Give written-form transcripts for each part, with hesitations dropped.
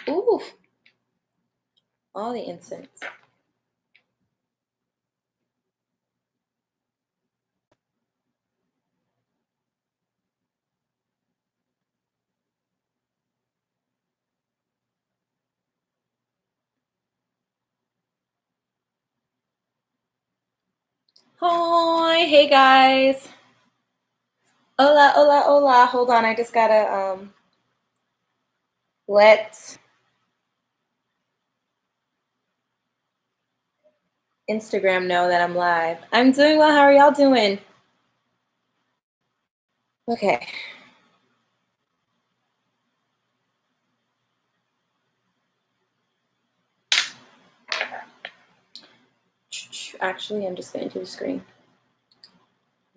Ooh, all the incense. Hi, hey guys. Hola, hola, hola. Hold on, I just gotta let Instagram know that I'm live. I'm doing well. How are y'all doing? Okay. Actually, I'm just going to do the screen.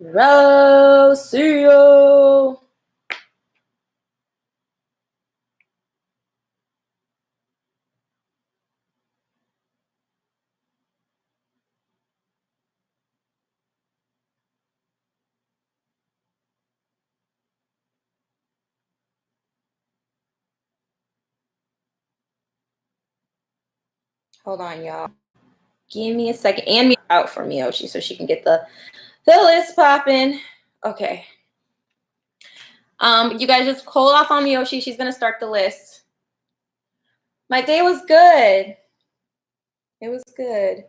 Rocio. Hold on, y'all. Give me a second. And me out for Miyoshi so she can get the list popping. Okay. You guys just hold off on Miyoshi. She's gonna start the list. My day was good. It was good.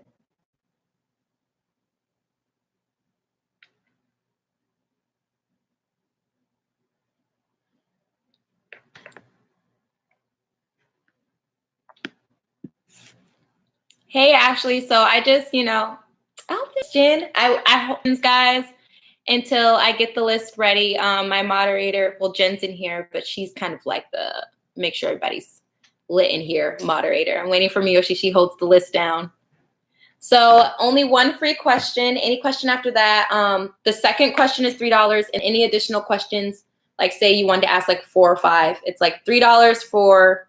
Hey Ashley, so I just, oh, this Jen. I hope guys until I get the list ready. My moderator, well, Jen's in here, but she's kind of like the make sure everybody's lit in here moderator. I'm waiting for Miyoshi. She holds the list down. So only one free question. Any question after that? The second question is $3, and any additional questions, like say you wanted to ask like 4 or 5, it's like $3 for.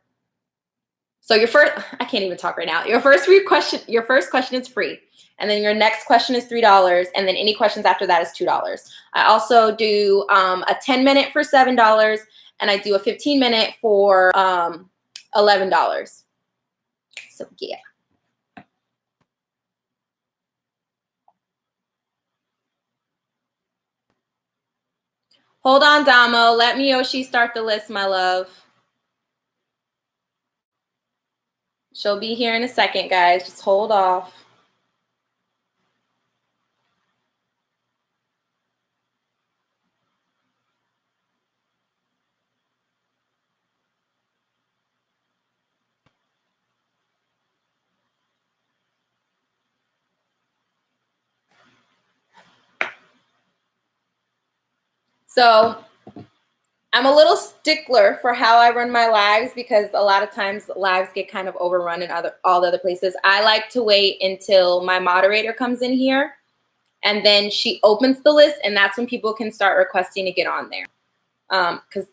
So your first, I can't even talk right now. Your first question is free. And then your next question is $3. And then any questions after that is $2. I also do a 10-minute for $7. And I do a 15-minute for $11. So yeah. Hold on, Damo. Let Miyoshi start the list, my love. She'll be here in a second, guys. Just hold off. So I'm a little stickler for how I run my lives because a lot of times lives get kind of overrun in all the other places. I like to wait until my moderator comes in here and then she opens the list, and that's when people can start requesting to get on there. Because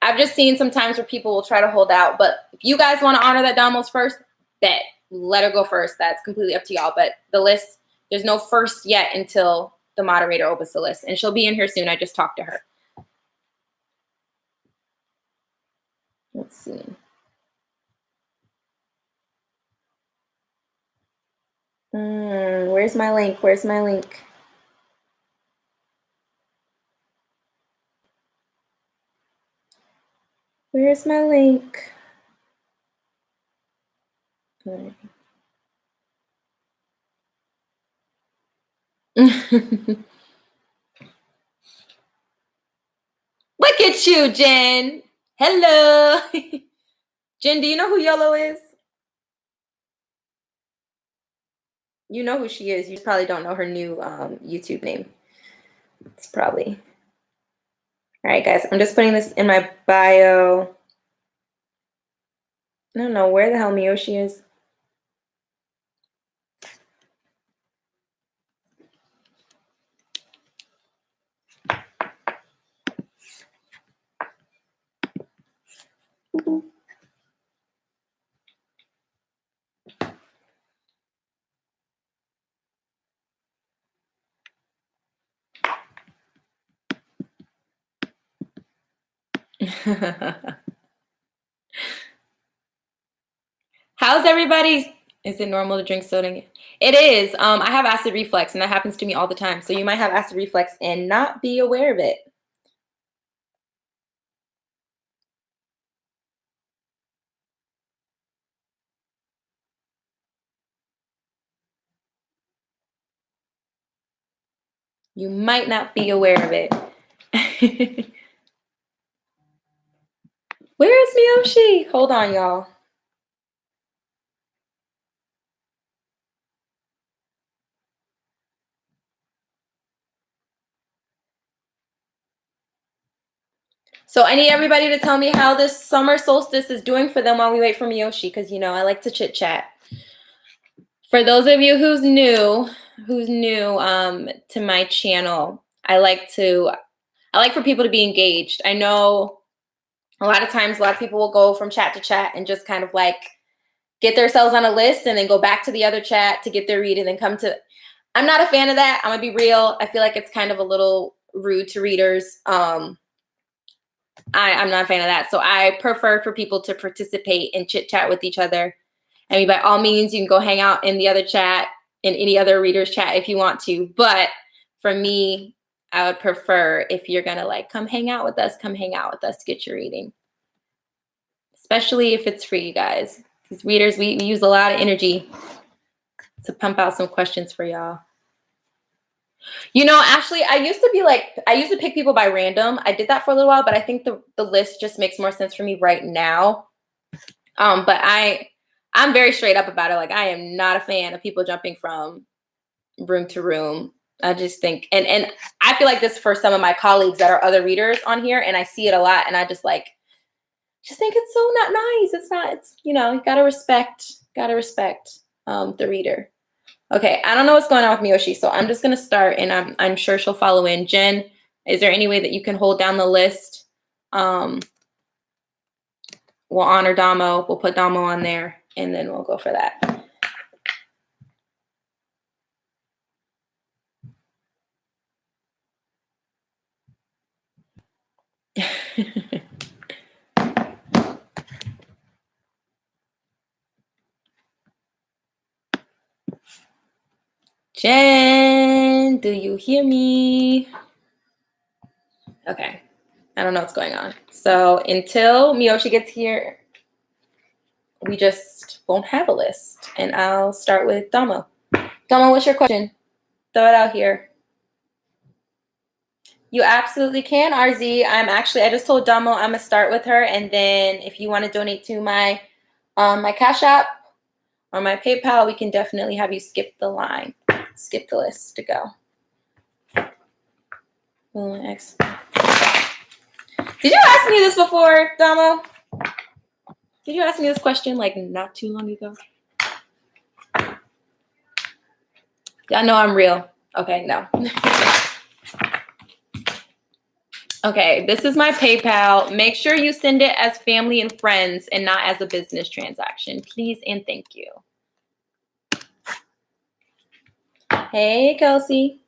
I've just seen sometimes where people will try to hold out, but if you guys want to honor that Damos first, bet. Let her go first. That's completely up to y'all. But the list, there's no first yet until the moderator opens the list, and she'll be in here soon. I just talked to her. Let's see. Where's my link? Where's my link? Where's my link? Look at you, Jen. Hello. Jen, do you know who Yellow is? You know who she is. You probably don't know her new YouTube name. It's probably. All right, guys. I'm just putting this in my bio. I don't know where the hell Miyoshi is. How's everybody? Is it normal to drink soda? It is. I have acid reflux, and that happens to me all the time. So you might have acid reflux and not be aware of it. You might not be aware of it. Where is Miyoshi? Hold on, y'all. So I need everybody to tell me how this summer solstice is doing for them while we wait for Miyoshi, because you know I like to chit chat. For those of you who's new to my channel, I like for people to be engaged. I know a lot of times a lot of people will go from chat to chat and just kind of like get themselves on a list and then go back to the other chat to get their read and then come to. I'm not a fan of that. I'm gonna be real. I feel like it's kind of a little rude to readers. I'm not a fan of that. So I prefer for people to participate and chit chat with each other. I mean, by all means, you can go hang out in the other chat, in any other reader's chat if you want to. But for me, I would prefer if you're going to like come hang out with us to get your reading. Especially if it's free, you guys. Because readers, we use a lot of energy to pump out some questions for y'all. You know, actually, I used to pick people by random. I did that for a little while, but I think the list just makes more sense for me right now. But I'm very straight up about it. Like, I am not a fan of people jumping from room to room. I just think, and I feel like this for some of my colleagues that are other readers on here, and I see it a lot, and I just think it's so not nice. It's you know, you gotta respect the reader. Okay, I don't know what's going on with Miyoshi, so I'm just gonna start, and I'm sure she'll follow in. Jen, is there any way that you can hold down the list? We'll honor Damo. We'll put Damo on there, and then we'll go for that. Jen, do you hear me? Okay, I don't know what's going on. So until Miyoshi gets here, we just won't have a list. And I'll start with Damo. Damo, what's your question? Throw it out here. You absolutely can, RZ. I just told Damo I'm gonna start with her, and then if you want to donate to my my Cash App or my PayPal, we can definitely have you skip the list to go. Did you ask me this before, Damo? Did you ask me this question like not too long ago? Y'all know I'm real. Okay, no. Okay, this is my PayPal. Make sure you send it as family and friends and not as a business transaction, please and thank you. Hey, Kelsey.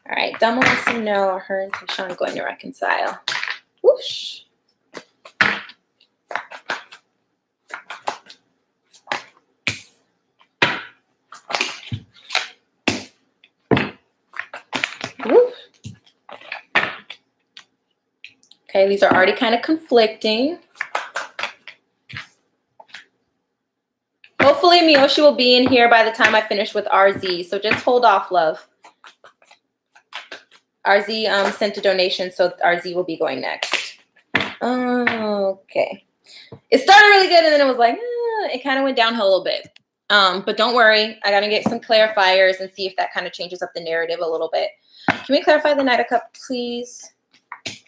All right, Dama wants to know her and Tashawn are going to reconcile. Whoosh. Woo. Okay, these are already kind of conflicting. Hopefully Miyoshi will be in here by the time I finish with RZ, so just hold off, love. RZ sent a donation, so RZ will be going next. Okay. It started really good, and then it was like, it kind of went downhill a little bit. But don't worry. I got to get some clarifiers and see if that kind of changes up the narrative a little bit. Can we clarify the Knight of Cups, please?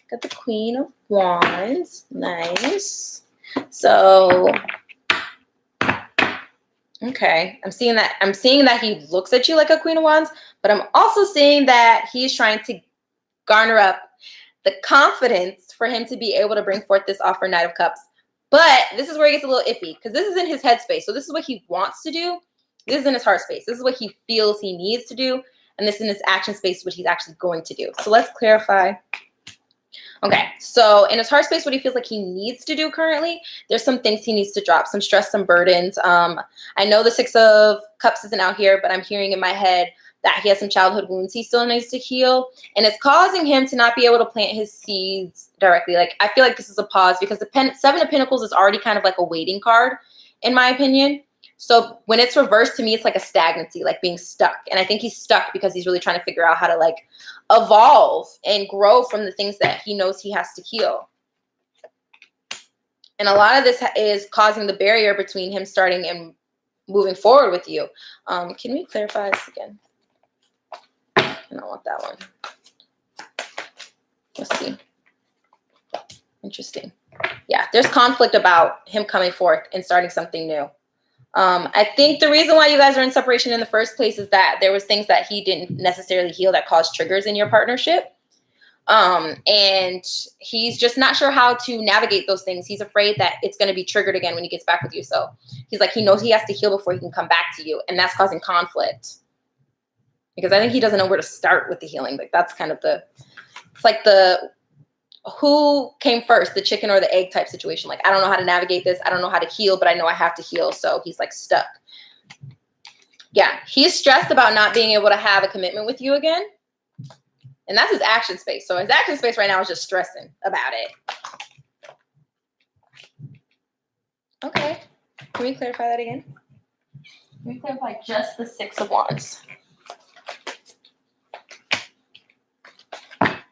Got the Queen of Wands. Nice. So, okay. I'm seeing that he looks at you like a Queen of Wands, but I'm also seeing that he's trying to garner up the confidence for him to be able to bring forth this offer, Knight of Cups. But this is where it gets a little iffy, because this is in his headspace. So this is what he wants to do. This is in his heart space. This is what he feels he needs to do. And this is in his action space, what he's actually going to do. So let's clarify. Okay, so in his heart space, what he feels like he needs to do currently, there's some things he needs to drop, some stress, some burdens. I know the Six of Cups isn't out here, but I'm hearing in my head that he has some childhood wounds he still needs to heal. And it's causing him to not be able to plant his seeds directly. Like, I feel like this is a pause because the Seven of Pentacles is already kind of like a waiting card, in my opinion. So when it's reversed, to me, it's like a stagnancy, like being stuck. And I think he's stuck because he's really trying to figure out how to like evolve and grow from the things that he knows he has to heal. And a lot of this is causing the barrier between him starting and moving forward with you. Can we clarify this again? I don't want that one. Let's see. Interesting. Yeah, there's conflict about him coming forth and starting something new. I think the reason why you guys are in separation in the first place is that there was things that he didn't necessarily heal that caused triggers in your partnership. And he's just not sure how to navigate those things. He's afraid that it's going to be triggered again when he gets back with you. So he's like, he knows he has to heal before he can come back to you. And that's causing conflict. Because I think he doesn't know where to start with the healing. Like that's kind of it's like the who came first, the chicken or the egg type situation. Like, I don't know how to navigate this. I don't know how to heal, but I know I have to heal. So he's like stuck. Yeah, he's stressed about not being able to have a commitment with you again. And that's his action space. So his action space right now is just stressing about it. Okay. Can we clarify that again? Can we clarify just the Six of Wands?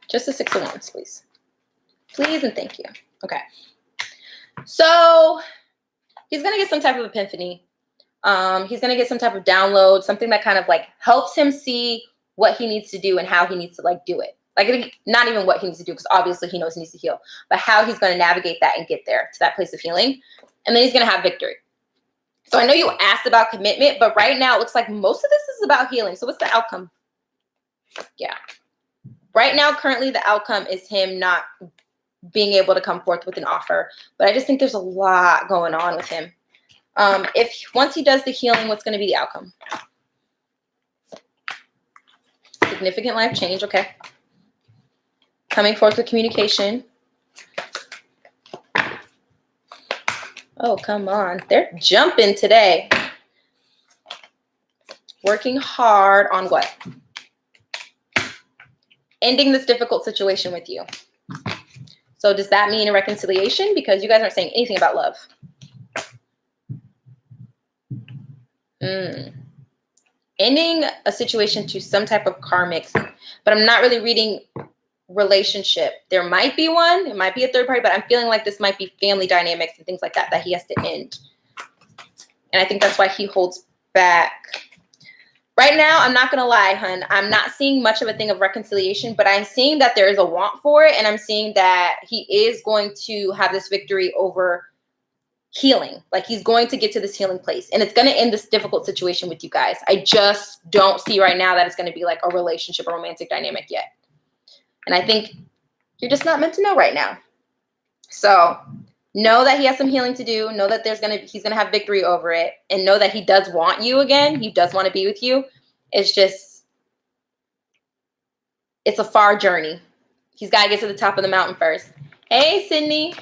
Just the Six of Wands, please. Please and thank you. Okay. So he's going to get some type of epiphany. He's going to get some type of download, something that kind of like helps him see what he needs to do and how he needs to like do it. Like not even what he needs to do, because obviously he knows he needs to heal, but how he's going to navigate that and get there to that place of healing. And then he's going to have victory. So I know you asked about commitment, but right now it looks like most of this is about healing. So what's the outcome? Yeah. Right now, currently the outcome is him not being able to come forth with an offer. But I just think there's a lot going on with him. Once he does the healing, what's going to be the outcome? Significant life change. Okay. Coming forth with communication. Oh, come on. They're jumping today. Working hard on what? Ending this difficult situation with you. So does that mean a reconciliation? Because you guys aren't saying anything about love. Ending a situation to some type of karmic, but I'm not really reading relationship. There might be one. It might be a third party, but I'm feeling like this might be family dynamics and things like that he has to end. And I think that's why he holds back. Right now, I'm not going to lie, hun. I'm not seeing much of a thing of reconciliation, but I'm seeing that there is a want for it. And I'm seeing that he is going to have this victory over healing. Like he's going to get to this healing place. And it's going to end this difficult situation with you guys. I just don't see right now that it's going to be like a relationship or romantic dynamic yet. And I think you're just not meant to know right now. So know that he has some healing to do. Know that he's going to have victory over it. And know that he does want you again. He does want to be with you. It's just, it's a far journey. He's got to get to the top of the mountain first. Hey, Sydney.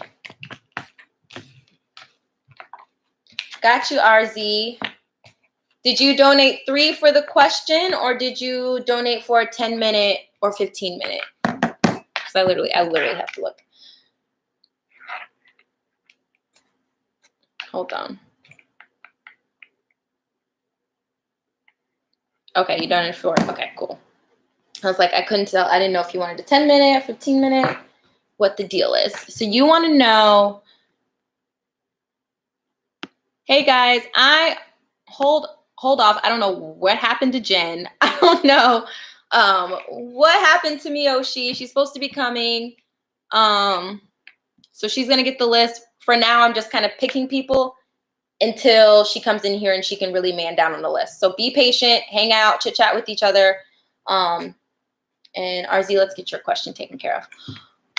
Got you, RZ. Did you donate 3 for the question, or did you donate for a 10-minute or 15-minute? Because I literally have to look. Hold on. Okay, you done it for it. Okay, cool. I was like, I couldn't tell. I didn't know if you wanted a 10-minute or 15-minute, what the deal is. So you want to know. Hey guys, I hold off. I don't know what happened to Jen. I don't know what happened to Miyoshi. She's supposed to be coming. So she's gonna get the list. For now, I'm just kind of picking people until she comes in here and she can really man down on the list. So be patient, hang out, chit chat with each other. And RZ, let's get your question taken care of.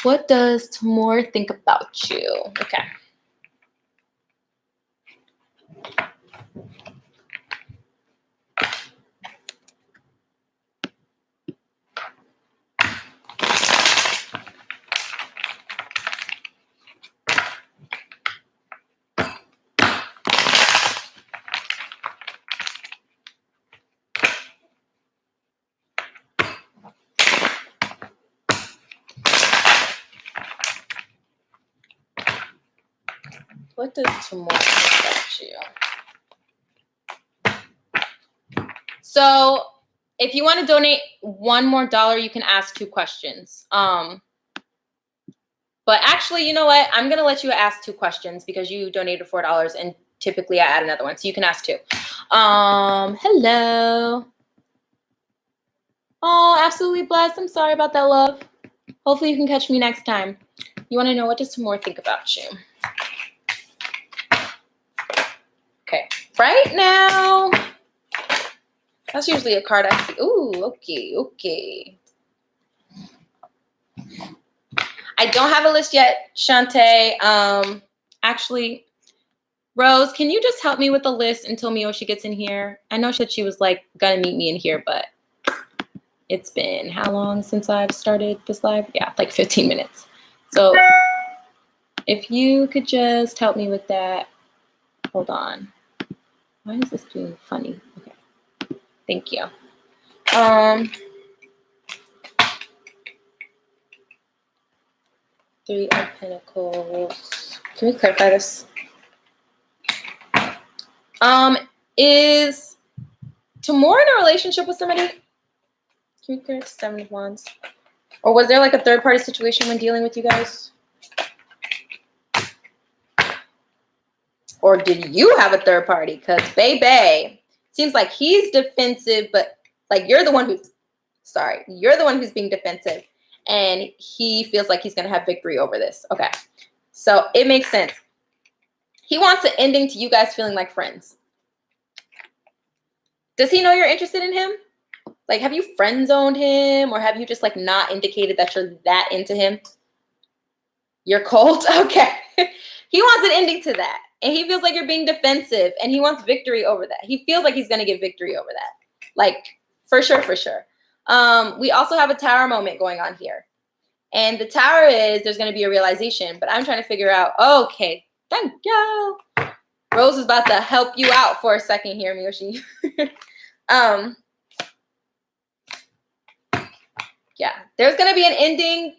What does Tamor think about you? Okay. What does tomorrow affect you? So if you want to donate $1 more, you can ask 2 questions. But actually, you know what? I'm going to let you ask 2 questions because you donated $4 and typically I add another one. So you can ask 2. Hello. Oh, absolutely blessed. I'm sorry about that, love. Hopefully you can catch me next time. You want to know, what does Tamor think about you? Okay. Right now, that's usually a card I see. Ooh, okay, okay. I don't have a list yet, Shantae. Actually, Rose, can you just help me with the list until Miyoshi gets in here? I know that she was like gonna meet me in here, but it's been how long since I've started this live? Yeah, like 15 minutes. So if you could just help me with that. Hold on. Why is this doing funny? Okay. Thank you. 3 of Pentacles. Can we clarify this? Is Tamor in a relationship with somebody? Can we clear it to 7 of Wands? Or was there like a third-party situation when dealing with you guys? Or did you have a third party? Because, baby, seems like he's defensive, but like you're the one who's being defensive. And he feels like he's going to have victory over this. Okay. So it makes sense. He wants an ending to you guys feeling like friends. Does he know you're interested in him? Like, have you friend zoned him, or have you just like not indicated that you're that into him? You're cold? Okay. He wants an ending to that. And he feels like you're being defensive, and he wants victory over that. He feels like he's going to get victory over that. Like, for sure, for sure. We also have a tower moment going on here. And the tower is there's going to be a realization, but I'm trying to figure out, okay, thank you. Rose is about to help you out for a second here, Miyoshi. Yeah, there's going to be an ending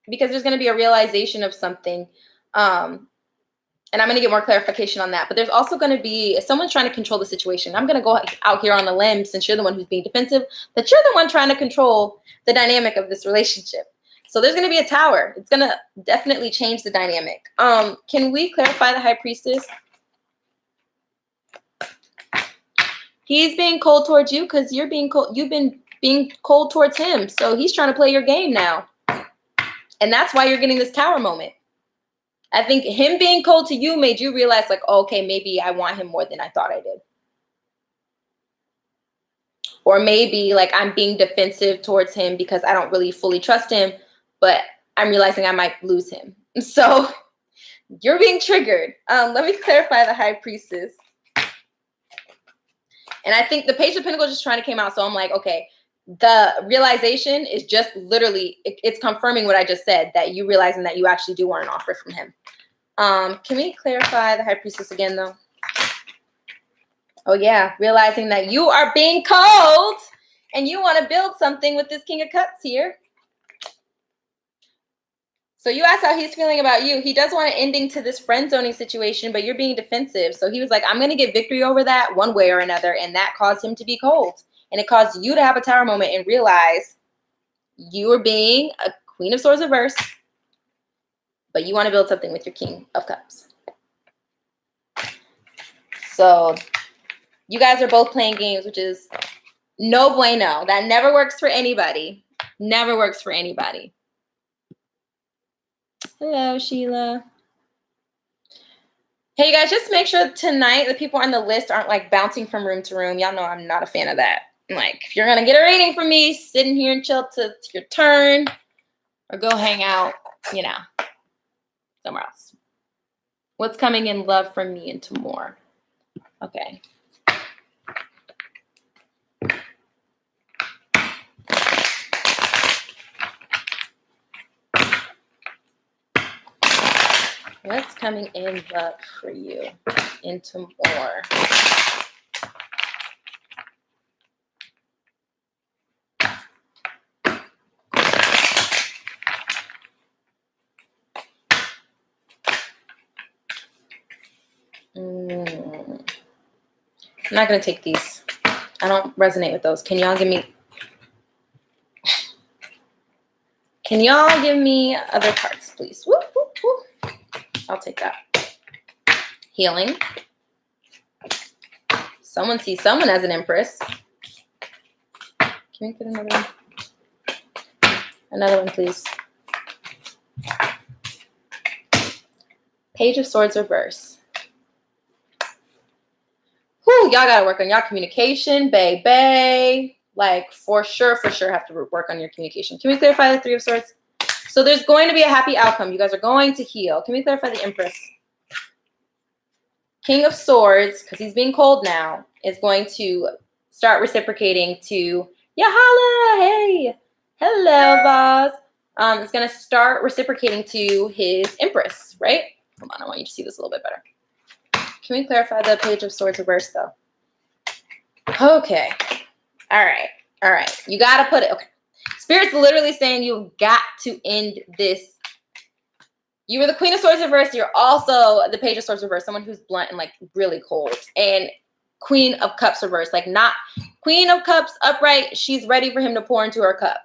because there's going to be a realization of something. And I'm going to get more clarification on that. But there's also going to be, if someone's trying to control the situation, I'm going to go out here on a limb, since you're the one who's being defensive, that you're the one trying to control the dynamic of this relationship. So there's going to be a tower. It's going to definitely change the dynamic. Can we clarify the High Priestess? He's being cold towards you because you're being cold. You've been being cold towards him. So he's trying to play your game now. And that's why you're getting this tower moment. I think him being cold to you made you realize, like, oh, okay, maybe I want him more than I thought I did. Or maybe like I'm being defensive towards him because I don't really fully trust him, but I'm realizing I might lose him. So you're being triggered. Let me clarify the High Priestess. And I think the Page of Pentacles just trying to came out. So I'm like, okay, the realization is just literally, it's confirming what I just said, that you realizing that you actually do want an offer from him. Can we clarify the High Priestess again, though? Oh, yeah. Realizing that you are being cold and you want to build something with this King of Cups here. So you asked how he's feeling about you. He does want an ending to this friend zoning situation, but you're being defensive. So he was like, I'm going to get victory over that one way or another. And that caused him to be cold. And it caused you to have a tower moment and realize you were being a Queen of Swords reverse, but you want to build something with your King of Cups. So you guys are both playing games, which is no bueno. That never works for anybody. Never works for anybody. Hello, Sheila. Hey, you guys, just make sure tonight the people on the list aren't like bouncing from room to room. Y'all know I'm not a fan of that. Like, if you're going to get a reading from me, sit in here and chill till it's your turn, or go hang out, you know, somewhere else. What's coming in love from me and to more? Okay. What's coming in love for you into more? I'm not going to take these. I don't resonate with those. Can y'all give me other cards, please? Woo, woo, woo. I'll take that. Healing. Someone sees someone as an empress. Can we get another one? Another one, please. Page of Swords reverse. Whew, y'all gotta work on y'all communication, baby. Like, for sure have to work on your communication. Can we clarify the Three of Swords? So there's going to be a happy outcome. You guys are going to heal. Can we clarify the Empress? King of Swords, because he's being cold now, is going to start reciprocating to, yeah, holla, hey, hello, boss. It's going to start reciprocating to his Empress, right? Hold on, I want you to see this a little bit better. Can we clarify the Page of Swords reverse, though? Okay. All right. You got to put it, okay. Spirit's literally saying you've got to end this. You were the Queen of Swords reverse. You're also the Page of Swords reverse, someone who's blunt and like really cold. And Queen of Cups reverse, like not Queen of Cups upright. She's ready for him to pour into her cup.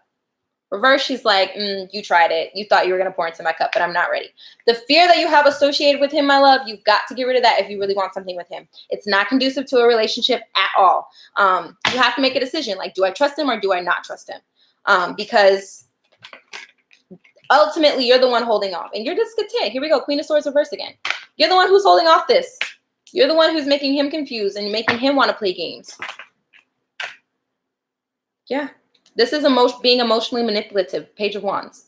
Reverse, she's like, you tried it. You thought you were going to pour into my cup, but I'm not ready. The fear that you have associated with him, my love, you've got to get rid of that if you really want something with him. It's not conducive to a relationship at all. You have to make a decision. Like, do I trust him or do I not trust him? Because ultimately, you're the one holding off. And you're discontent. Here we go. Queen of Swords reverse again. You're the one who's holding off this. You're the one who's making him confused and making him want to play games. Yeah. This is being emotionally manipulative. Page of Wands.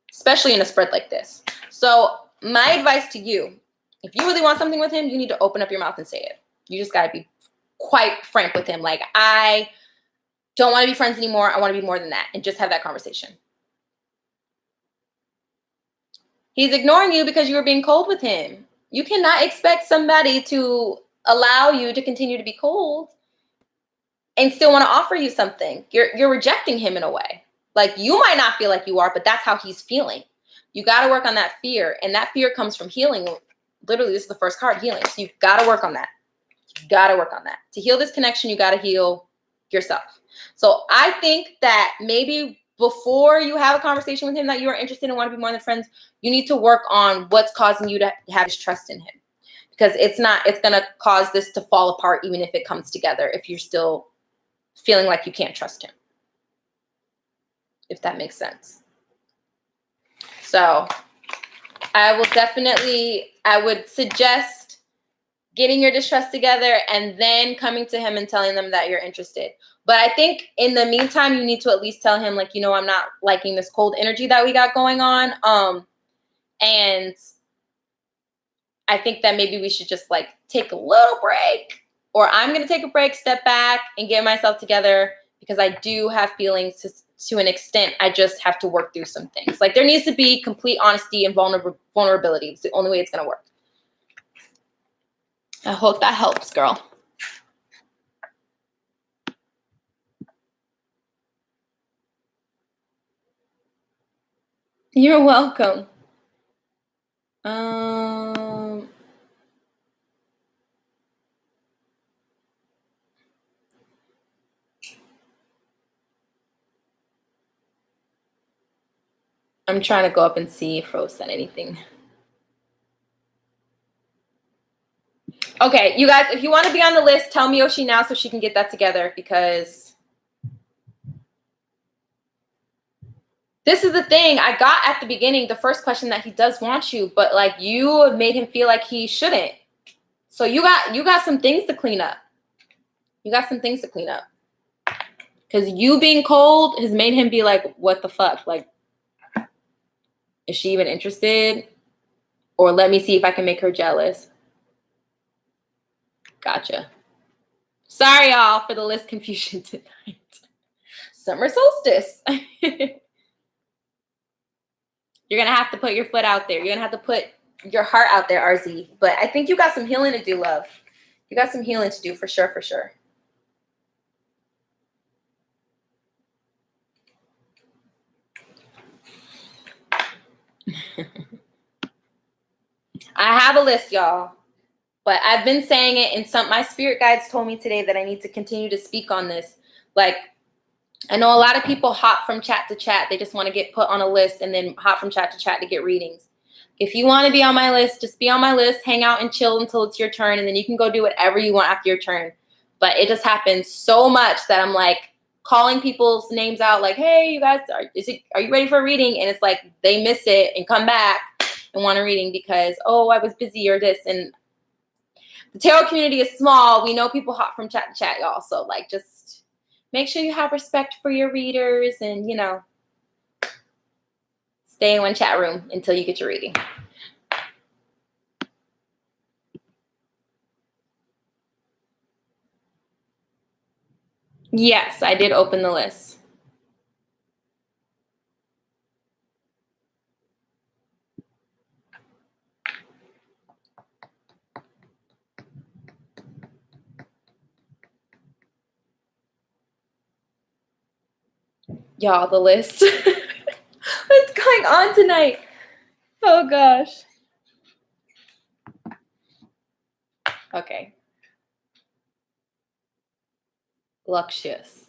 Especially in a spread like this. So my advice to you, if you really want something with him, you need to open up your mouth and say it. You just got to be quite frank with him. Like, I don't want to be friends anymore. I want to be more than that. And just have that conversation. He's ignoring you because you were being cold with him. You cannot expect somebody to allow you to continue to be cold and still want to offer you something. You're rejecting him in a way. Like, you might not feel like you are, but that's how he's feeling. You got to work on that fear. And that fear comes from healing. Literally, this is the first card, healing. So you've got to work on that. You've got to work on that. To heal this connection, you got to heal yourself. So I think that maybe before you have a conversation with him that you are interested and want to be more than friends, you need to work on what's causing you to have distrust in him. Because it's going to cause this to fall apart even if it comes together, if you're still feeling like you can't trust him. If that makes sense. So I would suggest getting your distrust together and then coming to him and telling them that you're interested. But I think in the meantime, you need to at least tell him, like, I'm not liking this cold energy that we got going on. And I think that maybe we should just like take a little break, or I'm going to take a break, step back and get myself together, because I do have feelings to an extent. I just have to work through some things. Like, there needs to be complete honesty and vulnerability. It's the only way it's going to work. I hope that helps, girl. You're welcome. I'm trying to go up and see if Rose said anything. Okay, you guys, if you want to be on the list, tell Miyoshi now so she can get that together, because this is the thing. I got at the beginning, the first question, that he does want you, but like, you made him feel like he shouldn't. So you got some things to clean up. You got some things to clean up. Because you being cold has made him be like, what the fuck? Like, is she even interested? Or let me see if I can make her jealous. Gotcha. Sorry, y'all, for the list confusion tonight. Summer solstice. You're going to have to put your foot out there. You're going to have to put your heart out there, RZ. But I think you got some healing to do, love. You got some healing to do, for sure, for sure. I have a list, y'all. But I've been saying it, and my spirit guides told me today that I need to continue to speak on this. Like, I know a lot of people hop from chat to chat. They just want to get put on a list and then hop from chat to chat to get readings. If you want to be on my list, just be on my list, hang out and chill until it's your turn, and then you can go do whatever you want after your turn. But it just happens so much that I'm like calling people's names out, like, hey, you guys, are you ready for a reading? And it's like they miss it and come back and want a reading because, oh, I was busy or this. And the tarot community is small. We know people hop from chat to chat, y'all. So, like, just make sure you have respect for your readers and, you know, stay in one chat room until you get your reading. Yes, I did open the list. Y'all, the list. What's going on tonight? Oh, gosh. Okay. Luxurious.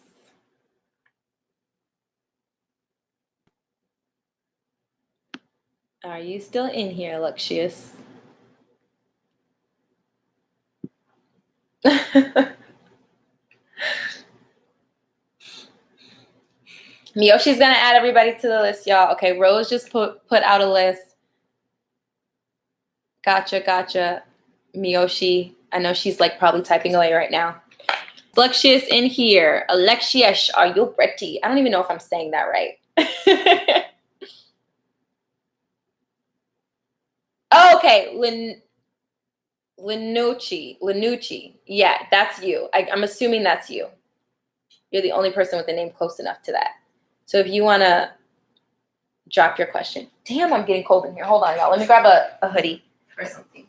Are you still in here, Luxurious? Miyoshi's gonna add everybody to the list, y'all. Okay, Rose just put out a list. Gotcha. Miyoshi. I know she's like probably typing away right now. Luxurious in here. Alexiash, are you ready? I don't even know if I'm saying that right. Okay, Linucci. Yeah, that's you. I'm assuming that's you. You're the only person with a name close enough to that. So if you want to drop your question. Damn, I'm getting cold in here. Hold on, y'all. Let me grab a hoodie or something.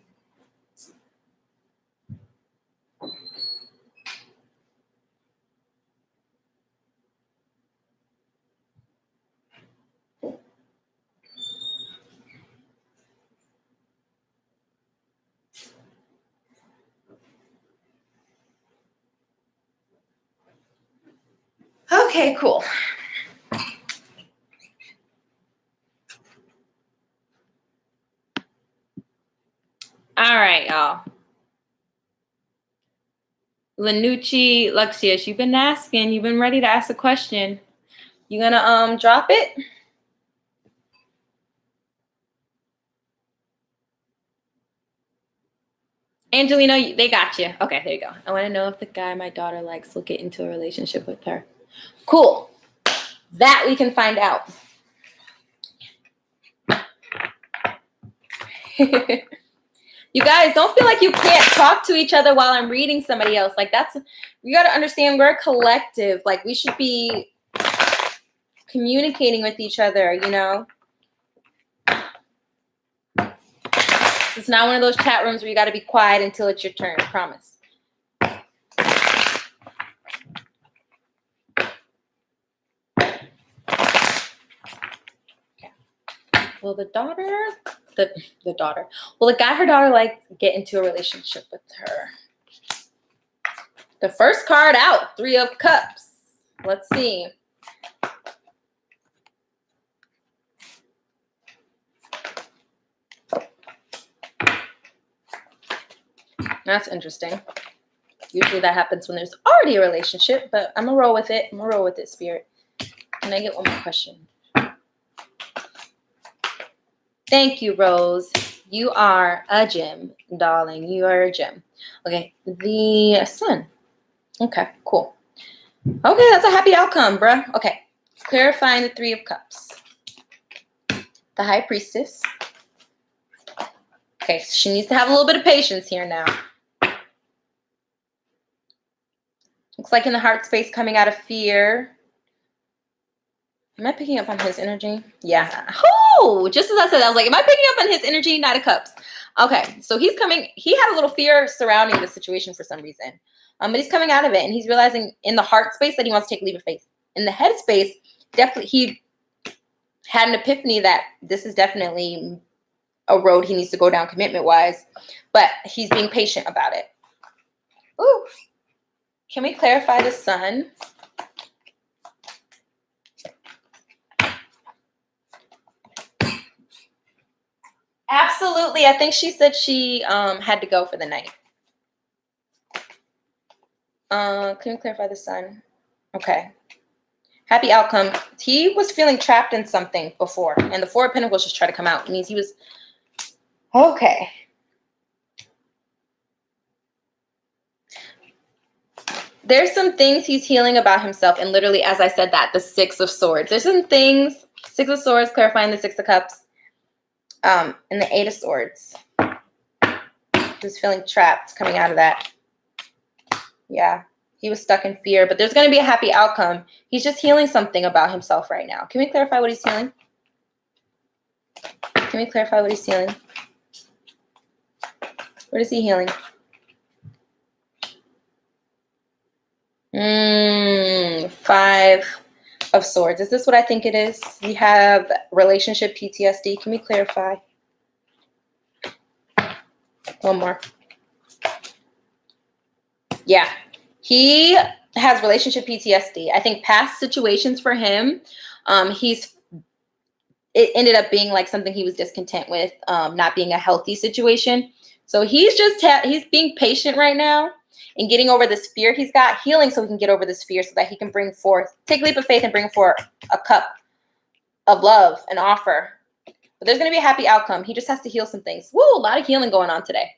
Okay, cool. All right, y'all. Lanucci, Luxius, you've been asking. You've been ready to ask a question. You gonna drop it? Angelino, they got you. Okay, there you go. I want to know if the guy my daughter likes will get into a relationship with her. Cool. That we can find out. You guys, don't feel like you can't talk to each other while I'm reading somebody else. Like, you got to understand we're a collective. Like, we should be communicating with each other, you know? It's not one of those chat rooms where you got to be quiet until it's your turn. I promise. Okay. Will the guy her daughter like get into a relationship with her? The first card out, 3 of Cups. Let's see. That's interesting. Usually that happens when there's already a relationship, but I'm gonna roll with it. I'm gonna roll with it, Spirit. Can I get one more question? Thank you, Rose. You are a gem, darling. You are a gem. Okay, the Sun. Okay, cool. Okay, that's a happy outcome, bruh. Okay, clarifying the 3 of Cups. The High Priestess. Okay, so she needs to have a little bit of patience here now. Looks like in the heart space coming out of fear. Am I picking up on his energy? Yeah. Oh, just as I said, I was like, am I picking up on his energy? Knight of Cups. Okay, so he's coming. He had a little fear surrounding the situation for some reason. But he's coming out of it, and he's realizing in the heart space that he wants to take leap of faith. In the head space, definitely he had an epiphany that this is definitely a road he needs to go down commitment-wise, but he's being patient about it. Ooh. Can we clarify the sun? Absolutely. I think she said she had to go for the night. Can we clarify the sun? Okay. Happy outcome. He was feeling trapped in something before, and the Four of Pentacles just tried to come out. It means he was okay. There's some things he's healing about himself, and literally, as I said that, the Six of Swords. There's some things, Six of Swords, clarifying the Six of Cups, and the Eight of Swords. He was feeling trapped coming out of that. Yeah, he was stuck in fear, but there's going to be a happy outcome. He's just healing something about himself right now. Can we clarify what he's healing? Can we clarify what he's healing? What is he healing? Five of Swords. Is this what I think it is? We have relationship PTSD. Can we clarify? One more. Yeah. He has relationship PTSD. I think past situations for him, it ended up being like something he was discontent with, not being a healthy situation. So he's being patient right now and getting over this fear he's got, healing so he can get over this fear so that he can take a leap of faith and bring forth a cup of love, an offer. But there's going to be a happy outcome. He just has to heal some things. Woo, a lot of healing going on today.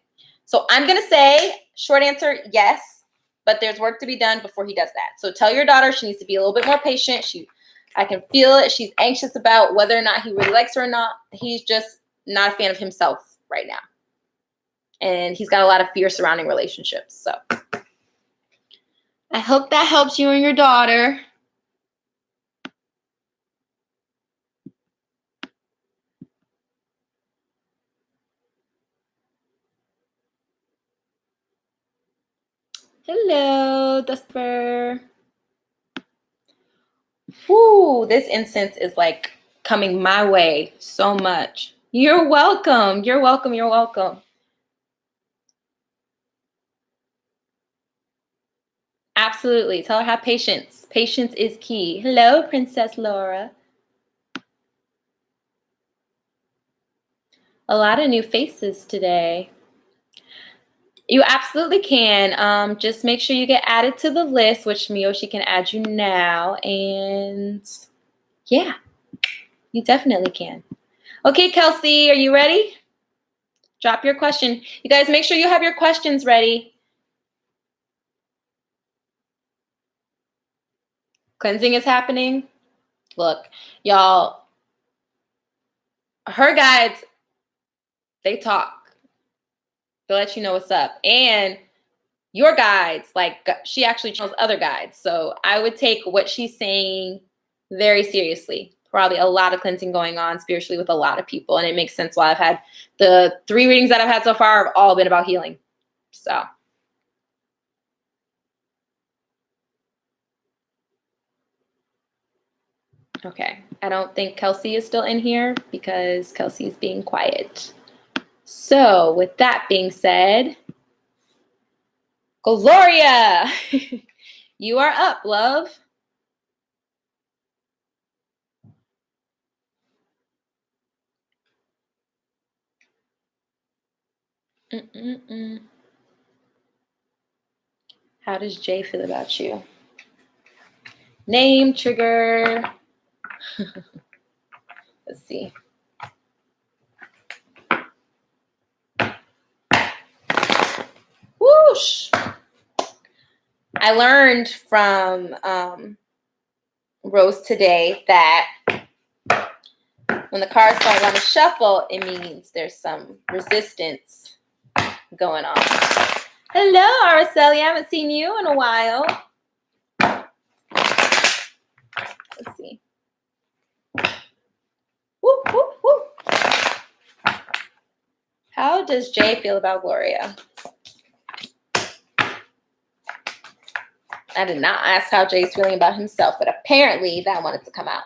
So I'm going to say, short answer, yes, but there's work to be done before he does that. So tell your daughter she needs to be a little bit more patient. I can feel it. She's anxious about whether or not he really likes her or not. He's just not a fan of himself right now. And he's got a lot of fear surrounding relationships. So I hope that helps you and your daughter. Hello, Dusper. Whoo, this incense is like coming my way so much. You're welcome. You're welcome. You're welcome. Absolutely. Tell her have patience. Patience is key. Hello, Princess Laura. A lot of new faces today. You absolutely can. Just make sure you get added to the list, which Miyoshi can add you now. And yeah, you definitely can. Okay, Kelsey, are you ready? Drop your question. You guys, make sure you have your questions ready. Cleansing is happening. Look, y'all, her guides, they talk. They'll let you know what's up. And your guides, like she actually channels other guides. So I would take what she's saying very seriously. Probably a lot of cleansing going on spiritually with a lot of people. And it makes sense why I've had the 3 readings that I've had so far have all been about healing. So. Okay. I don't think Kelsey is still in here because Kelsey's being quiet. So with that being said, Gloria, you are up, love. How does Jay feel about you? Name trigger. Let's see. Whoosh. I learned from Rose today that when the cards don't want to shuffle, it means there's some resistance going on. Hello, Araceli. I haven't seen you in a while. Let's see. Woo, woo, woo. How does Jay feel about Gloria? I did not ask how Jay's feeling about himself, but apparently that wanted to come out.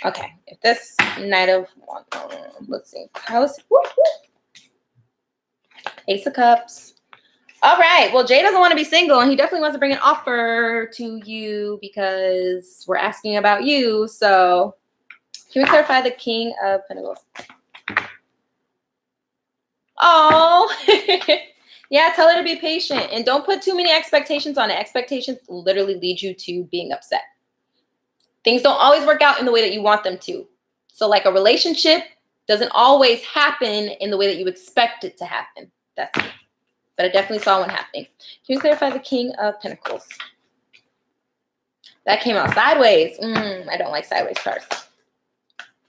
Okay, if this Knight of Wands, let's see. How's whoop, whoop. Ace of Cups. All right. Well, Jay doesn't want to be single, and he definitely wants to bring an offer to you because we're asking about you. So, can we clarify the King of Pentacles? Oh, yeah. Tell her to be patient and don't put too many expectations on it. Expectations literally lead you to being upset. Things don't always work out in the way that you want them to. So, like a relationship doesn't always happen in the way that you expect it to happen. That's it. But I definitely saw one happening. Can you clarify the King of Pentacles? That came out sideways. I don't like sideways cards.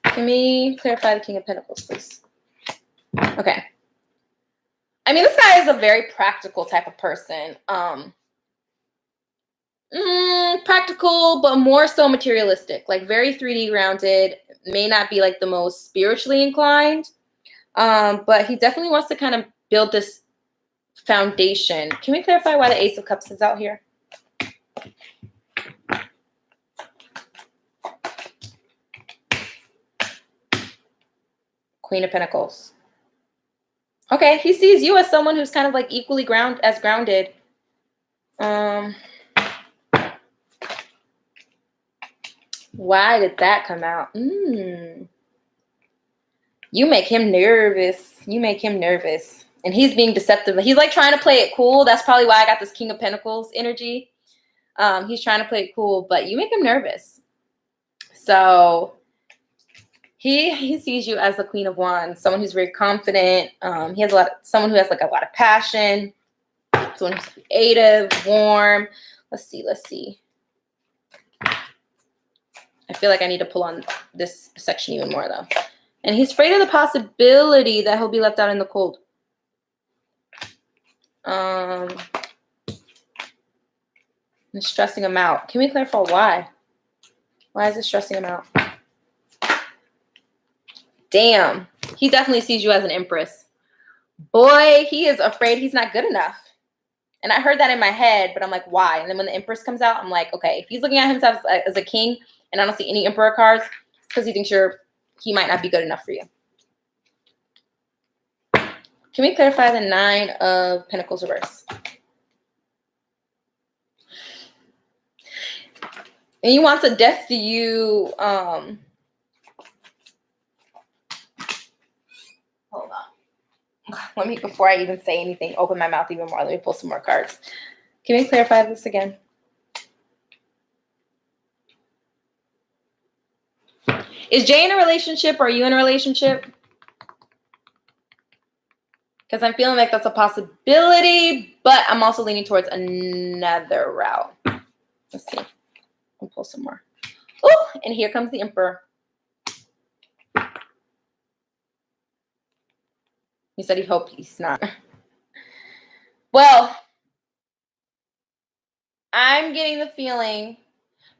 Can we clarify the King of Pentacles, please? Okay. I mean, this guy is a very practical type of person. Practical, but more so materialistic. Like very 3D grounded. May not be like the most spiritually inclined. But he definitely wants to kind of build this foundation. Can we clarify why the Ace of Cups is out here? Queen of Pentacles. Okay, he sees you as someone who's kind of like equally grounded. Why did that come out? You make him nervous. You make him nervous. And he's being deceptive. He's like trying to play it cool. That's probably why I got this King of Pentacles energy. He's trying to play it cool, but you make him nervous. So he sees you as the Queen of Wands, someone who's very confident. He has someone who has like a lot of passion, someone who's creative, warm. Let's see. I feel like I need to pull on this section even more though. And he's afraid of the possibility that he'll be left out in the cold. It's stressing him out. Can we clarify why? Why is it stressing him out? Damn. He definitely sees you as an empress. Boy, he is afraid he's not good enough. And I heard that in my head, but I'm like, why? And then when the empress comes out, I'm like, okay, if he's looking at himself as a king and I don't see any emperor cards, it's because he thinks he might not be good enough for you. Can we clarify the Nine of Pentacles reverse? And he wants a death to you. Hold on. Let me, before I even say anything, open my mouth even more. Let me pull some more cards. Can we clarify this again? Is Jay in a relationship? Or are you in a relationship? Because I'm feeling like that's a possibility, but I'm also leaning towards another route. Let's see. I'll pull some more. Oh, and here comes the Emperor. He said he hoped he's not. Well, I'm getting the feeling.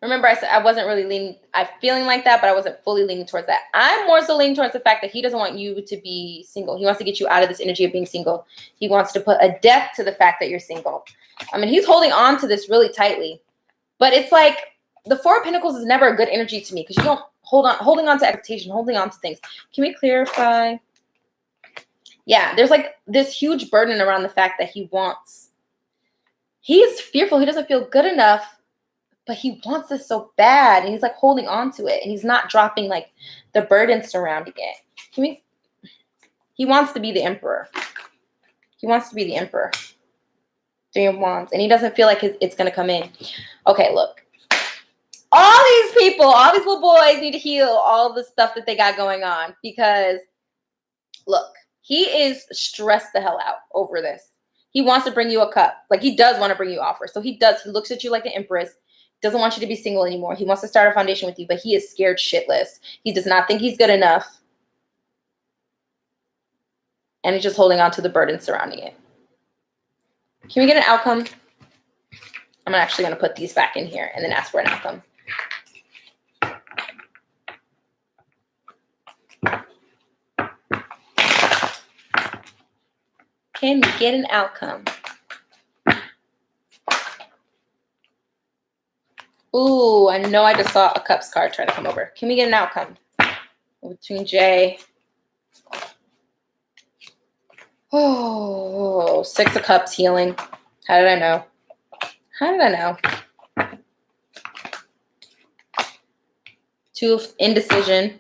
Remember, I said I wasn't really feeling like that, but I wasn't fully leaning towards that. I'm more so leaning towards the fact that he doesn't want you to be single. He wants to get you out of this energy of being single. He wants to put a death to the fact that you're single. I mean, he's holding on to this really tightly. But it's like the Four of Pentacles is never a good energy to me because you don't holding on to expectation, holding on to things. Can we clarify? Yeah, there's like this huge burden around the fact that he's fearful. He doesn't feel good enough, but he wants this so bad. And he's like holding on to it and he's not dropping like the burden surrounding it. He wants to be the Emperor. He wants to be the Emperor. Three of Wands. And he doesn't feel like it's going to come in. Okay, look. All these people, all these little boys need to heal all the stuff that they got going on because, look, he is stressed the hell out over this. He wants to bring you a cup. Like, he does want to bring you offers. So he does. He looks at you like the Empress. Doesn't want you to be single anymore. He wants to start a foundation with you, but he is scared shitless. He does not think he's good enough. And he's just holding on to the burden surrounding it. Can we get an outcome? I'm actually going to put these back in here and then ask for an outcome. Can we get an outcome? Ooh, I know I just saw a Cups card trying to come over. Can we get an outcome between Jay? Oh, 6 of Cups healing. How did I know? How did I know? 2 of indecision.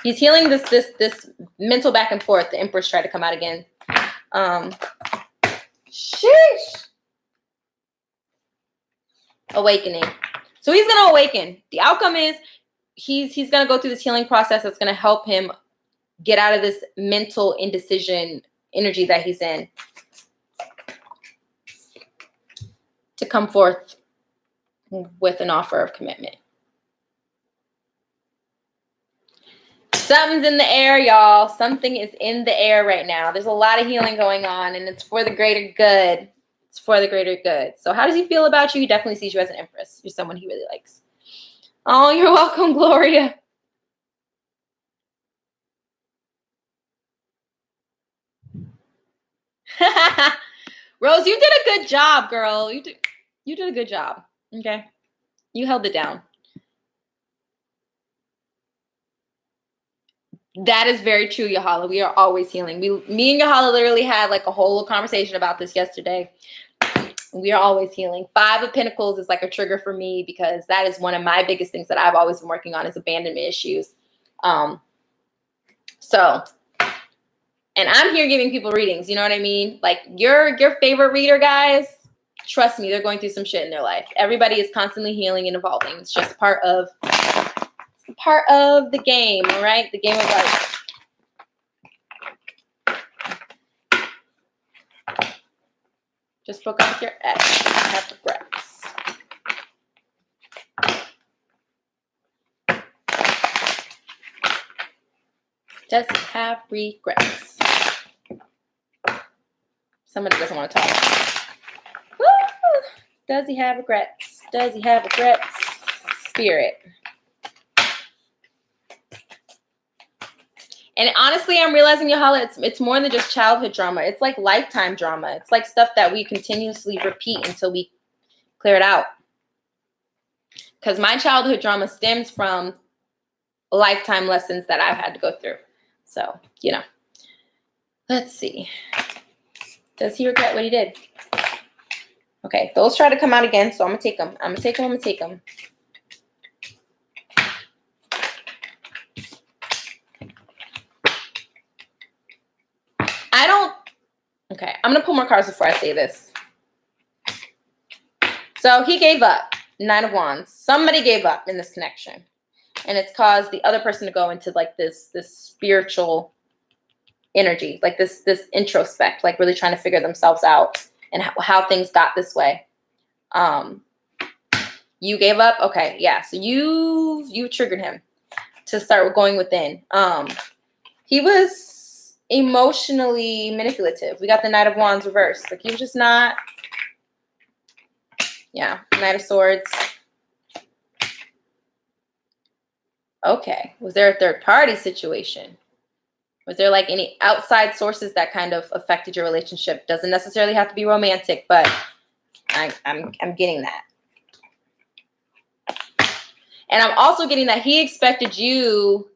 He's healing this mental back and forth. The Empress tried to come out again. Sheesh. Awakening. So he's gonna awaken. The outcome is he's gonna go through this healing process that's gonna help him get out of this mental indecision energy that he's in, to come forth with an offer of commitment. Something's in the air, y'all. Something is in the air right now. There's a lot of healing going on, and it's for the greater good. It's for the greater good. So how does he feel about you? He definitely sees you as an Empress. You're someone he really likes. Oh, you're welcome, Gloria. Rose, you did a good job, girl. You did a good job. Okay. You held it down. That is very true, Yahala. We are always healing. Me and Yahala literally had like a whole conversation about this yesterday. We are always healing. 5 of Pentacles is like a trigger for me because that is one of my biggest things that I've always been working on is abandonment issues. And I'm here giving people readings. You know what I mean? Like your favorite reader, guys, trust me, they're going through some shit in their life. Everybody is constantly healing and evolving. It's just part of the game, all right? The game of life. Just broke up with your ex. Have regrets. Does he have regrets? Somebody doesn't want to talk. Woo! Does he have regrets? Does he have regrets? Spirit. And honestly, I'm realizing, Yahala, it's more than just childhood drama. It's like lifetime drama. It's like stuff that we continuously repeat until we clear it out. Because my childhood drama stems from lifetime lessons that I've had to go through. So, you know. Let's see. Does he regret what he did? Okay, those try to come out again, so I'm going to take them. I'm going to take them. I'm going to take them. Okay, I'm going to pull more cards before I say this. So he gave up. 9 of Wands. Somebody gave up in this connection. And it's caused the other person to go into like this spiritual energy, like this introspect, like really trying to figure themselves out and how things got this way. You gave up? Okay, yeah. So you triggered him to start going within. He was emotionally manipulative. We got the Knight of Wands reversed. Like he was just not, yeah, Knight of Swords. Okay, was there a third party situation? Was there like any outside sources that kind of affected your relationship? Doesn't necessarily have to be romantic, but I'm getting that. And I'm also getting that he expected you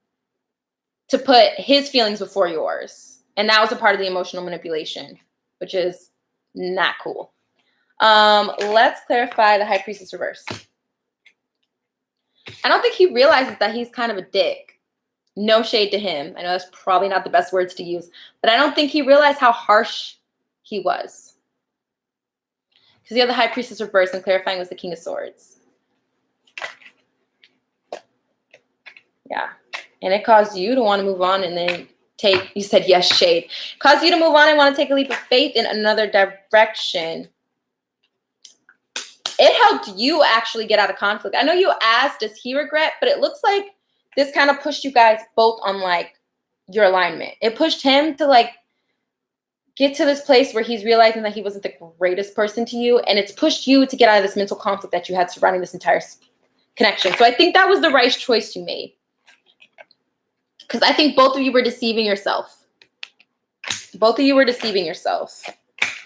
to put his feelings before yours. And that was a part of the emotional manipulation, which is not cool. Let's clarify the High Priestess reverse. I don't think he realizes that he's kind of a dick. No shade to him. I know that's probably not the best words to use, but I don't think he realized how harsh he was. Because the other High Priestess reverse and clarifying was the King of Swords. Yeah. And it caused you to want to move on and then you said yes, shade. Caused you to move on and want to take a leap of faith in another direction. It helped you actually get out of conflict. I know you asked, does he regret? But it looks like this kind of pushed you guys both on like your alignment. It pushed him to like get to this place where he's realizing that he wasn't the greatest person to you. And it's pushed you to get out of this mental conflict that you had surrounding this entire connection. So I think that was the right choice you made. Because I think both of you were deceiving yourself. Both of you were deceiving yourself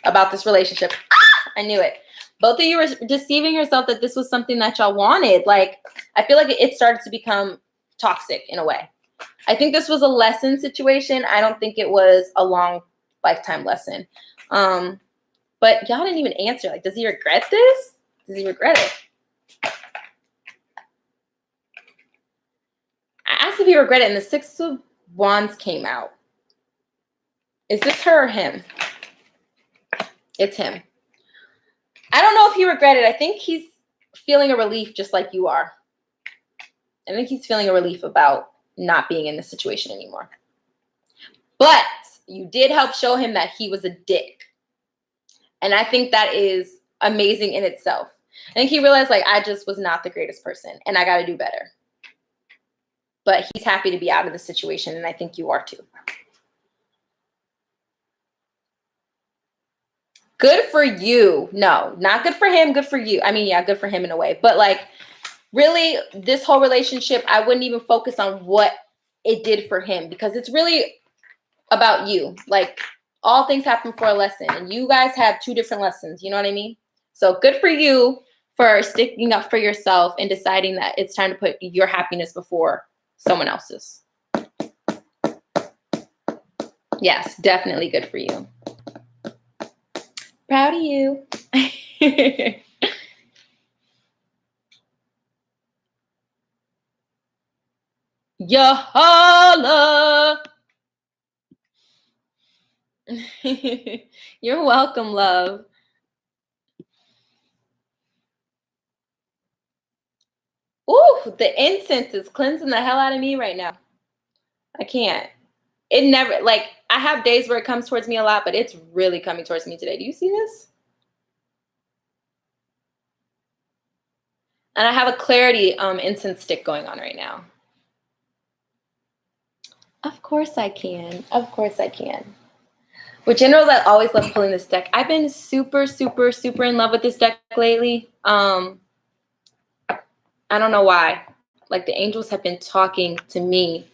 about this relationship. Ah, I knew it. Both of you were deceiving yourself that this was something that y'all wanted. Like, I feel like it started to become toxic in a way. I think this was a lesson situation. I don't think it was a long lifetime lesson. But y'all didn't even answer. Like, does he regret this? Does he regret it? I asked if he regretted it, and the Six of Wands came out. Is this her or him? It's him. I don't know if he regretted. I think he's feeling a relief just like you are. I think he's feeling a relief about not being in this situation anymore. But you did help show him that he was a dick. And I think that is amazing in itself. I think he realized, like, I just was not the greatest person and I got to do better. But he's happy to be out of the situation, and I think you are too. Good for you. No, not good for him. Good for you. I mean, yeah, good for him in a way. But, like, really, this whole relationship, I wouldn't even focus on what it did for him, because it's really about you. Like, all things happen for a lesson, and you guys have two different lessons. You know what I mean? So good for you for sticking up for yourself and deciding that it's time to put your happiness before someone else's. Yes, definitely good for you. Proud of you. Yahala. You're welcome, love. Ooh, the incense is cleansing the hell out of me right now. I can't. It never, like, I have days where it comes towards me a lot, but it's really coming towards me today. Do you see this? And I have a clarity incense stick going on right now. Of course I can. Of course I can. With generals, I always love pulling this deck. I've been super, super, super in love with this deck lately. I don't know why. Like, the angels have been talking to me.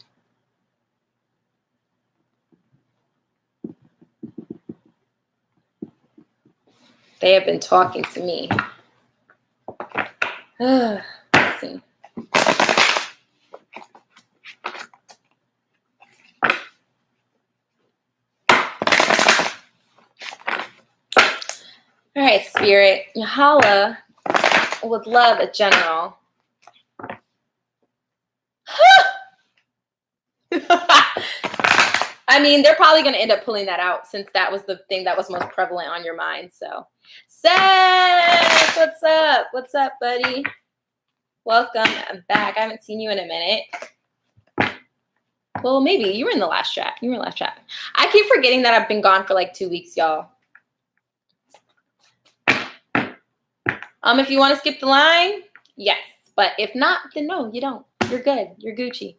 They have been talking to me. Let's see. All right, Spirit. Yahala would love a general. I mean, they're probably going to end up pulling that out, since that was the thing that was most prevalent on your mind. So, Seth, what's up? What's up, buddy? Welcome back. I haven't seen you in a minute. Well, maybe you were in the last chat. You were in the last chat. I keep forgetting that I've been gone for like 2 weeks, y'all. If you want to skip the line, yes. But if not, then no, you don't. You're good. You're Gucci.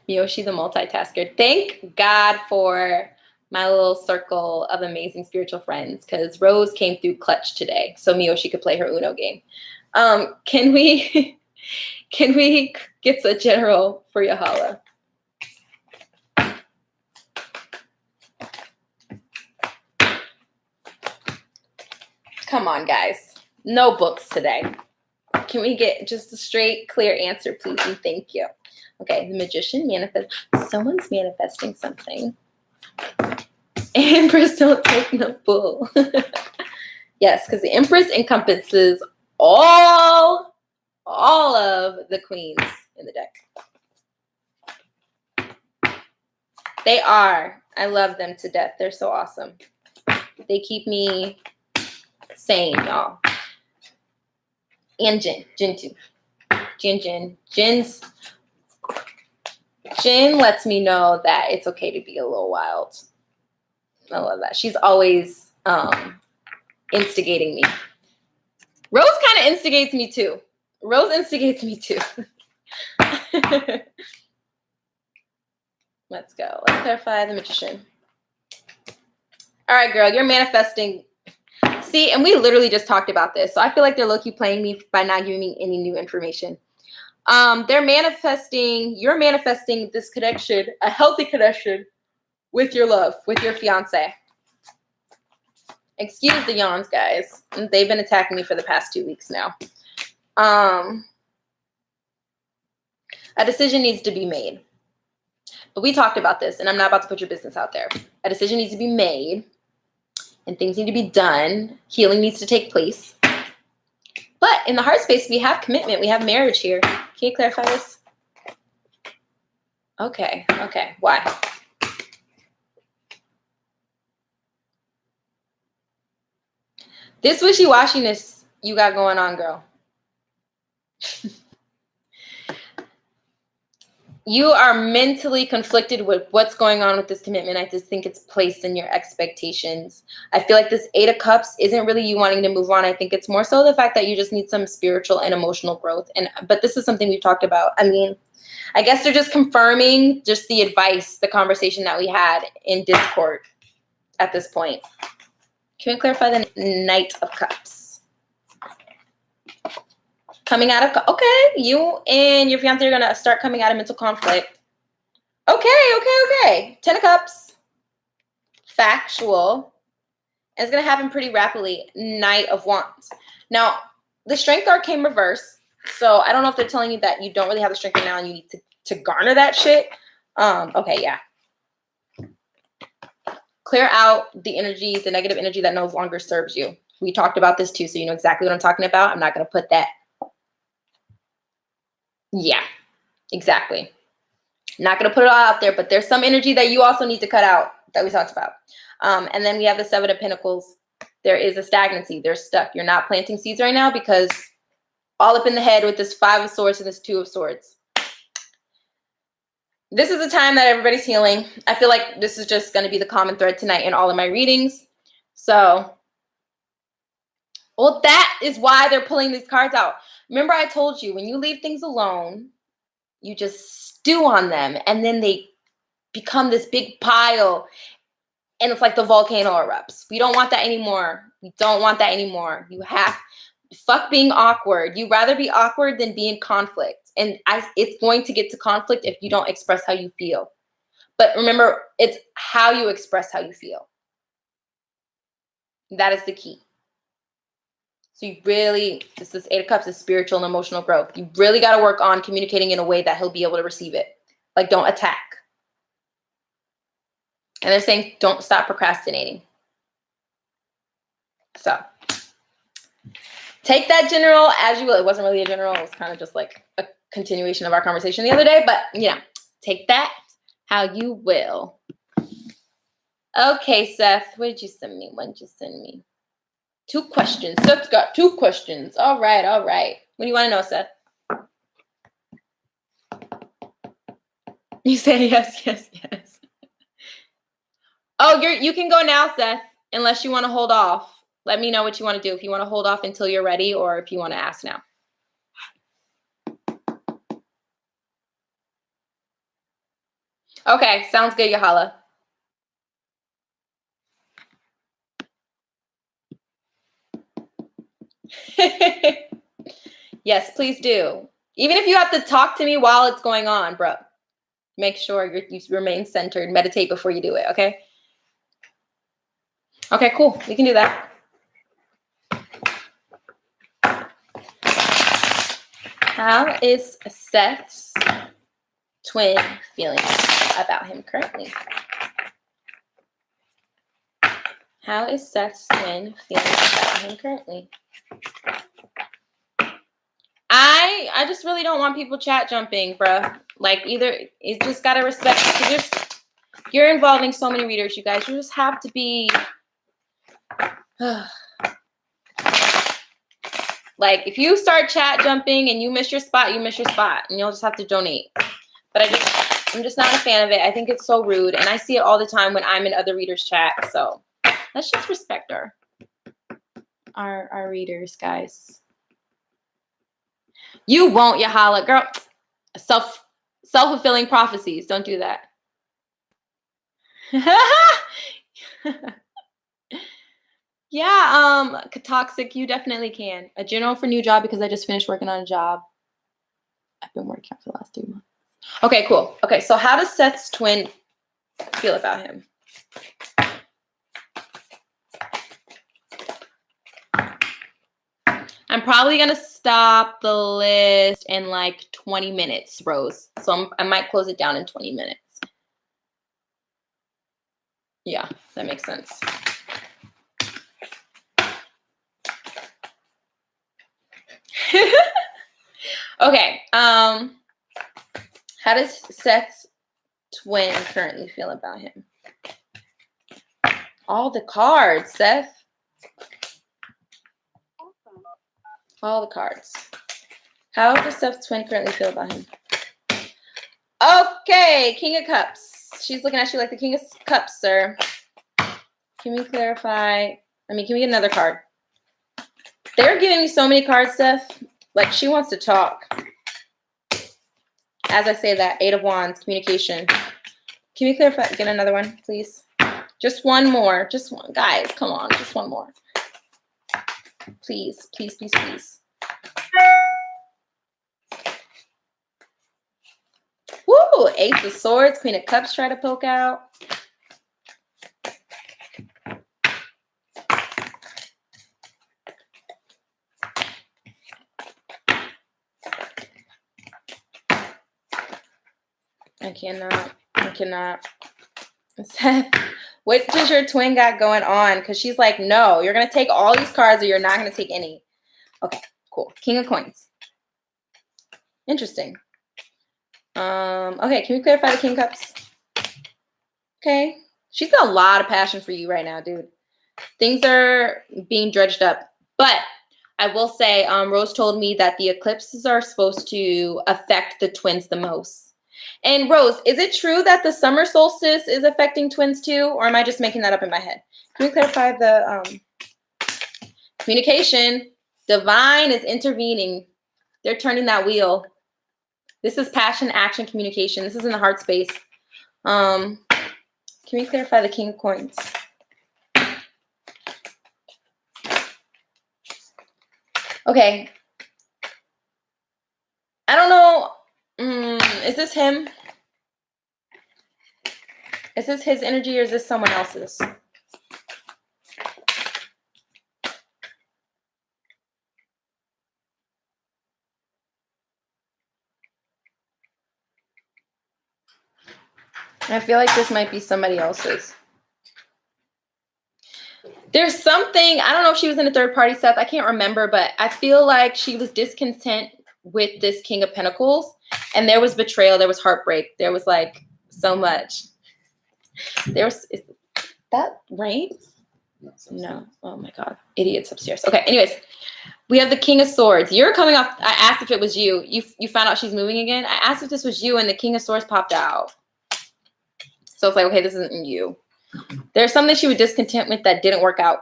Miyoshi the multitasker. Thank God for my little circle of amazing spiritual friends, because Rose came through clutch today, so Miyoshi could play her Uno game. Can we get a general for Yahala? Come on, guys. No books today. Can we get just a straight, clear answer, please? And thank you. Okay, the Magician manifest. Someone's manifesting something. Empress, don't take no bull. Yes, because the Empress encompasses all of the queens in the deck. They are. I love them to death. They're so awesome. They keep me sane, y'all. And Jin too. Jin lets me know that it's okay to be a little wild. I love that. She's always instigating me. Rose kind of instigates me too. Let's go. Let's clarify the Magician. All right, girl, you're manifesting. See, and we literally just talked about this. So I feel like they're low-key playing me by not giving me any new information. You're manifesting this connection, a healthy connection with your love, with your fiance. Excuse the yawns, guys. They've been attacking me for the past 2 weeks now. A decision needs to be made. But we talked about this, and I'm not about to put your business out there. A decision needs to be made, and things need to be done. Healing needs to take place. But in the heart space, we have commitment. We have marriage here. Can you clarify this? Okay. Why? This wishy-washiness you got going on, girl. You are mentally conflicted with what's going on with this commitment. I just think it's placed in your expectations. I feel like this 8 of Cups isn't really you wanting to move on. I think it's more so the fact that you just need some spiritual and emotional growth. But this is something we've talked about. I mean, I guess they're just confirming just the advice, the conversation that we had in Discord at this point. Can we clarify the Knight of Cups? Coming out of, okay, you and your fiance are going to start coming out of mental conflict. Okay. 10 of Cups. Factual. And it's going to happen pretty rapidly. Knight of Wands. Now, the Strength card came reverse. So I don't know if they're telling you that you don't really have the strength right now and you need to garner that shit. Okay, yeah. Clear out the energy, the negative energy that no longer serves you. We talked about this too, so you know exactly what I'm talking about. I'm not going to put that. Yeah, exactly. Not going to put it all out there, but there's some energy that you also need to cut out that we talked about. And then we have the 7 of Pentacles. There is a stagnancy. They're stuck. You're not planting seeds right now because all up in the head with this 5 of Swords and this 2 of Swords. This is a time that everybody's healing. I feel like this is just going to be the common thread tonight in all of my readings. So, well, that is why they're pulling these cards out. Remember I told you, when you leave things alone, you just stew on them, and then they become this big pile, and it's like the volcano erupts. We don't want that anymore. We don't want that anymore. You have, fuck being awkward. You'd rather be awkward than be in conflict. And it's going to get to conflict if you don't express how you feel. But remember, it's how you express how you feel. That is the key. So you really, this is 8 of Cups, is spiritual and emotional growth. You really got to work on communicating in a way that he'll be able to receive it. Like, don't attack. And they're saying, don't stop procrastinating. So take that, general, as you will. It wasn't really a general. It was kind of just like a continuation of our conversation the other day. But, yeah, take that how you will. Okay, Seth, what did you send me? What did you send me? 2 questions. Seth's got 2 questions. All right. What do you want to know, Seth? You say yes. Oh, you can go now, Seth, unless you want to hold off. Let me know what you want to do. If you want to hold off until you're ready, or if you want to ask now. Okay, sounds good, Yahala. Yes, please do. Even if you have to talk to me while it's going on, bro. Make sure you remain centered. Meditate before you do it, okay? Okay, cool. We can do that. How is Seth's twin feeling about him currently? How is Seth's twin feeling about him currently? I just really don't want people chat jumping, bruh. Like, either you just gotta respect, because you're involving so many readers, you guys. You just have to be like, if you start chat jumping and you miss your spot, you miss your spot, and you'll just have to donate. But I'm just not a fan of it. I think it's so rude, and I see it all the time when I'm in other readers' chat. So let's just respect our readers, guys. You won't, Yahala, girl. Self-fulfilling prophecies. Don't do that. Yeah, toxic, you definitely can. A general for new job, because I just finished working on a job. I've been working for the last 3 months. Okay, cool. Okay, so how does Seth's twin feel about him? I'm probably going to stop the list in like 20 minutes, Rose. So I might close it down in 20 minutes. Yeah, that makes sense. Okay. How does Seth's twin currently feel about him? All the cards, Seth. All the cards. How does Seth's twin currently feel about him? Okay, King of Cups. She's looking at you like the King of Cups, sir. Can we clarify? Can we get another card? They're giving me so many cards, Seth. Like, she wants to talk. As I say that, 8 of Wands, communication. Can we clarify? Get another one, please? Just one more. Just one. Guys, come on. Just one more. Please, please, please, please. Woo! Ace of Swords, Queen of Cups try to poke out. I cannot. Seth, what does your twin got going on? Because she's like, no, you're going to take all these cards or you're not going to take any. Okay, cool. King of Coins. Interesting. Okay, can we clarify the King of Cups? Okay. She's got a lot of passion for you right now, dude. Things are being dredged up. But I will say, Rose told me that the eclipses are supposed to affect the twins the most. And Rose, is it true that the summer solstice is affecting twins too? Or am I just making that up in my head? Can we clarify the communication? Divine is intervening. They're turning that wheel. This is passion, action, communication. This is in the heart space. Can we clarify the King of Coins? Okay. I don't know. Is this him? Is this his energy or is this someone else's? I feel like this might be somebody else's. There's something, I don't know if she was in a third party, Seth. I can't remember, but I feel like she was discontent with this King of Pentacles. And there was betrayal. There was heartbreak. There was like so much. There was, is that right? No. Oh my God. Idiots upstairs. Okay. Anyways, we have the King of Swords. You're coming off. I asked if it was you. You found out she's moving again. I asked if this was you and the King of Swords popped out. So it's like, okay, this isn't you. There's something she was discontent with that didn't work out.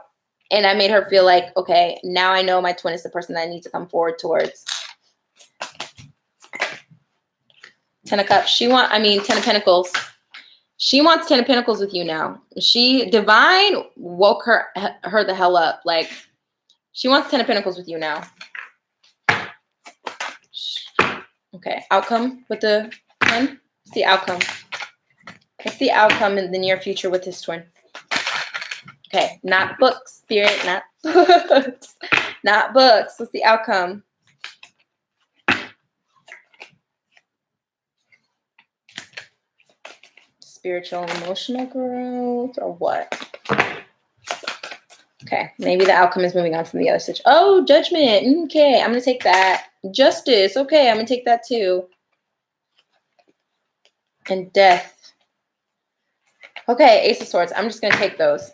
And I made her feel like, okay, now I know my twin is the person that I need to come forward towards. 10 of Cups. Ten of Pentacles. She wants 10 of Pentacles with you now. Divine woke her the hell up. Like, she wants 10 of Pentacles with you now. Okay, outcome with the 10. What's the outcome? What's the outcome in the near future with his twin? Okay, not books, Spirit, not books. Not books. What's the outcome? Spiritual and emotional growth or what? Okay, maybe the outcome is moving on from the other situation. Oh, judgment. Okay, I'm going to take that. Justice. Okay, I'm going to take that too. And death. Okay, Ace of Swords. I'm just going to take those.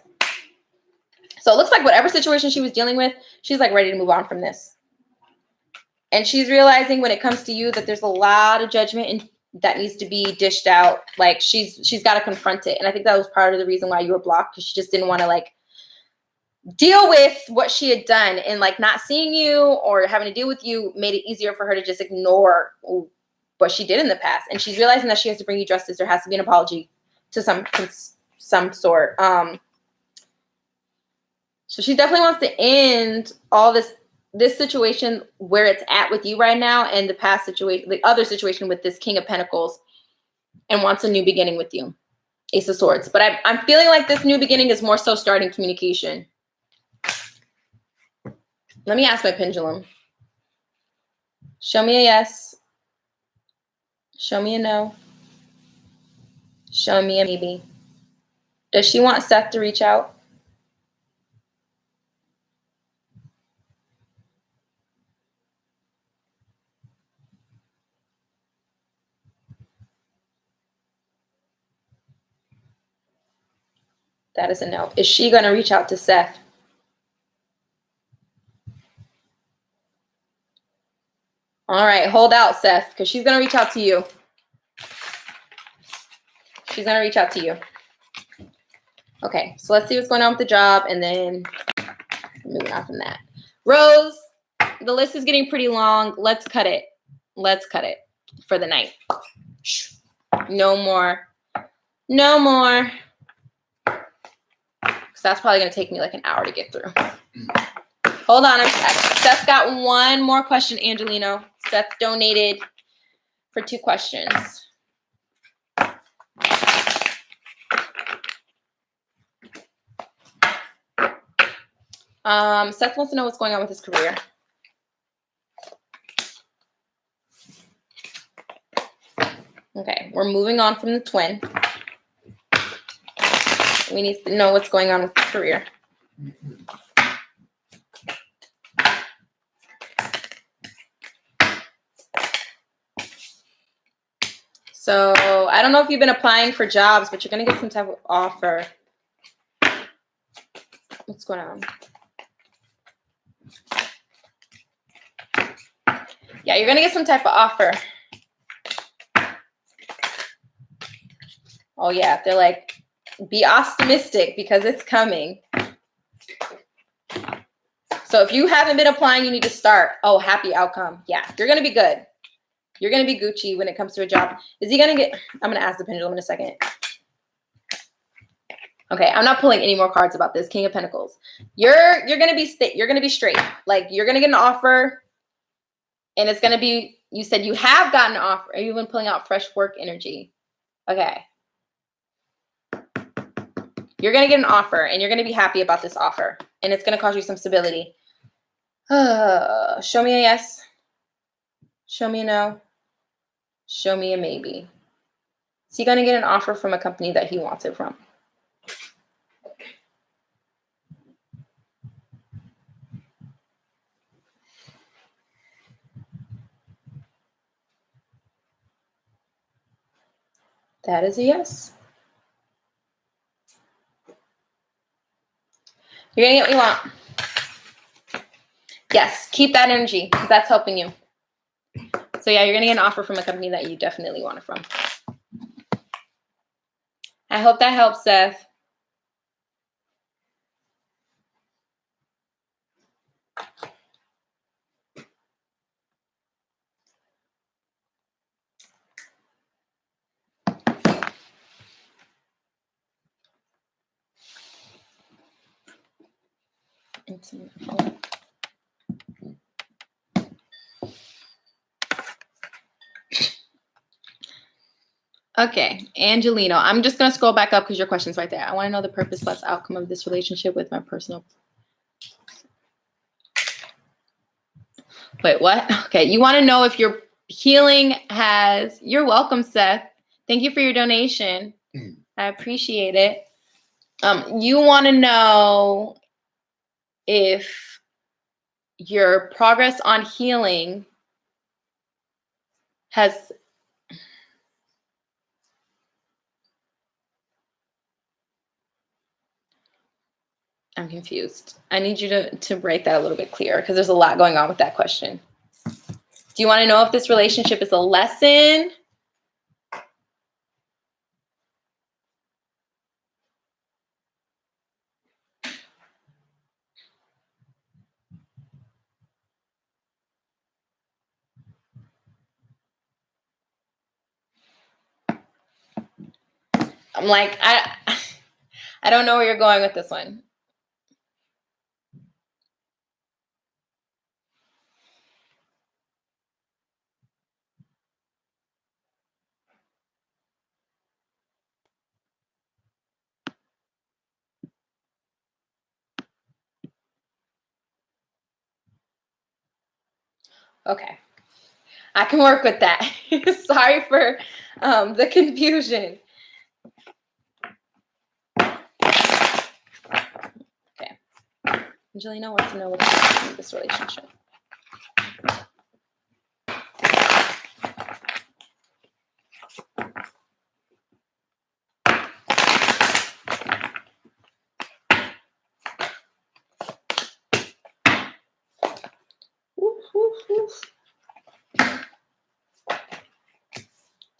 So it looks like whatever situation she was dealing with, she's like ready to move on from this. And she's realizing when it comes to you that there's a lot of judgment and that needs to be dished out. Like she's got to confront it. And I think that was part of the reason why you were blocked, because she just didn't want to like deal with what she had done, and like not seeing you or having to deal with you made it easier for her to just ignore what she did in the past. And she's realizing that she has to bring you justice. There has to be an apology to some sort. So she definitely wants to end all this situation where it's at with you right now, and the past situation, the other situation with this King of Pentacles, and wants a new beginning with you. Ace of Swords. But I'm feeling like this new beginning is more so starting communication. Let me ask my pendulum. Show me a yes. Show me a no. Show me a maybe. Does she want Seth to reach out? That is a no. Is she going to reach out to Seth? All right, hold out, Seth, because she's going to reach out to you. She's going to reach out to you. Okay, so let's see what's going on with the job, and then moving on from that. Rose, the list is getting pretty long. Let's cut it. Let's cut it for the night. No more. No more. Because that's probably going to take me like an hour to get through. Hold on. Seth's got one more question, Angelino. Seth donated for 2 questions. Seth wants to know what's going on with his career. Okay, we're moving on from the twin. We need to know what's going on with the career. So I don't know if you've been applying for jobs, but you're going to get some type of offer. What's going on? Yeah, you're going to get some type of offer. Oh, yeah. They're like, be optimistic because it's coming. So if you haven't been applying, you need to start. Oh, happy outcome. Yeah, you're going to be good. You're going to be Gucci when it comes to a job. Is he going to get, I'm going to ask the pendulum in a second. Okay, I'm not pulling any more cards about this. King of Pentacles. You're going to be you're going to be straight. Like you're going to get an offer and it's going to be, you said you have gotten an offer. Are you even pulling out fresh work energy? Okay. You're going to get an offer and you're going to be happy about this offer and it's going to cause you some stability. Show me a yes. Show me a no. Show me a maybe. Is he going to get an offer from a company that he wants it from? That is a yes. You're going to get what you want. Yes, keep that energy because that's helping you. So yeah, you're going to get an offer from a company that you definitely want it from. I hope that helps, Seth. Okay, Angelino, I'm just going to scroll back up because your question's right there. I want to know the purposeless outcome of this relationship with my personal. Wait, what? Okay, you want to know if your healing has. You're welcome, Seth. Thank you for your donation. I appreciate it. You want to know if your progress on healing has. I'm confused. I need you to break that a little bit clearer because there's a lot going on with that question. Do you want to know if this relationship is a lesson? I'm like, I don't know where you're going with this one. Okay. I can work with that. Sorry for the confusion. Okay. Angelina wants to know what's happening in this relationship.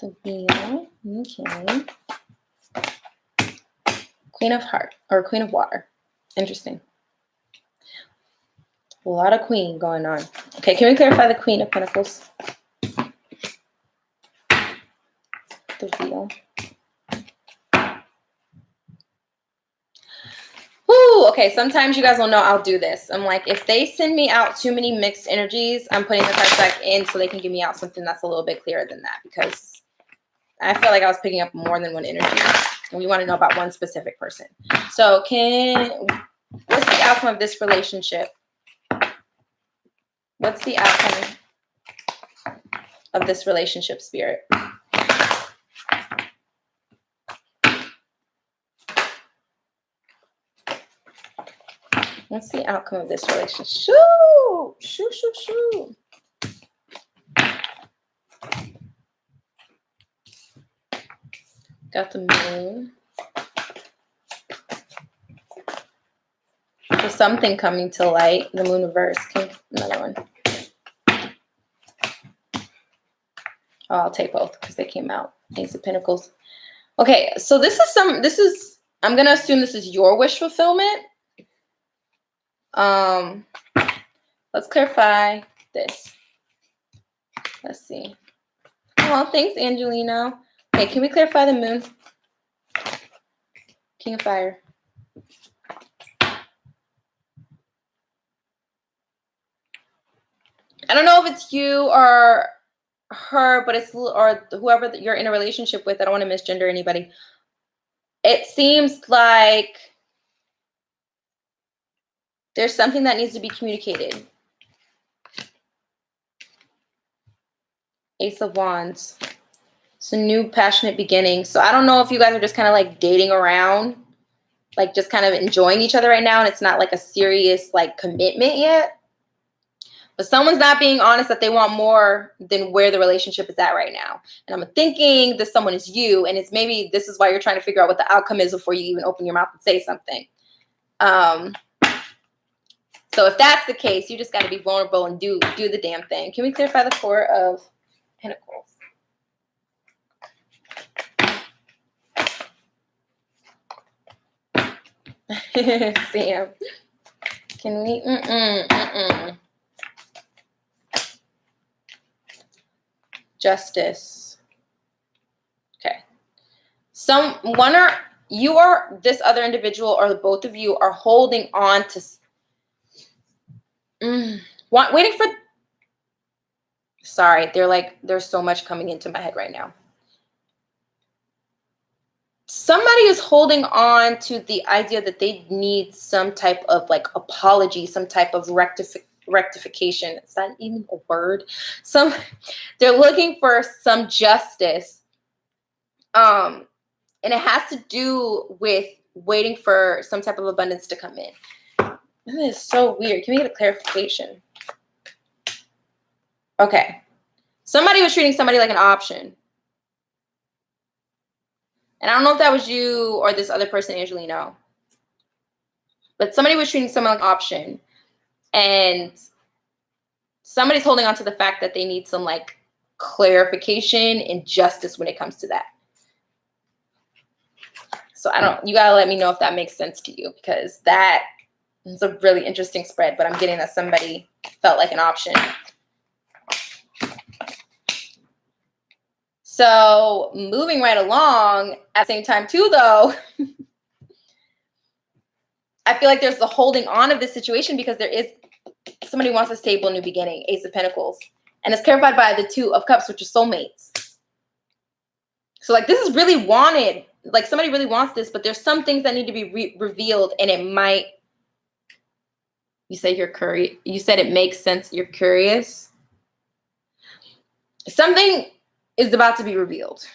The wheel. Okay. Queen of Heart or Queen of Water. Interesting. A lot of Queen going on. Okay, can we clarify the Queen of Pentacles? The wheel. Woo, okay, sometimes you guys will know I'll do this. I'm like, if they send me out too many mixed energies, I'm putting the cards back in so they can give me out something that's a little bit clearer than that, because I feel like I was picking up more than one energy, and we want to know about one specific person. So what's the outcome of this relationship? What's the outcome of this relationship, Spirit? What's the outcome of this relationship? Shoo! Shoo, shoo, shoo. Got the moon. So something coming to light. The moon reverse. Another one. Oh, I'll take both because they came out. Ace of Pentacles. Okay, so I'm gonna assume this is your wish fulfillment. Let's clarify this. Let's see. Oh, thanks, Angelina. Okay, can we clarify the moon? King of Fire. I don't know if it's you or her, but or whoever you're in a relationship with. I don't want to misgender anybody. It seems like there's something that needs to be communicated. Ace of Wands. It's a new passionate beginning. So I don't know if you guys are just kind of like dating around, like just kind of enjoying each other right now, and it's not like a serious like commitment yet. But someone's not being honest that they want more than where the relationship is at right now. And I'm thinking that someone is you, and it's maybe this is why you're trying to figure out what the outcome is before you even open your mouth and say something. So if that's the case, you just got to be vulnerable and do the damn thing. Can we clarify the Four of Pentacles? Sam, can we? Justice. Okay. This other individual, or both of you are holding on to. Waiting for. Sorry, there's so much coming into my head right now. Somebody is holding on to the idea that they need some type of like apology, some type of rectification. Is that even a word? They're looking for some justice. And it has to do with waiting for some type of abundance to come in. This is so weird. Can we get a clarification? Okay. Somebody was treating somebody like an option. And I don't know if that was you or this other person, Angelina. But somebody was treating someone like an option. And somebody's holding on to the fact that they need some like clarification and justice when it comes to that. So you gotta let me know if that makes sense to you, because that is a really interesting spread, but I'm getting that somebody felt like an option. So moving right along, at the same time too, though, I feel like there's the holding on of this situation because there is somebody who wants a stable new beginning, Ace of Pentacles. And it's clarified by the Two of Cups, which are soulmates. So like this is really wanted. Like somebody really wants this, but there's some things that need to be revealed, and it might. You say you're curious. You said it makes sense. You're curious. something is about to be revealed.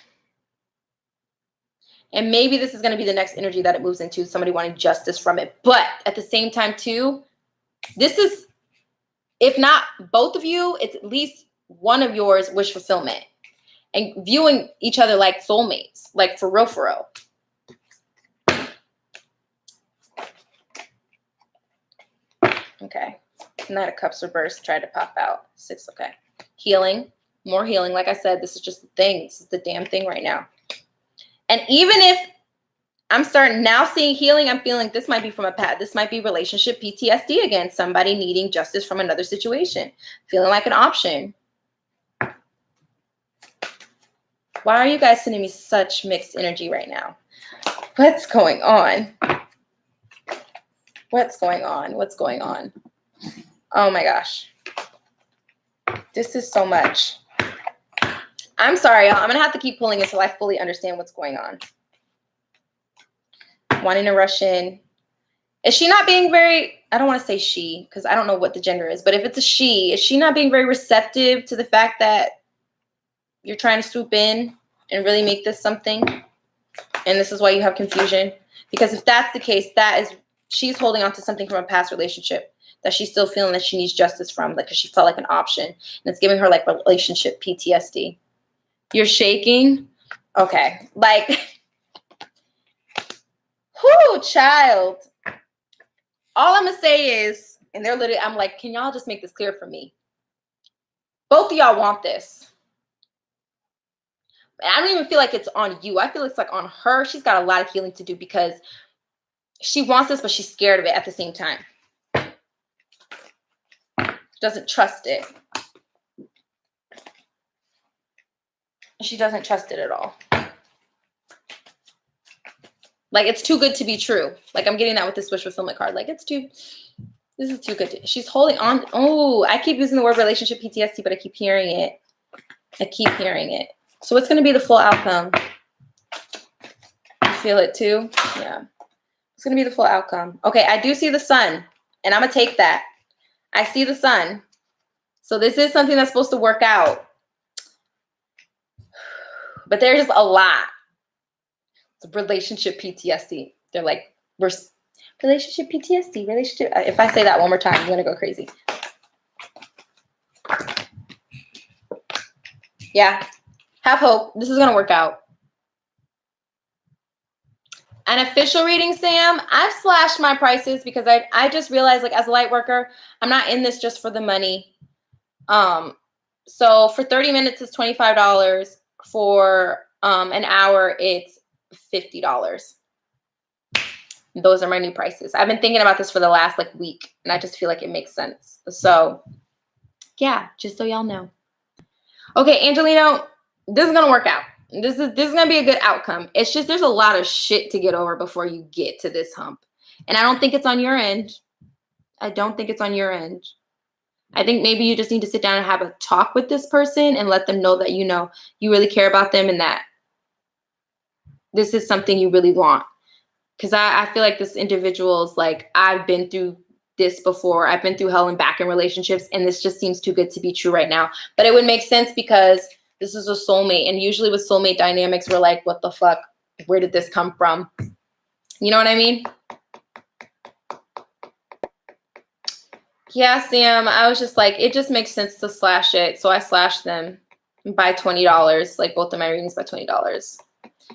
And maybe this is going to be the next energy that it moves into, somebody wanting justice from it. But at the same time, too, this is, if not both of you, it's at least one of yours wish fulfillment. And viewing each other like soulmates, like for real, for real. Okay. Knight of Cups reversed, tried to pop out. 6, okay. Healing, more healing. Like I said, this is just the thing. This is the damn thing right now. And even if I'm starting now seeing healing, I'm feeling this might be from a past. This might be relationship PTSD again. Somebody needing justice from another situation. Feeling like an option. Why are you guys sending me such mixed energy right now? What's going on? What's going on? What's going on? Oh my gosh. This is so much. I'm sorry, y'all. I'm going to have to keep pulling until I fully understand what's going on. Wanting to rush in. Is she not being very, I don't want to say she, because I don't know what the gender is, but if it's a she, is she not being very receptive to the fact that you're trying to swoop in and really make this something? And this is why you have confusion? Because if that's the case, that is, she's holding on to something from a past relationship that she's still feeling that she needs justice from, like, because she felt like an option. And it's giving her, like, relationship PTSD. You're shaking? Okay. Like, whoo, child. All I'm going to say is, and they're literally, I'm like, can y'all just make this clear for me? Both of y'all want this. And I don't even feel like it's on you. I feel it's like on her. She's got a lot of healing to do because she wants this, but she's scared of it at the same time. She doesn't trust it. She doesn't trust it at all. Like, it's too good to be true. Like, I'm getting that with this wish fulfillment card. Like, this is too good. She's holding on. Oh, I keep using the word relationship PTSD, but I keep hearing it. I keep hearing it. So what's going to be the full outcome? You feel it too? Yeah. It's going to be the full outcome. Okay, I do see the sun, and I'm going to take that. I see the sun. So this is something that's supposed to work out. But there's just a lot. It's relationship PTSD. They're like, we're relationship PTSD, relationship. If I say that one more time, I'm going to go crazy. Yeah. Have hope. This is going to work out. An official reading, Sam, I've slashed my prices because I just realized, like, as a light worker, I'm not in this just for the money. So for 30 minutes, it's $25. For an hour, it's $50. Those are my new prices. I've been thinking about this for the last like week, and I just feel like it makes sense. So yeah, just so y'all know. Okay, Angelino, this is gonna work out. This is gonna be a good outcome. It's just there's a lot of shit to get over before you get to this hump. And I don't think it's on your end. I don't think it's on your end. I think maybe you just need to sit down and have a talk with this person and let them know that, you know, you really care about them and that this is something you really want. Because I feel like this individual is like, I've been through this before. I've been through hell and back in relationships, and this just seems too good to be true right now. But it would make sense because this is a soulmate. And usually with soulmate dynamics, we're like, what the fuck? Where did this come from? You know what I mean? Yeah, Sam, I was just like, it just makes sense to slash it. So I slashed them by $20, like both of my readings by $20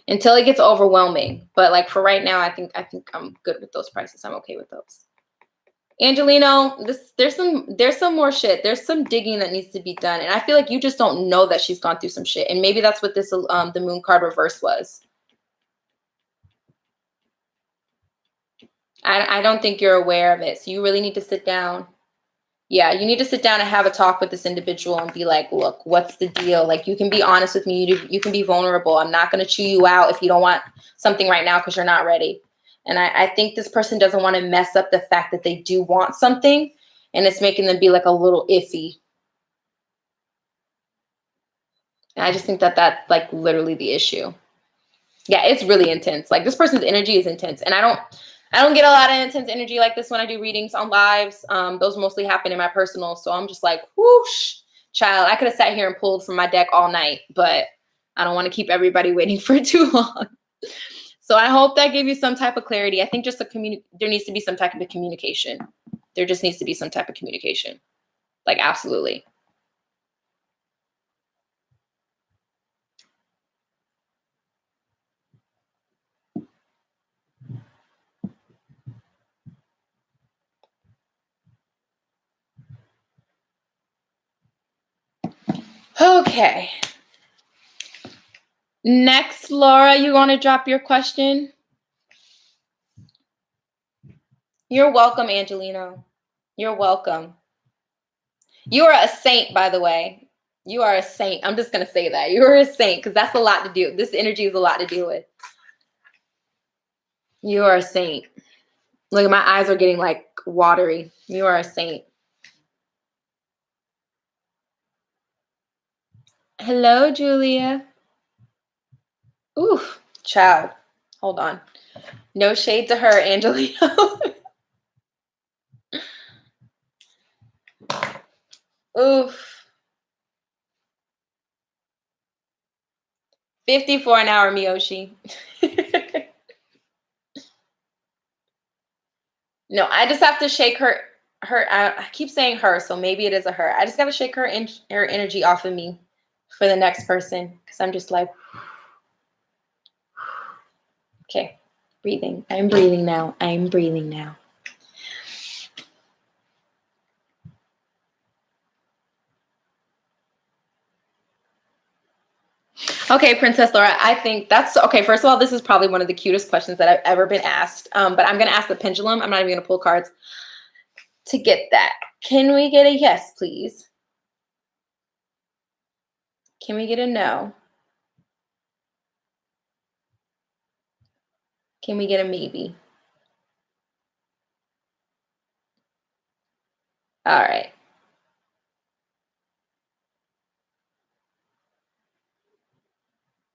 until it gets overwhelming. But like for right now, I think I'm good with those prices. I'm okay with those. Angelino, there's some more shit. There's some digging that needs to be done. And I feel like you just don't know that she's gone through some shit. And maybe that's what this, the moon card reverse was. I don't think you're aware of it. So you really need to sit down. Yeah, you need to sit down and have a talk with this individual and be like, look, what's the deal? Like, you can be honest with me. You can be vulnerable. I'm not going to chew you out if you don't want something right now because you're not ready. And I think this person doesn't want to mess up the fact that they do want something, and it's making them be like a little iffy. And I just think that that's like literally the issue. Yeah, it's really intense. Like this person's energy is intense. And I don't get a lot of intense energy like this when I do readings on lives. Those mostly happen in my personal. So I'm just like, whoosh, Child, I could have sat here and pulled from my deck all night, but I don't want to keep everybody waiting for too long. So I hope that gave you some type of clarity. I think just there needs to be some type of communication. There just needs to be some type of communication. Like, absolutely. Okay. Next, Laura, you want to drop your question? You're welcome, Angelino. You're welcome. You are a saint, by the way. You are a saint. I'm just going to say that. You are a saint because that's a lot to do. This energy is a lot to deal with. You are a saint. Look, my eyes are getting like watery. You are a saint. Hello, Julia. Ooh, child. Hold on. No shade to her, Angelino. Oof. 54 an hour, Miyoshi. No, I just have to shake her. I keep saying her, so maybe it is a her. I just got to shake her energy off of me for the next person because I'm just like, okay, breathing. I'm breathing now. I'm breathing now. Okay, Princess Laura, I think that's okay. First of all, this is probably one of the cutest questions that I've ever been asked. But I'm going to ask the pendulum. I'm not even going to pull cards to get that. Can we get a yes, please? Can we get a no? Can we get a maybe? All right.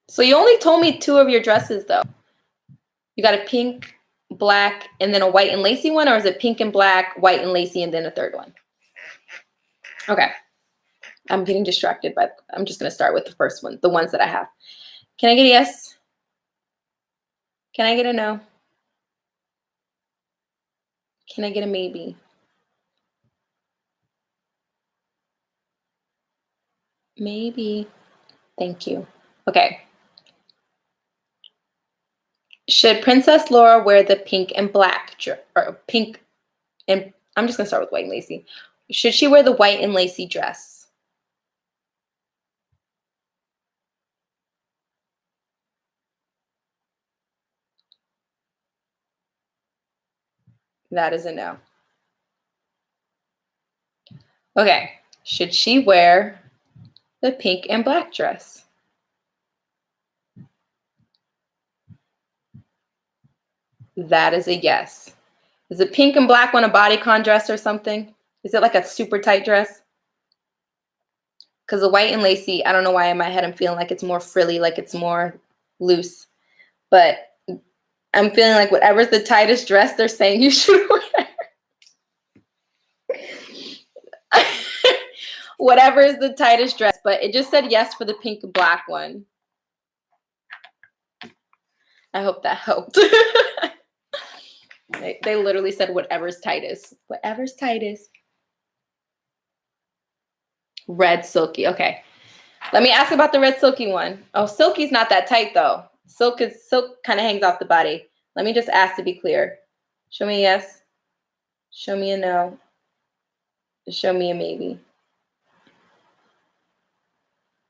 So you only told me 2 of your dresses, though. You got a pink, black, and then a white and lacy one, or is it pink and black, white and lacy, and then a third one? Okay. I'm getting distracted by, I'm just going to start with the first one, the ones that I have. Can I get a yes? Can I get a no? Can I get a maybe? Maybe. Thank you. Okay. Should Princess Laura wear the pink and black, or pink and, I'm just going to start with white and lacy. Should she wear the white and lacy dress? That is a no. Okay. Should she wear the pink and black dress? That is a yes. Is the pink and black one a bodycon dress or something? Is it like a super tight dress? Because the white and lacy, I don't know why in my head I'm feeling like it's more frilly, like it's more loose. But I'm feeling like whatever's the tightest dress they're saying you should wear. Whatever is the tightest dress. But it just said yes for the pink and black one. I hope that helped. They literally said whatever's tightest. Whatever's tightest. Red silky. Okay. Let me ask about the red silky one. Oh, silky's not that tight though. Silk kind of hangs off the body. Let me just ask to be clear. Show me a yes. Show me a no. Show me a maybe.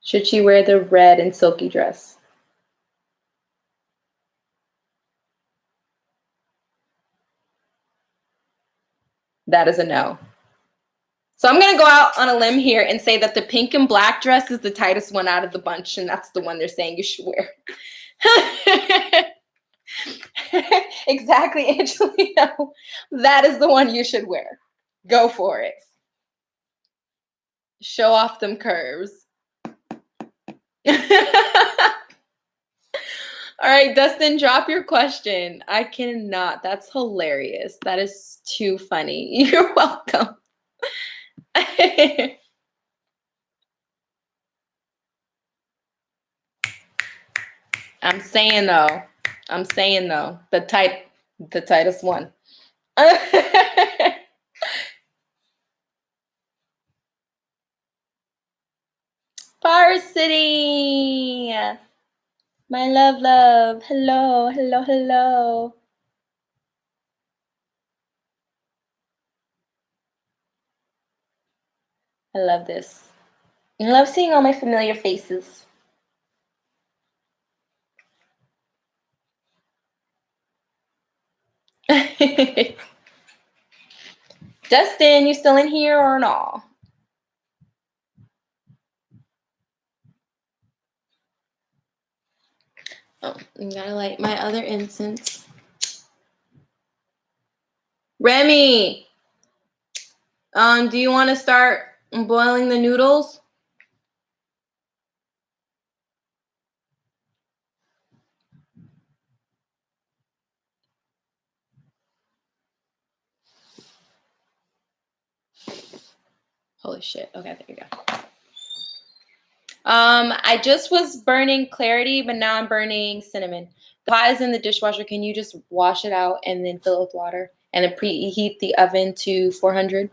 Should she wear the red and silky dress? That is a no. So I'm going to go out on a limb here and say that the pink and black dress is the tightest one out of the bunch, and that's the one they're saying you should wear. Exactly, Angelino. That is the one you should wear. Go for it. Show off them curves. All right, Dustin, drop your question. I cannot. That's hilarious. That is too funny. You're welcome. I'm saying though, the tightest one. Varsity, my love. Hello. I love this. I love seeing all my familiar faces. Dustin, you still in here or no? Oh, I gotta light my other incense. Remy, do you want to start boiling the noodles? Holy shit. Okay, there you go. I just was burning clarity, but now I'm burning cinnamon. The pot is in the dishwasher. Can you just wash it out and then fill it with water and then preheat the oven to 400?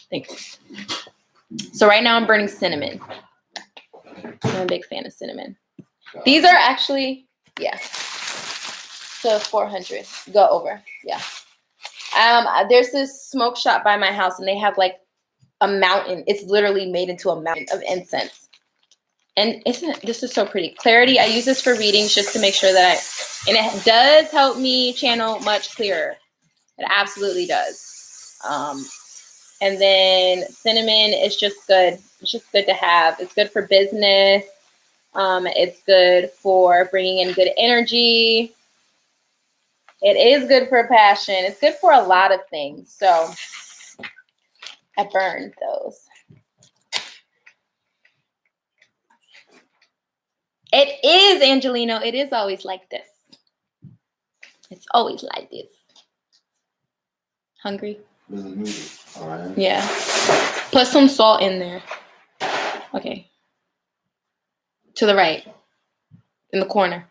Thanks. So right now I'm burning cinnamon. I'm a big fan of cinnamon. These are actually, yeah. So 400. Go over. Yeah. There's this smoke shop by my house and they have like a mountain. It's literally made into a mountain of incense. And this is so pretty. Clarity, I use this for readings just to make sure that and it does help me channel much clearer. It absolutely does. And then cinnamon is just good. It's just good to have. It's good for business. It's good for bringing in good energy. It is good for passion. It's good for a lot of things. So I burned those. It is, Angelino. It is always like this. It's always like this. Hungry? All right. Yeah. Put some salt in there. Okay. To the right. In the corner.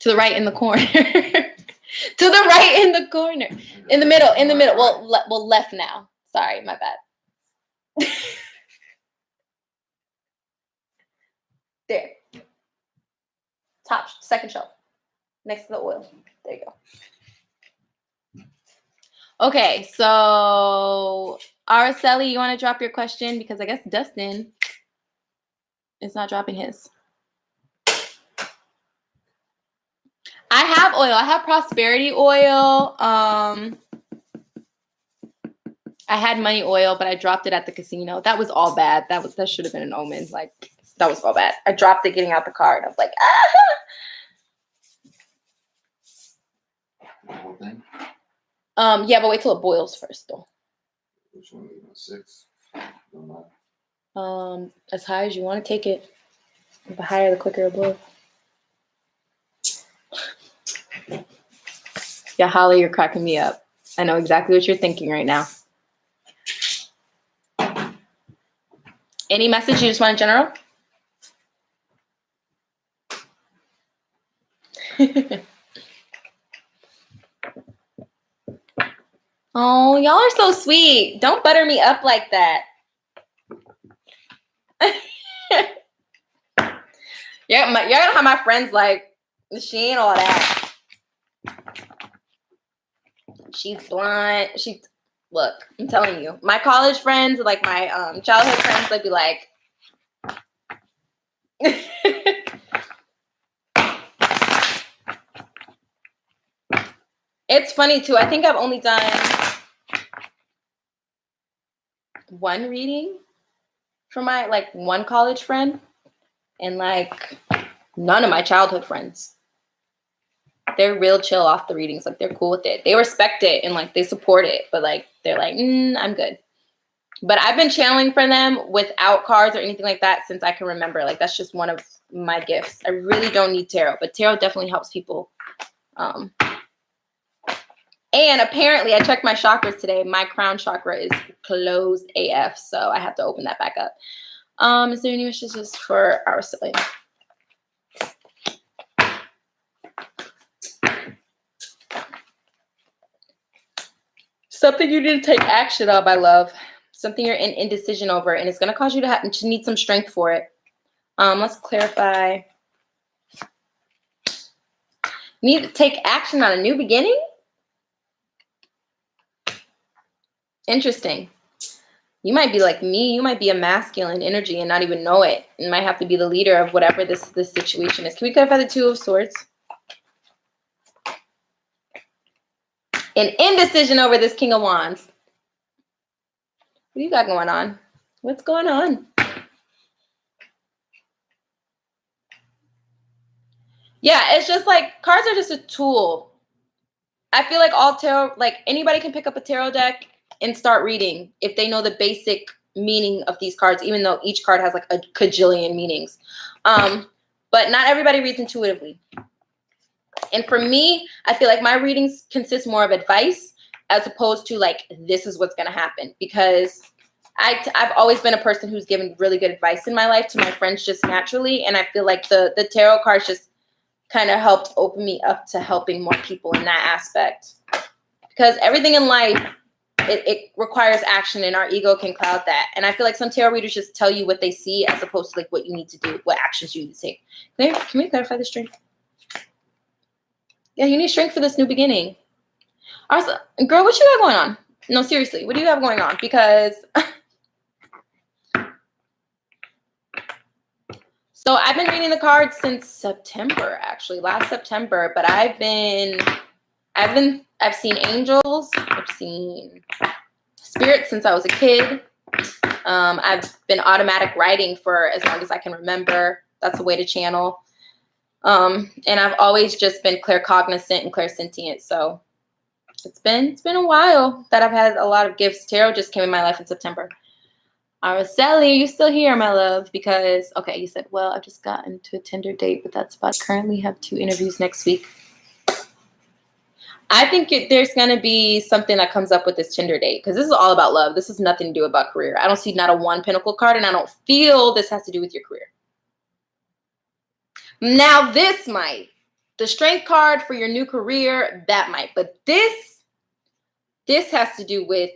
To the right in the corner. To the right in the corner. In the middle. Well, left now. Sorry, my bad. There. Top, second shelf. Next to the oil. There you go. Okay, so Araceli, you want to drop your question? Because I guess Dustin is not dropping his. I have oil. I have prosperity oil. I had money oil, but I dropped it at the casino. That was all bad. That should have been an omen. Like, that was all bad. I dropped it getting out the car, and I was like, ah! Whole thing? Yeah, but wait till it boils first, though. Which one? 6? As high as you want to take it. The higher, the quicker it boils. Yeah, Holly, you're cracking me up. I know exactly what you're thinking right now. Any message you just want in general? Oh, y'all are so sweet. Don't butter me up like that. You're gonna have my friends like, she ain't all that. She's blunt. Look, I'm telling you. My college friends, like my childhood friends, they'd be like, it's funny too. I think I've only done one reading for my one college friend, and none of my childhood friends. They're real chill off the readings. Like, they're cool with it. They respect it and they support it, but they're like, I'm good. But I've been channeling for them without cards or anything like that since I can remember. Like, that's just one of my gifts. I really don't need tarot, but tarot definitely helps people. And apparently, I checked my chakras today. My crown chakra is closed AF, so I have to open that back up. Is there any wishes just for our silly? Something you need to take action on, my love. Something you're in indecision over, and it's going to cause you to need some strength for it. Let's clarify. Need to take action on a new beginning? Interesting. You might be like me. You might be a masculine energy and not even know it. You might have to be the leader of whatever this situation is. Can we clarify the Two of Swords? An indecision over this King of Wands. What do you got going on? What's going on? Yeah, it's just like cards are just a tool. I feel like all tarot, like anybody can pick up a tarot deck and start reading if they know the basic meaning of these cards, even though each card has like a cajillion meanings. But not everybody reads intuitively. And for me, I feel like my readings consist more of advice as opposed to like, this is what's going to happen. Because I've always been a person who's given really good advice in my life to my friends just naturally. And I feel like the tarot cards just kind of helped open me up to helping more people in that aspect. Because everything in life, it requires action, and our ego can cloud that. And I feel like some tarot readers just tell you what they see as opposed to like what you need to do, what actions you need to take. Can we clarify the strength? Yeah, you need strength for this new beginning. Also, girl, what you got going on? No, seriously, what do you have going on? Because so I've been reading the cards since September, actually, last September. But I've seen angels, I've seen spirits since I was a kid. I've been automatic writing for as long as I can remember. That's a way to channel. And I've always just been claircognizant and clairsentient. So it's been a while that I've had a lot of gifts. Tarot just came in my life in September. Araceli, are you still here, my love? Because, okay, you said, well, I've just gotten to a Tinder date, but that's about currently have 2 interviews next week. I think there's going to be something that comes up with this Tinder date, because this is all about love. This has nothing to do about career. I don't see not a 1 pentacle card, and I don't feel this has to do with your career. Now, this might. The strength card for your new career, that might. But this has to do with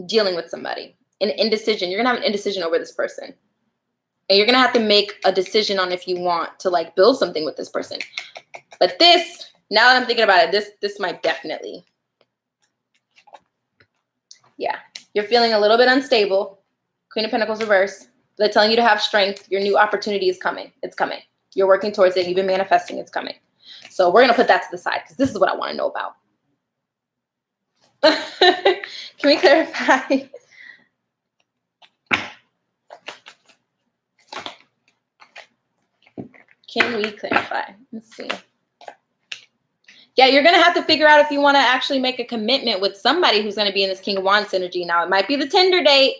dealing with somebody. An indecision. You're going to have an indecision over this person. And you're going to have to make a decision on if you want to like build something with this person. But this, now that I'm thinking about it, this might definitely. Yeah. You're feeling a little bit unstable. Queen of Pentacles reverse. They're telling you to have strength. Your new opportunity is coming. It's coming. You're working towards it. You've been manifesting. It's coming. So we're going to put that to the side because this is what I want to know about. Can we clarify? Can we clarify? Let's see. Yeah, you're going to have to figure out if you want to actually make a commitment with somebody who's going to be in this King of Wands energy. Now, it might be the Tinder date.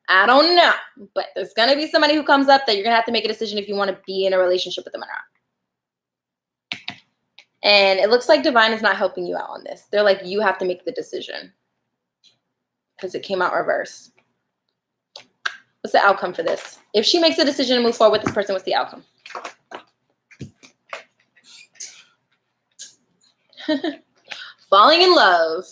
I don't know. But there's going to be somebody who comes up that you're going to have to make a decision if you want to be in a relationship with them or not. And it looks like Divine is not helping you out on this. They're like, you have to make the decision. Because it came out reverse. What's the outcome for this? If she makes a decision to move forward with this person, what's the outcome? Falling in love.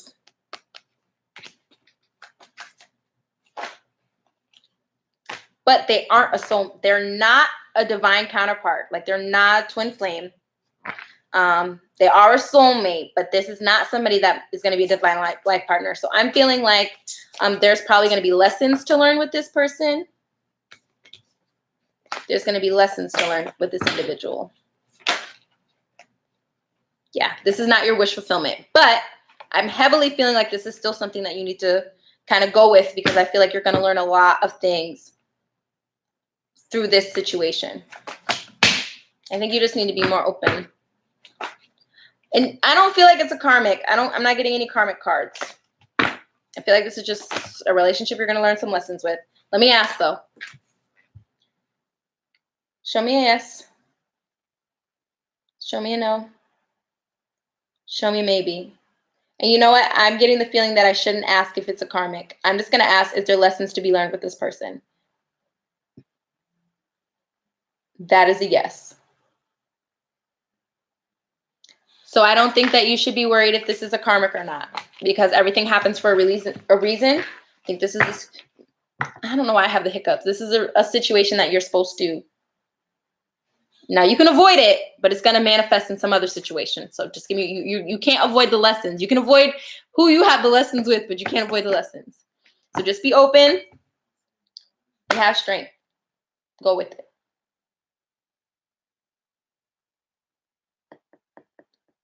But they aren't a soul. They're not a divine counterpart. Like they're not a twin flame. They are a soulmate, but this is not somebody that is going to be a divine life partner. So I'm feeling like there's probably going to be lessons to learn with this person. There's going to be lessons to learn with this individual. Yeah, this is not your wish fulfillment, but I'm heavily feeling like this is still something that you need to kind of go with because I feel like you're going to learn a lot of things through this situation. I think you just need to be more open. And I don't feel like it's a karmic. I'm not getting any karmic cards. I feel like this is just a relationship you're going to learn some lessons with. Let me ask though. Show me a yes. Show me a no. Show me maybe. And you know what? I'm getting the feeling that I shouldn't ask if it's a karmic. I'm just going to ask, is there lessons to be learned with this person? That is a yes. So I don't think that you should be worried if this is a karmic or not. because everything happens for a reason. I think this is, I don't know why I have the hiccups. This is a situation that you're supposed to, now you can avoid it, but it's going to manifest in some other situation. So just give me, you can't avoid the lessons. You can avoid who you have the lessons with, but you can't avoid the lessons. So just be open and have strength. Go with it.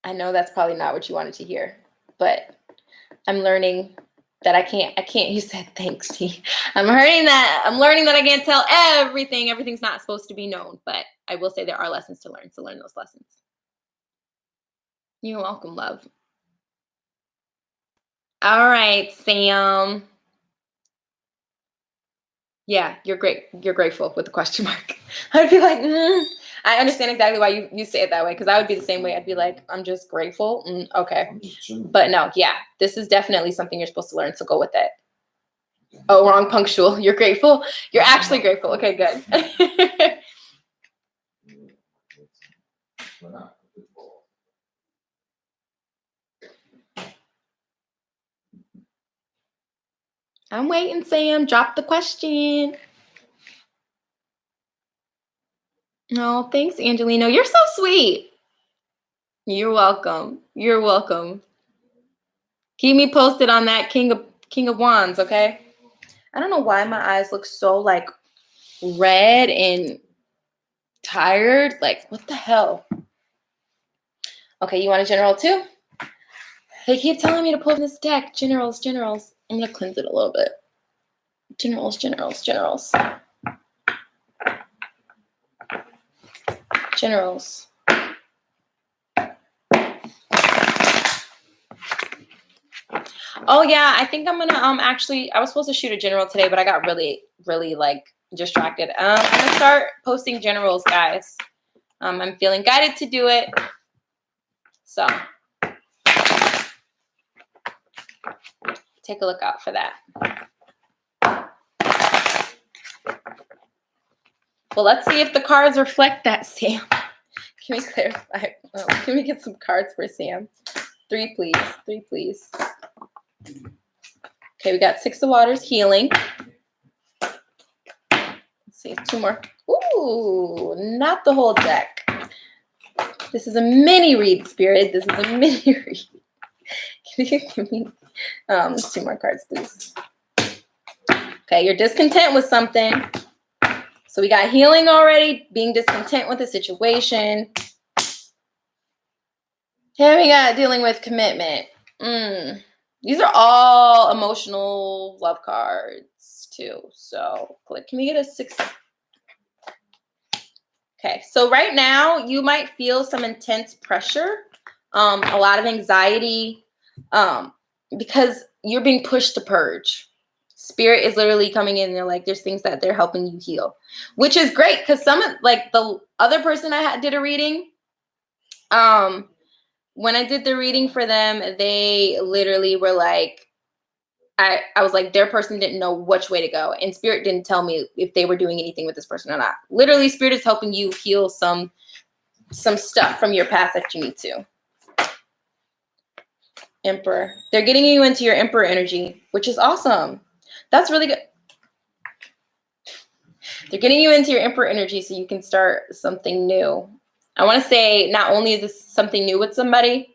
I know that's probably not what you wanted to hear, but I'm learning that I can't, you said thanks, T. I'm learning that I can't tell everything. Everything's not supposed to be known, but I will say there are lessons to learn, so learn those lessons. You're welcome, love. All right, Sam. Yeah, you're great. You're grateful with the question mark. I'd be like, I understand exactly why you say it that way, because I would be the same way. I'd be like, I'm just grateful. Okay. But no, yeah, this is definitely something you're supposed to learn, so go with it. Oh, wrong punctual. You're grateful? You're actually grateful. Okay, good. I'm waiting, Sam. Drop the question. Oh, thanks, Angelino. You're so sweet. You're welcome. You're welcome. Keep me posted on that King of Wands, okay? I don't know why my eyes look so like red and tired. Like, what the hell? Okay, you want a general too? They keep telling me to pull this deck. Generals. I'm gonna cleanse it a little bit. Generals. Oh yeah, I think I'm gonna actually, I was supposed to shoot a general today, but I got really like distracted. I'm gonna start posting generals, guys. I'm feeling guided to do it. So take a look out for that. Well, let's see if the cards reflect that, Sam. Can we clarify? Oh, can we get some cards for Sam? 3, please. 3, please. Okay, we got 6 of Waters, healing. Let's see, 2 more. Ooh, not the whole deck. This is a mini read, Spirit. This is a mini read. Can you give me 2 more cards, please? Okay, you're discontent with something. So we got healing already, being discontent with the situation. Here we got dealing with commitment. These are all emotional love cards too. So can we get a 6? Okay, so right now you might feel some intense pressure, a lot of anxiety, because you're being pushed to purge. Spirit is literally coming in. They're like, there's things that they're helping you heal, which is great, because like the other person I did a reading, when I did the reading for them, they literally were like, I was like, their person didn't know which way to go, and Spirit didn't tell me if they were doing anything with this person or not. Literally, Spirit is helping you heal some stuff from your past that you need to. Emperor. They're getting you into your Emperor energy, which is awesome. That's really good. They're getting you into your Emperor energy so you can start something new. I want to say not only is this something new with somebody,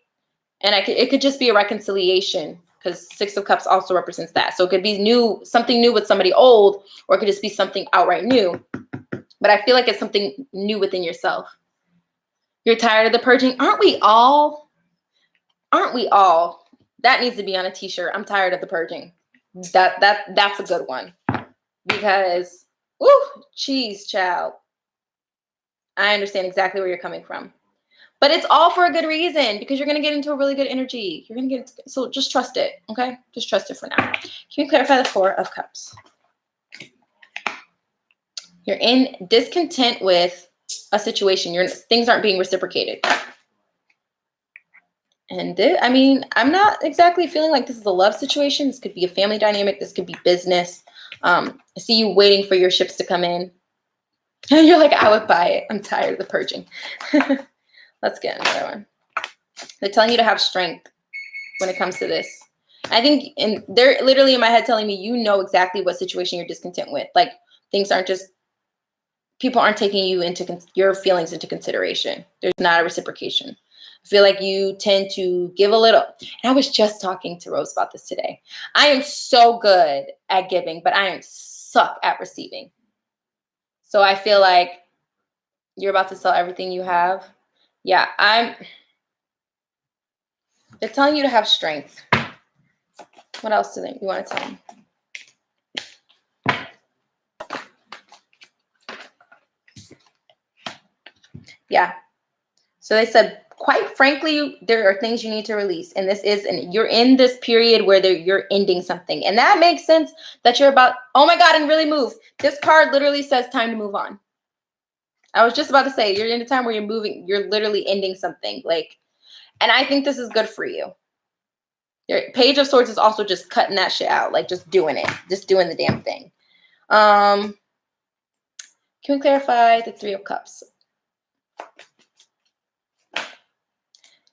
and it could just be a reconciliation, because 6 of Cups also represents that. So it could be something new with somebody old, or it could just be something outright new. But I feel like it's something new within yourself. You're tired of the purging. Aren't we all? That needs to be on a t-shirt. I'm tired of the purging. That's a good one. Because, geez, child. I understand exactly where you're coming from. But it's all for a good reason, because you're going to get into a really good energy. So just trust it, okay? Just trust it for now. Can you clarify the 4 of Cups? You're in discontent with a situation. Things aren't being reciprocated. And I'm not exactly feeling like this is a love situation. This could be a family dynamic. This could be business. I see you waiting for your ships to come in. And you're like, I would buy it. I'm tired of the purging. Let's get another one. They're telling you to have strength when it comes to this. I think, and they're literally in my head telling me, you know exactly what situation you're discontent with. Like, things aren't just, people aren't taking you into your feelings into consideration. There's not a reciprocation. I feel like you tend to give a little. And I was just talking to Rose about this today. I am so good at giving, but I am suck at receiving. So I feel like you're about to sell everything you have. Yeah, they're telling you to have strength. What else do you want to tell them? Yeah. So they said, quite frankly, there are things you need to release. And this is, and you're in this period where you're ending something. And that makes sense that you're about, oh my God, and really move. This card literally says time to move on. I was just about to say, you're in a time where you're moving, you're literally ending something. Like, and I think this is good for you. Your Page of Swords is also just cutting that shit out, like just doing it, just doing the damn thing. Can we clarify the Three of Cups?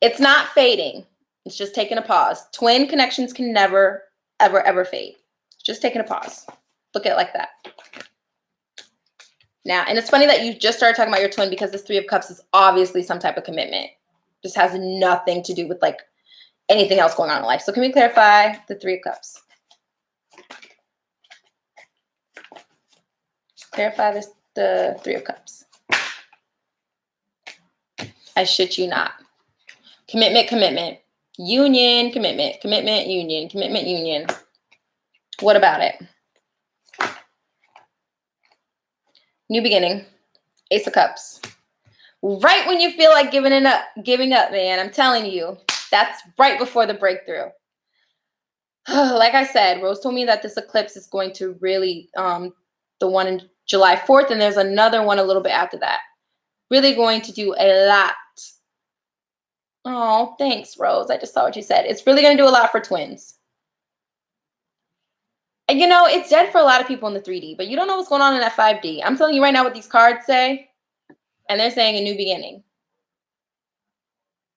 It's not fading. It's just taking a pause. Twin connections can never, ever, ever fade. It's just taking a pause. Look at it like that. Now, and it's funny that you just started talking about your twin because this Three of Cups is obviously some type of commitment. Just has nothing to do with like anything else going on in life. So can we clarify the Three of Cups? Clarify this, the Three of Cups. I shit you not. Commitment, commitment. Union, commitment, commitment, union, commitment, union. What about it? New beginning. Ace of Cups. Right when you feel like giving up, man. I'm telling you. That's right before the breakthrough. Like I said, Rose told me that this eclipse is going to really, the one in July 4th, and there's another one a little bit after that. Really going to do a lot. Oh, thanks, Rose. I just saw what you said. It's really going to do a lot for twins. And you know, it's dead for a lot of people in the 3D, but you don't know what's going on in that 5D. I'm telling you right now what these cards say, and they're saying a new beginning.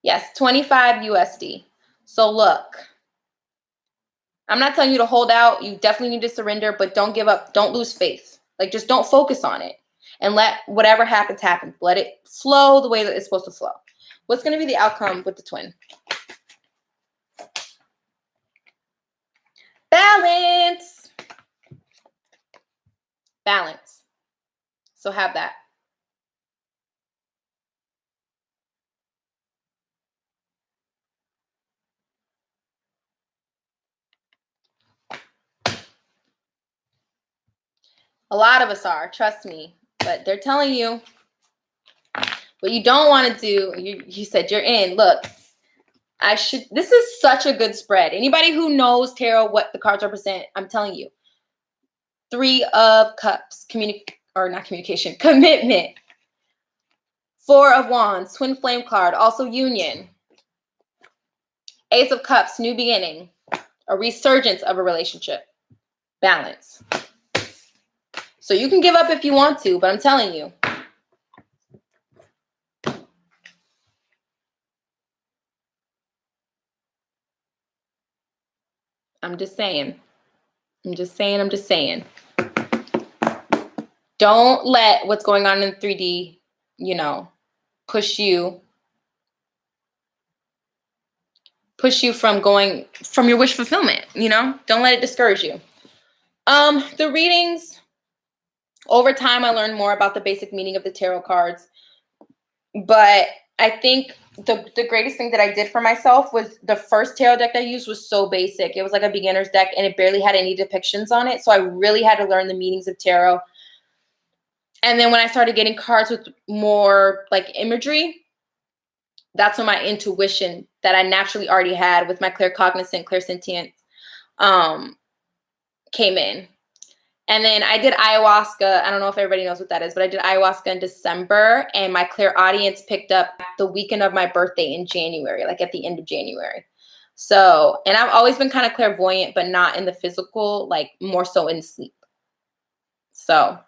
Yes, 25 USD. So look, I'm not telling you to hold out. You definitely need to surrender, but don't give up. Don't lose faith. Like, just don't focus on it and let whatever happens, happen. Let it flow the way that it's supposed to flow. What's going to be the outcome with the twin? Balance. Balance. So have that. A lot of us are, trust me, but they're telling you what you don't want to do. You said you're in. Look, this is such a good spread. Anybody who knows tarot, what the cards represent, I'm telling you. Three of Cups, commitment. Four of Wands, twin flame card, also union. Ace of Cups, new beginning, a resurgence of a relationship. Balance. So you can give up if you want to, but I'm telling you. I'm just saying. Don't let what's going on in 3D, push you from your wish fulfillment, Don't let it discourage you. The readings, over time, I learned more about the basic meaning of the tarot cards. But I think the greatest thing that I did for myself was the first tarot deck I used was so basic. It was like a beginner's deck, and it barely had any depictions on it. So I really had to learn the meanings of tarot. And then when I started getting cards with more like imagery, that's when my intuition that I naturally already had with my claircognizant, clairsentient, came in. And then I did ayahuasca. I don't know if everybody knows what that is, but I did ayahuasca in December, and my clairaudience picked up the weekend of my birthday in January, like at the end of January. So, and I've always been kind of clairvoyant, but not in the physical, like more so in sleep. So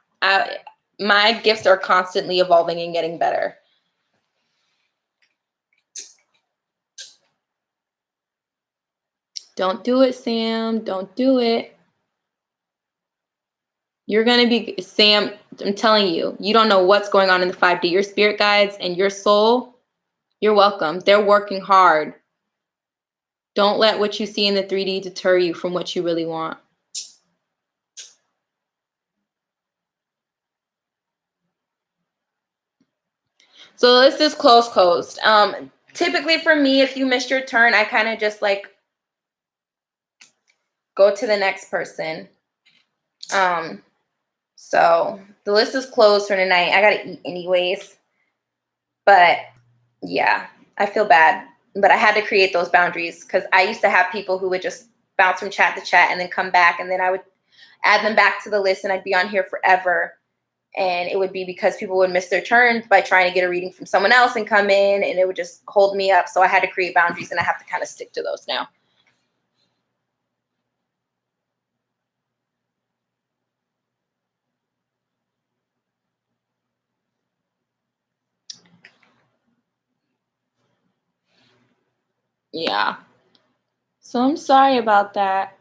my gifts are constantly evolving and getting better. Don't do it, Sam. Don't do it. You're going to be, Sam, I'm telling you, you don't know what's going on in the 5D. Your spirit guides and your soul, you're welcome. They're working hard. Don't let what you see in the 3D deter you from what you really want. So the list is closed. Typically for me, if you missed your turn, I kind of just like go to the next person. So the list is closed for tonight. I gotta eat anyways. But yeah, I feel bad. But I had to create those boundaries because I used to have people who would just bounce from chat to chat and then come back, and then I would add them back to the list, and I'd be on here forever. And it would be because people would miss their turn by trying to get a reading from someone else and come in, and it would just hold me up. So I had to create boundaries, and I have to kind of stick to those now. Yeah. So I'm sorry about that.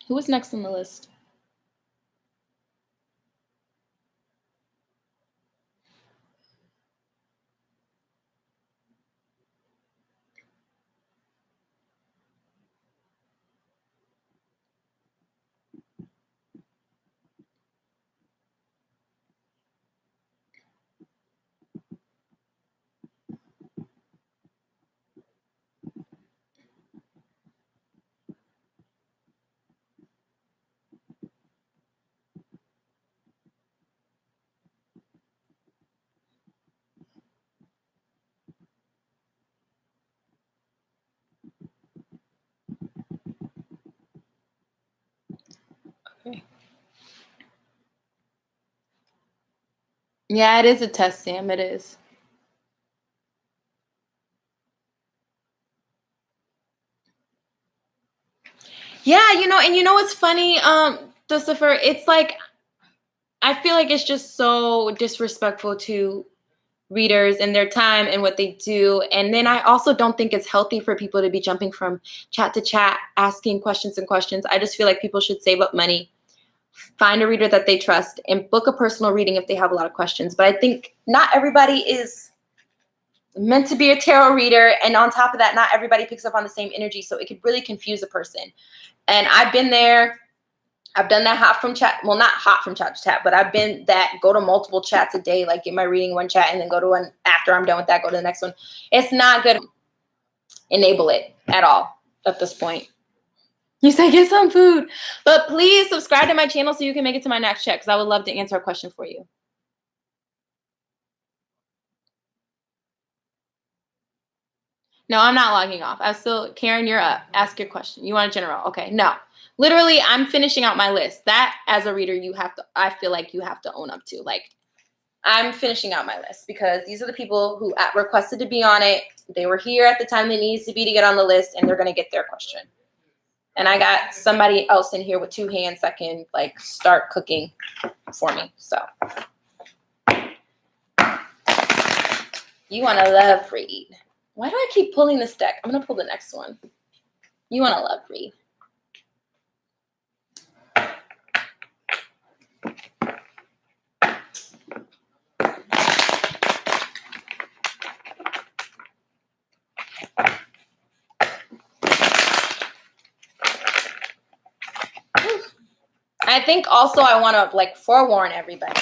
Who was next on the list? Okay. Yeah, it is a test, Sam. It is. Yeah, and what's funny, Christopher, it's like I feel like it's just so disrespectful to readers and their time and what they do. And then I also don't think it's healthy for people to be jumping from chat to chat, asking questions and questions. I just feel like people should save up money, find a reader that they trust, and book a personal reading if they have a lot of questions. But I think not everybody is meant to be a tarot reader. And on top of that, not everybody picks up on the same energy. So it could really confuse a person. And I've been there. I've done that hot from chat. Well, not hot from chat to chat, but I've been that go to multiple chats a day, like get my reading one chat and then go to one after I'm done with that, go to the next one. It's not good. Enable it at all at this point. You say get some food, but please subscribe to my channel so you can make it to my next chat because I would love to answer a question for you. No, I'm not logging off. I'm still, Karen, you're up. Ask your question. You want a general? Okay, no. Literally, I'm finishing out my list. That, as a reader, I feel like you have to own up to. Like, I'm finishing out my list because these are the people who requested to be on it. They were here at the time they needed to be to get on the list, and they're going to get their question. And I got somebody else in here with 2 hands that can, like, start cooking for me. So, you want to love read. Why do I keep pulling this deck? I'm going to pull the next one. You want to love read. I think also I want to like forewarn everybody.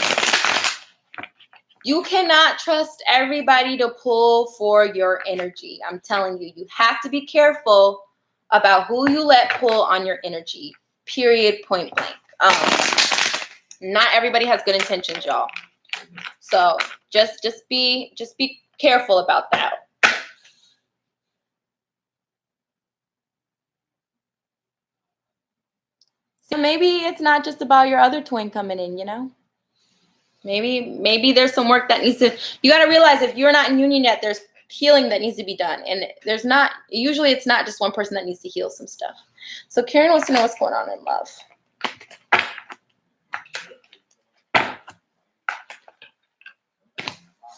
You cannot trust everybody to pull for your energy. I'm telling you, you have to be careful about who you let pull on your energy. Period, point blank. Not everybody has good intentions, y'all. So just be careful about that. So maybe it's not just about your other twin coming in, Maybe there's some work that needs to, you got to realize if you're not in union yet, there's healing that needs to be done. And usually it's not just one person that needs to heal some stuff. So Karen wants to know what's going on in love.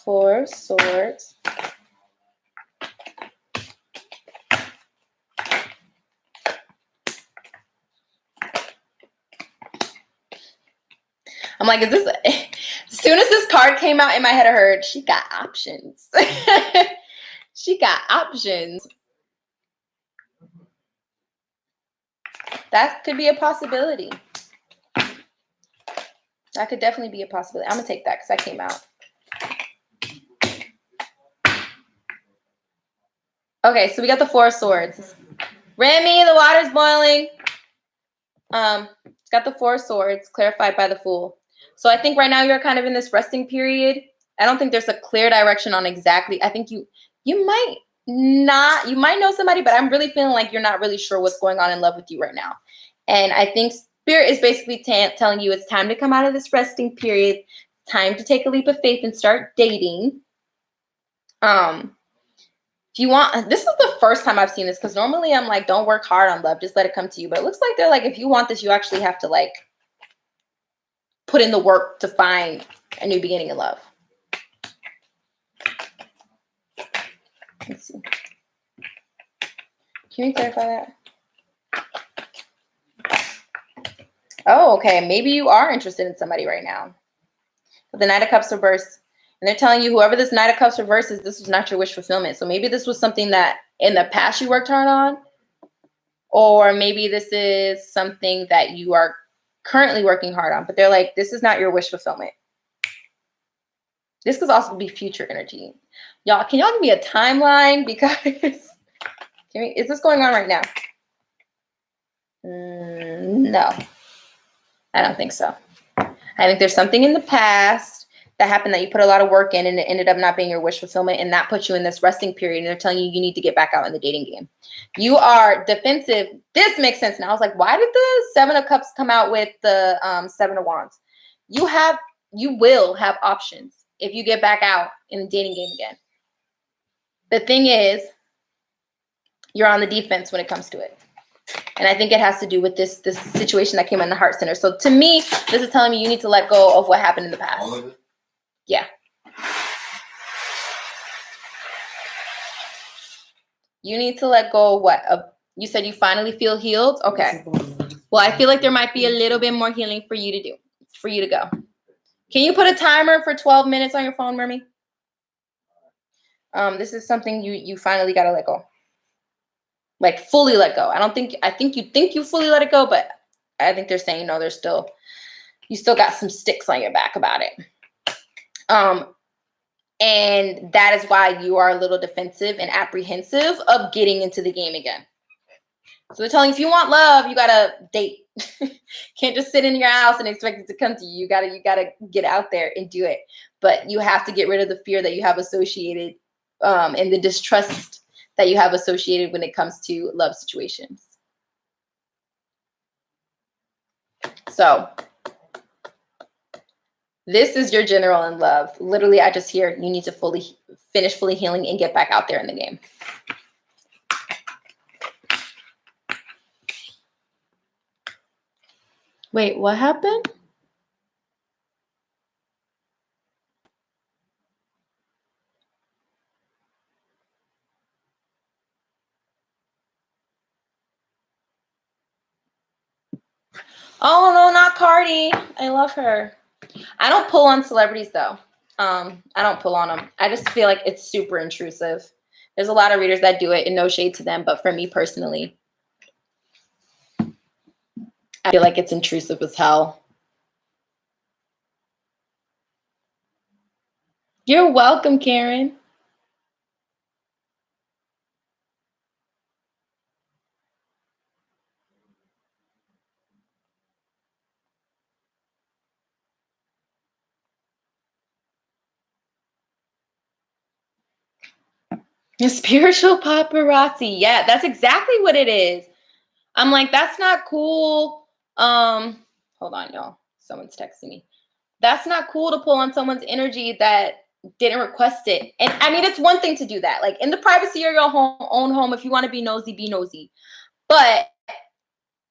Four of Swords. I'm like, is this, as soon as this card came out in my head, I heard, she got options. She got options. That could be a possibility. That could definitely be a possibility. I'm going to take that because that came out. Okay, so we got the Four of Swords. Remy, the water's boiling. It's got the Four of Swords, clarified by the Fool. So I think right now you're kind of in this resting period. I don't think there's a clear direction on exactly. I think you might know somebody, but I'm really feeling like you're not really sure what's going on in love with you right now. And I think Spirit is basically telling you it's time to come out of this resting period, time to take a leap of faith and start dating. If you want, this is the first time I've seen this, because normally I'm like, don't work hard on love, just let it come to you. But it looks like they're like, if you want this, you actually have to like put in the work to find a new beginning in love. Let's see. Can you clarify that? Oh, okay. Maybe you are interested in somebody right now. But the Knight of Cups reversed. And they're telling you whoever this Knight of Cups reverse is, this was not your wish fulfillment. So maybe this was something that in the past you worked hard on. Or maybe this is something that you are currently working hard on. But they're like, this is not your wish fulfillment. This could also be future energy. Y'all, can y'all give me a timeline? Because is this going on right now? No, I don't think so. I think there's something in the past that happened that you put a lot of work in and it ended up not being your wish fulfillment, and that puts you in this resting period, and they're telling you need to get back out in the dating game. You are defensive. This makes sense now. I was like, why did the Seven of Cups come out with the Seven of Wands? You will have options if you get back out in the dating game again. The thing is, you're on the defense when it comes to it. And I think it has to do with this situation that came in the heart center. So to me, this is telling me you need to let go of what happened in the past. All of it? Yeah. You need to let go of what? You said you finally feel healed? Okay. Well, I feel like there might be a little bit more healing for you to do, for you to go. Can you put a timer for 12 minutes on your phone, Mermy? This is something you finally got to let go. Like fully let go. I think you think you fully let it go, but I think they're saying no, you still got some sticks on your back about it. And that is why you are a little defensive and apprehensive of getting into the game again. So they're telling you, if you want love, you gotta date. Can't just sit in your house and expect it to come to you. You gotta get out there and do it. But you have to get rid of the fear that you have associated and the distrust that you have associated when it comes to love situations. So this is your general in love. Literally, I just hear you need to finish fully healing and get back out there in the game. Wait, what happened? Oh, no, not Cardi. I love her. I don't pull on celebrities, though. I don't pull on them. I just feel like it's super intrusive. There's a lot of readers that do it, and no shade to them. But for me personally, I feel like it's intrusive as hell. You're welcome, Karen. Spiritual paparazzi. Yeah, that's exactly what it is. I'm like, that's not cool. Hold on, y'all. Someone's texting me. That's not cool to pull on someone's energy that didn't request it. And I mean, it's one thing to do that. Like in the privacy of your own home, if you want to be nosy, be nosy. But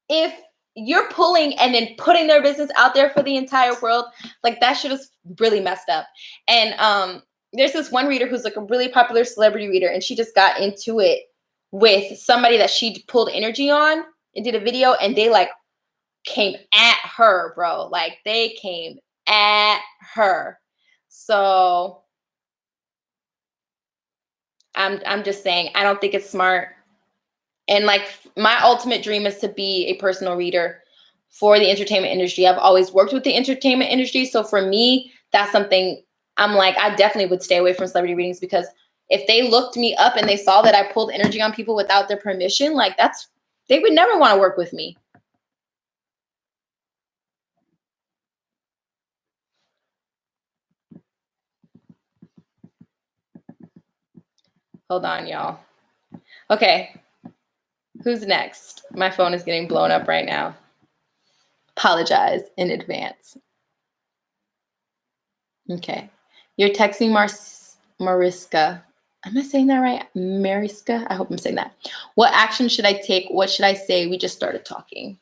if you're pulling and then putting their business out there for the entire world, like that shit is really messed up. And there's this one reader who's like a really popular celebrity reader, and she just got into it with somebody that she pulled energy on and did a video, and they like came at her, bro. Like they came at her. So I'm just saying, I don't think it's smart. And like my ultimate dream is to be a personal reader for the entertainment industry. I've always worked with the entertainment industry. So for me, that's something I'm like, I definitely would stay away from celebrity readings, because if they looked me up and they saw that I pulled energy on people without their permission, like they would never want to work with me. Hold on, y'all. Okay. Who's next? My phone is getting blown up right now. Apologize in advance. Okay. You're texting Mariska. Am I saying that right? Mariska? I hope I'm saying that. What action should I take? What should I say? We just started talking.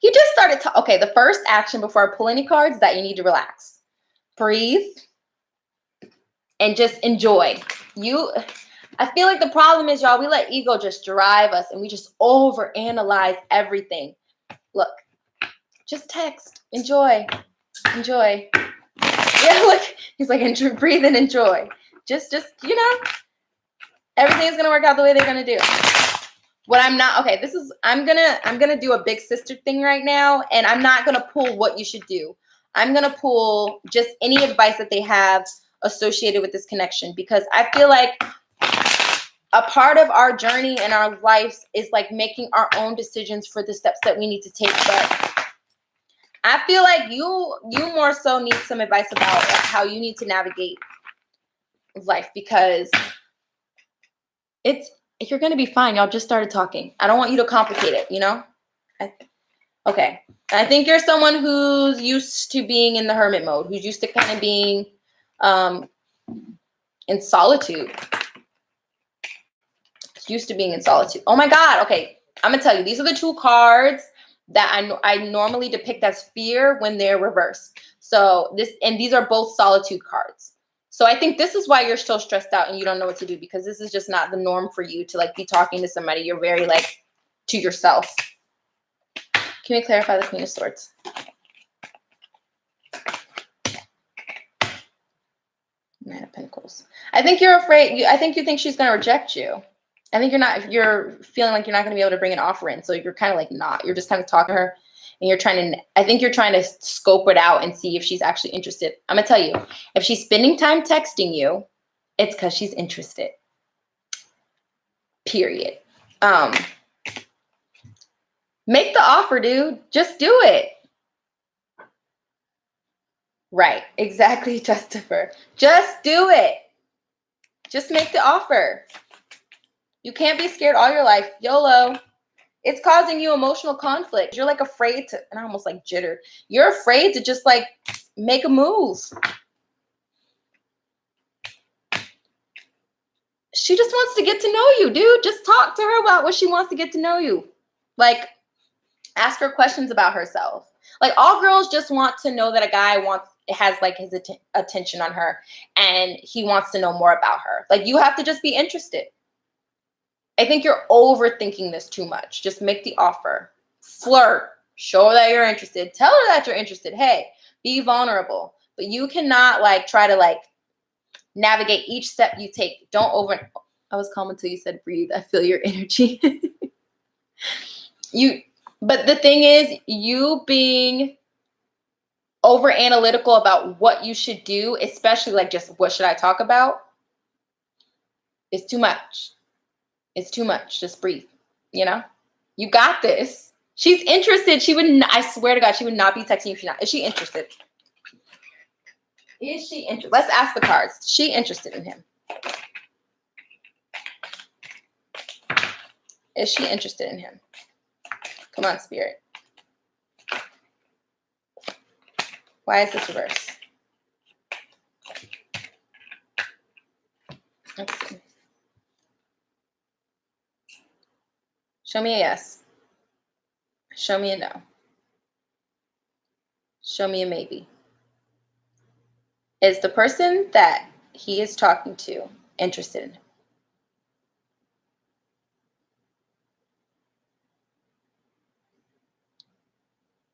You just started talking. Okay, the first action before I pull any cards is that you need to relax. Breathe. And just enjoy. I feel like the problem is, y'all, we let ego just drive us and we just overanalyze everything. Look, just text. Enjoy. Enjoy. Yeah, look, he's like, breathe and enjoy. Just, everything's going to work out the way they're going to do. What I'm not, okay, I'm going to do a big sister thing right now, and I'm not going to pull what you should do. I'm going to pull just any advice that they have associated with this connection, because I feel like a part of our journey and our lives is like making our own decisions for the steps that we need to take. But I feel like you more so need some advice about how you need to navigate life, because you're going to be fine. Y'all just started talking. I don't want you to complicate it, Okay. I think you're someone who's used to being in the hermit mode, who's used to kind of being in solitude. Used to being in solitude. Oh my God. Okay. I'm going to tell you, these are the two cards that I normally depict as fear when they're reversed. So these are both solitude cards. So I think this is why you're so stressed out and you don't know what to do, because this is just not the norm for you to like be talking to somebody. You're very like to yourself. Can we clarify the Queen of Swords? Nine of Pentacles. I think you're afraid. I think you think she's going to reject you. I think you're feeling like you're not going to be able to bring an offer in. So you're kind of like not. You're just kind of talking to her, and I think you're trying to scope it out and see if she's actually interested. I'm going to tell you, if she's spending time texting you, it's because she's interested. Period. Make the offer, dude. Just do it. Right. Exactly, Christopher. Just do it. Just make the offer. You can't be scared all your life. YOLO. It's causing you emotional conflict. You're like afraid to, and I almost like jitter. You're afraid to just like make a move. She just wants to get to know you, dude. Just talk to her about what she wants to get to know you. Like, ask her questions about herself. Like, all girls just want to know that a guy has like his attention on her, and he wants to know more about her. Like, you have to just be interested. I think you're overthinking this too much. Just make the offer. Flirt. Show her that you're interested. Tell her that you're interested. Hey, be vulnerable. But you cannot like try to like navigate each step you take. I was calm until you said breathe. I feel your energy. But the thing is, you being over analytical about what you should do, especially like just what should I talk about, is too much. It's too much. Just breathe. You got this. She's interested. I swear to God, she would not be texting you if she's not. Is she interested? Is she interested? Let's ask the cards. Is she interested in him? Is she interested in him? Come on, Spirit. Why is this reverse? Let's see. Show me a yes. Show me a no. Show me a maybe. Is the person that he is talking to interested in him?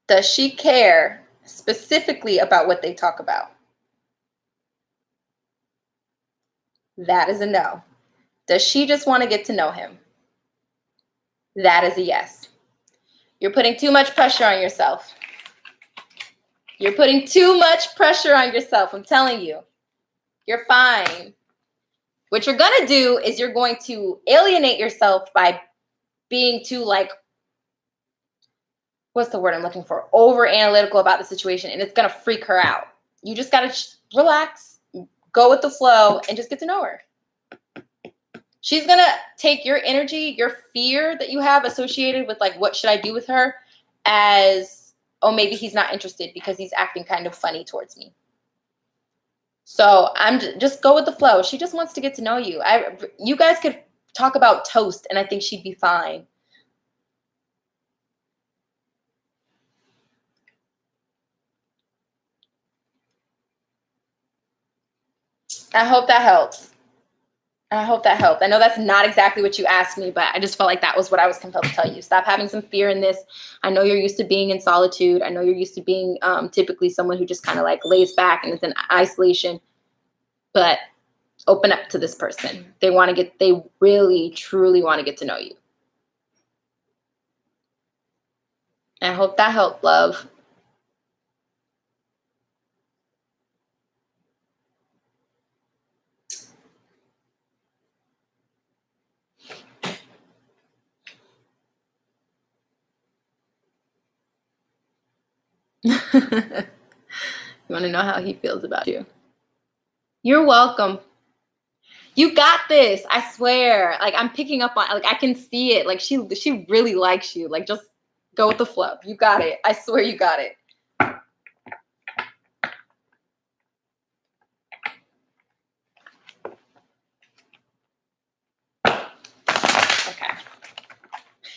Does she care specifically about what they talk about? That is a no. Does she just want to get to know him? That is a yes. You're putting too much pressure on yourself. You're putting too much pressure on yourself. I'm telling you. You're fine. What you're going to do is you're going to alienate yourself by being too, like, what's the word I'm looking for? Over analytical about the situation, and it's going to freak her out. You just got to relax, go with the flow, and just get to know her. She's going to take your energy, your fear that you have associated with, like, what should I do with her, as, oh, maybe he's not interested because he's acting kind of funny towards me. So I'm just go with the flow. She just wants to get to know you. You guys could talk about toast, and I think she'd be fine. I hope that helps. I hope that helped. I know that's not exactly what you asked me, but I just felt like that was what I was compelled to tell you. Stop having some fear in this. I know you're used to being in solitude. I know you're used to being typically someone who just kind of like lays back and is in isolation. But open up to this person. They really, truly want to get to know you. I hope that helped, love. You want to know how he feels about you? You're welcome. You got this. I swear. Like, I'm picking up on, like, I can see it. Like, she really likes you. Like, just go with the flow. You got it. I swear you got it.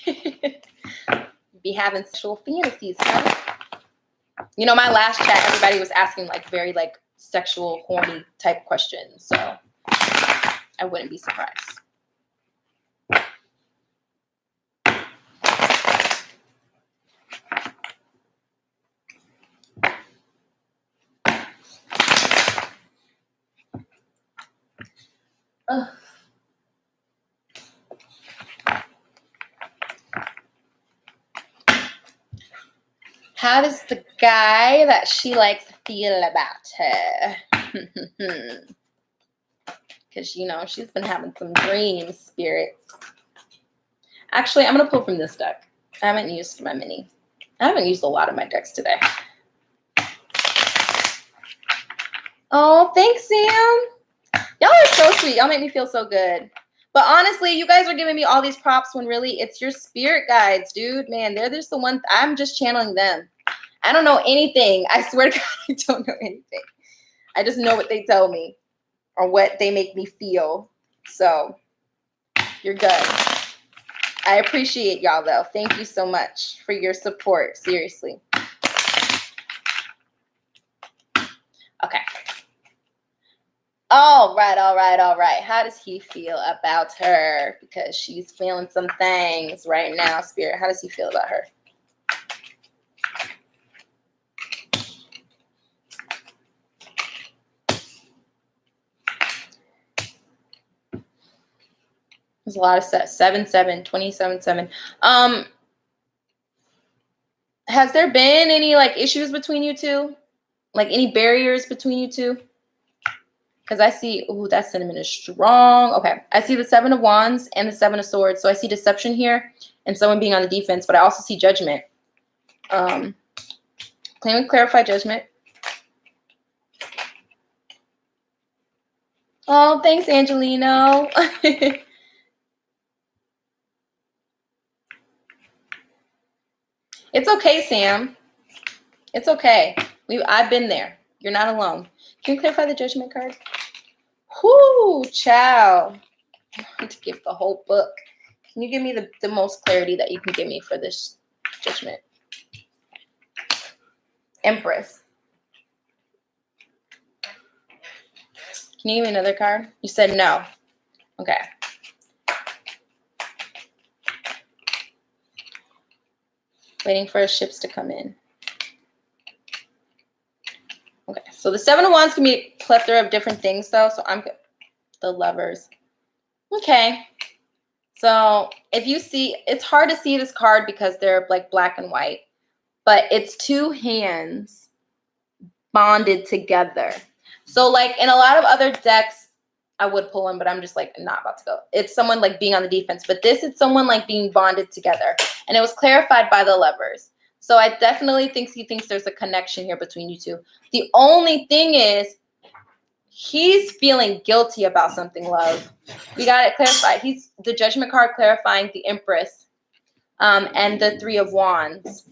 Okay. Be having sexual fantasies, huh? You know, my last chat, everybody was asking like very like sexual, horny type questions. So I wouldn't be surprised. Ugh. How does the guy that she likes feel about her? Because, you know, she's been having some dreams, spirit. Actually, I'm going to pull from this deck. I haven't used my mini. I haven't used a lot of my decks today. Oh, thanks, Sam. Y'all are so sweet. Y'all make me feel so good. But honestly, you guys are giving me all these props when really it's your spirit guides, dude. Man, they're just the one. I'm just channeling them. I don't know anything. I swear to God, I don't know anything. I just know what they tell me or what they make me feel. So you're good. I appreciate y'all, though. Thank you so much for your support. Seriously. Okay. All right. How does he feel about her? Because she's feeling some things right now, Spirit. How does he feel about her? There's a lot of 7-7, 27-7. Has there been any like issues between you two? Like any barriers between you two? Because I see, ooh, that sentiment is strong. Okay, I see the 7 of Wands and the 7 of Swords. So I see deception here and someone being on the defense, but I also see judgment. Can we clarify judgment? Oh, thanks, Angelino. It's okay, Sam. It's okay. I've been there. You're not alone. Can you clarify the judgment card? Whoo, child. I want to give the whole book. Can you give me the most clarity that you can give me for this judgment? Empress. Can you give me another card? You said no. Okay. Waiting for ships to come in. Okay, so the Seven of Wands can be a plethora of different things, though. So I'm good. The Lovers. Okay. So if you see, it's hard to see this card because they're like black and white, but it's two hands bonded together. So like in a lot of other decks, I would pull in, but I'm just like not about to go. It's someone like being on the defense, but this is someone like being bonded together. And it was clarified by the Lovers. So I definitely think he thinks there's a connection here between you two. The only thing is he's feeling guilty about something, love. We got it clarified. He's the Judgment card clarifying the Empress and the Three of Wands.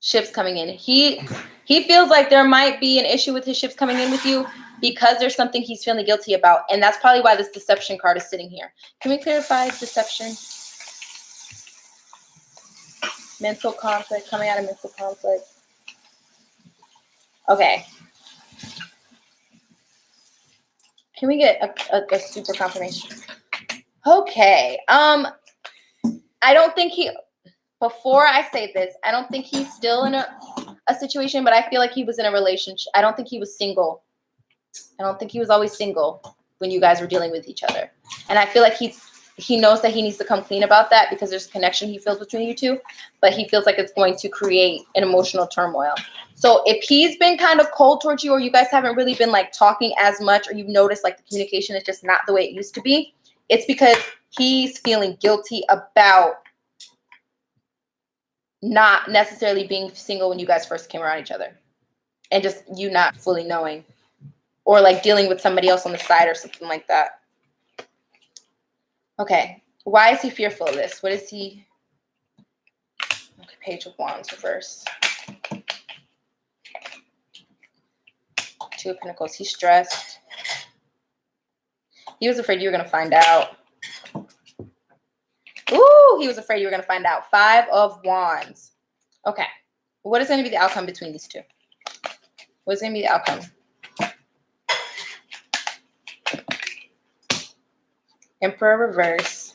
Ships coming in. He feels like there might be an issue with his ships coming in with you because there's something he's feeling guilty about. And that's probably why this Deception card is sitting here. Can we clarify Deception? Mental conflict, coming out of mental conflict. Okay. Can we get a super confirmation? Okay. I don't think before I say this, I don't think he's still in a situation, but I feel like he was in a relationship. I don't think he was single. I don't think he was always single when you guys were dealing with each other. And I feel like he knows that he needs to come clean about that because there's a connection he feels between you two, but he feels like it's going to create an emotional turmoil. So if he's been kind of cold towards you, or you guys haven't really been like talking as much, or you've noticed like the communication is just not the way it used to be, it's because he's feeling guilty about not necessarily being single when you guys first came around each other, and just you not fully knowing, or like dealing with somebody else on the side or something like that. Okay, why is he fearful of this? What is he? Okay, Page of Wands reverse. Two of Pentacles. He's stressed. He was afraid you were going to find out. Ooh, he was afraid you were going to find out. Five of Wands. Okay, what is going to be the outcome between these two? What is going to be the outcome? Emperor reverse.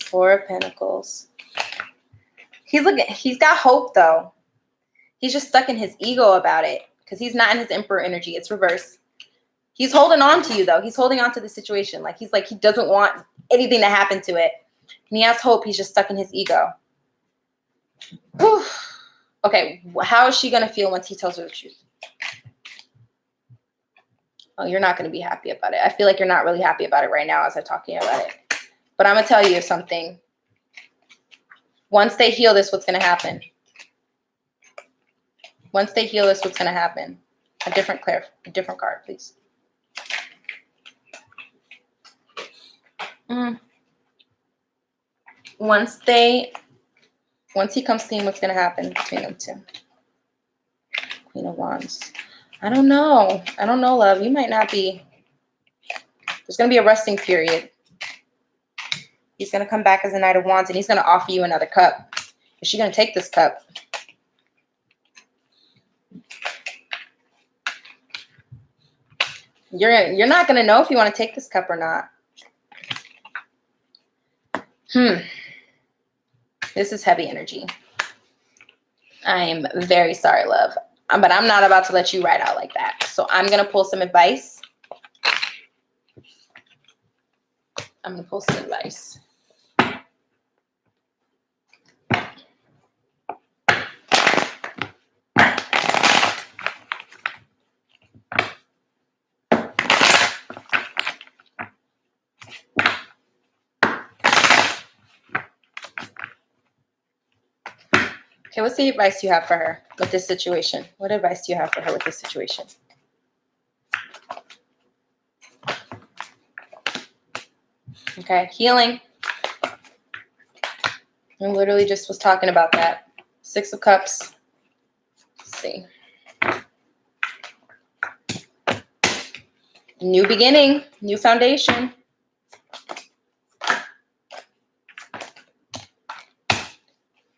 Four of Pentacles. He's got hope though. He's just stuck in his ego about it because he's not in his Emperor energy. It's reverse. He's holding on to you though. He's holding on to the situation. Like he doesn't want anything to happen to it. And he has hope. He's just stuck in his ego. Whew. Okay, how is she going to feel once he tells her the truth? Oh, you're not going to be happy about it. I feel like you're not really happy about it right now as I'm talking about it. But I'm going to tell you something. Once they heal this, what's going to happen? Once they heal this, what's going to happen? A different card, please. Once he comes clean, what's going to happen between them two? Queen of Wands. I don't know, love. You might not be. There's going to be a resting period. He's going to come back as a Knight of Wands, and he's going to offer you another cup. Is she going to take this cup? You're not going to know if you want to take this cup or not. This is heavy energy. I'm very sorry, love. But I'm not about to let you ride out like that. So I'm going to pull some advice. Okay, what's the advice you have for her with this situation? What advice do you have for her with this situation? Okay, healing. I literally just was talking about that. Six of Cups. Let's see. New beginning, new foundation.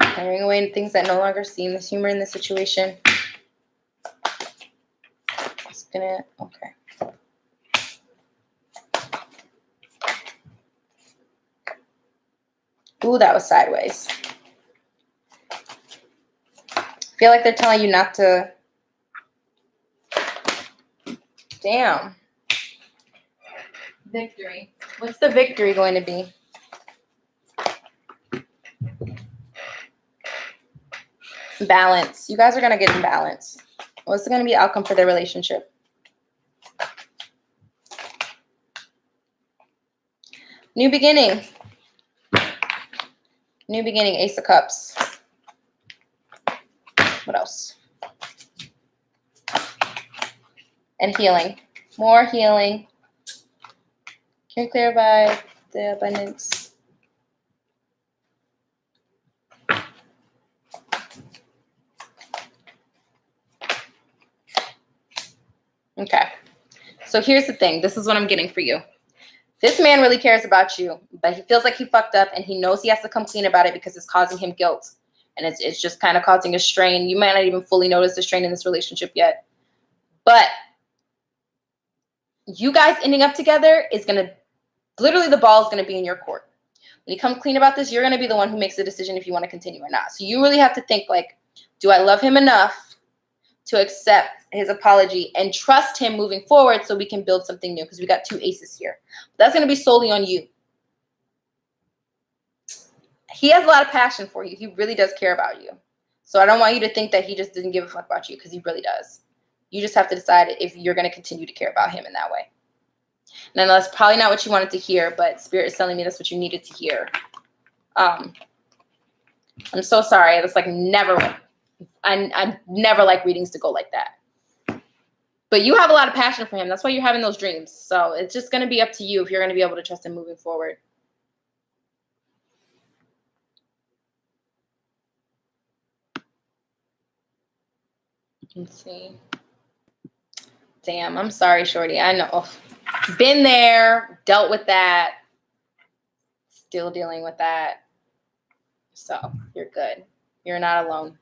Carrying away things that no longer seem. There's humor in the situation. It's gonna, okay. Ooh, that was sideways. I feel like they're telling you not to. Damn. Victory. What's the victory going to be? Balance. You guys are going to get in balance. What's going to be the outcome for their relationship? New beginning. New beginning. Ace of Cups. What else? And healing. More healing. Can you clear by the abundance? Okay. So here's the thing. This is what I'm getting for you. This man really cares about you, but he feels like he fucked up and he knows he has to come clean about it because it's causing him guilt. And it's just kind of causing a strain. You might not even fully notice the strain in this relationship yet. But you guys ending up together is going to, literally the ball is going to be in your court. When you come clean about this, you're going to be the one who makes the decision if you want to continue or not. So you really have to think like, do I love him enough to accept his apology and trust him moving forward so we can build something new? Because we got two aces here. That's going to be solely on you. He has a lot of passion for you. He really does care about you. So I don't want you to think that he just didn't give a fuck about you, because he really does. You just have to decide if you're going to continue to care about him in that way. And that's probably not what you wanted to hear, but Spirit is telling me that's what you needed to hear. I'm so sorry. That's like never. I never like readings to go like that. But you have a lot of passion for him. That's why you're having those dreams. So it's just going to be up to you if you're going to be able to trust him moving forward. Let's see. Damn, I'm sorry, shorty. I know. Been there, dealt with that. Still dealing with that. So you're good. You're not alone.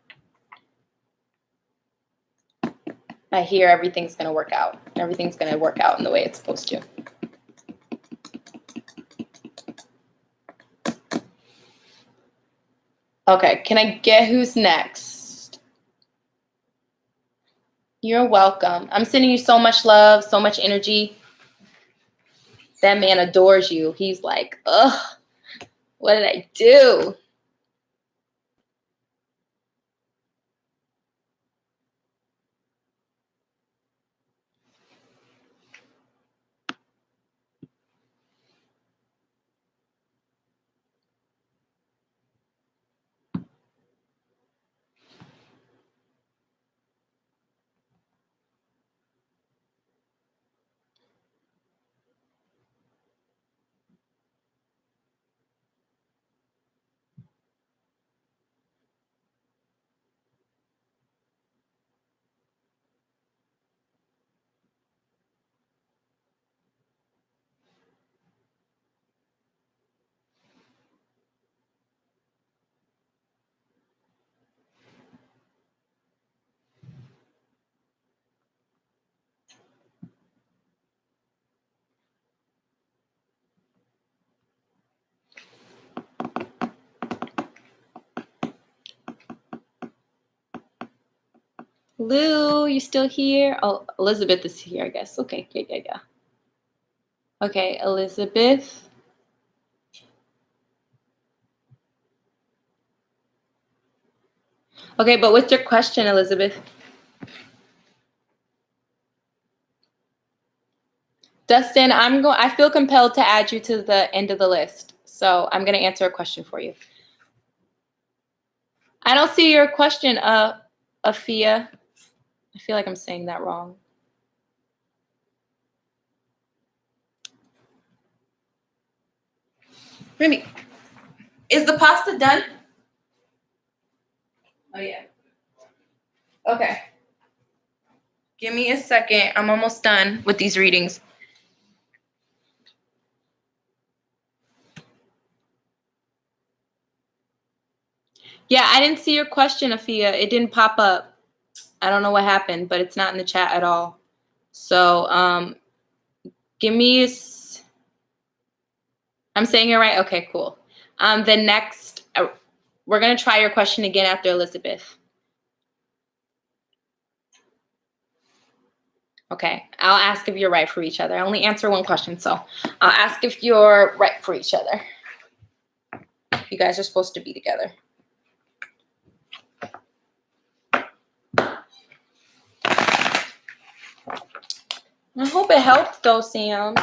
I hear everything's going to work out. Everything's going to work out in the way it's supposed to. Okay, can I get who's next? You're welcome. I'm sending you so much love, so much energy. That man adores you. He's like, ugh, what did I do? Lou, you still here? Oh, Elizabeth is here, I guess. Okay, yeah. Okay, Elizabeth. Okay, but what's your question, Elizabeth? Dustin, I feel compelled to add you to the end of the list. So I'm going to answer a question for you. I don't see your question, Afia. I feel like I'm saying that wrong. Maybe. Is the pasta done? Oh, yeah. Okay. Give me a second. I'm almost done with these readings. Yeah, I didn't see your question, Afia. It didn't pop up. I don't know what happened, but it's not in the chat at all. So give me, I'm saying it right? Okay, cool. The next, we're going to try your question again after Elizabeth. Okay, I'll ask if you're right for each other. I only answer one question, so I'll ask if you're right for each other. You guys are supposed to be together. I hope it helped though, Sam.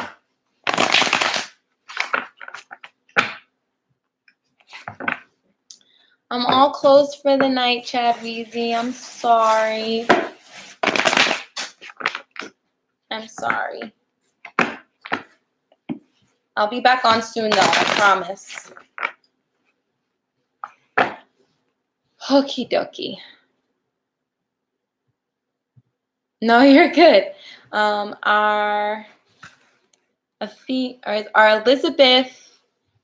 I'm all closed for the night, Chad Weezy. I'm sorry. I'm sorry. I'll be back on soon though, I promise. Okie dokie. No, you're good. Our Elizabeth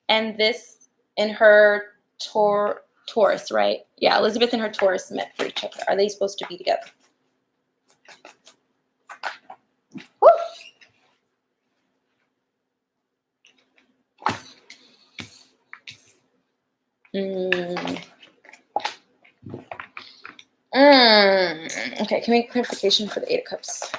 and this and her Taurus, right? Yeah, Elizabeth and her Taurus met for each other. Are they supposed to be together? Woo! Okay, can we get clarification for the Eight of Cups?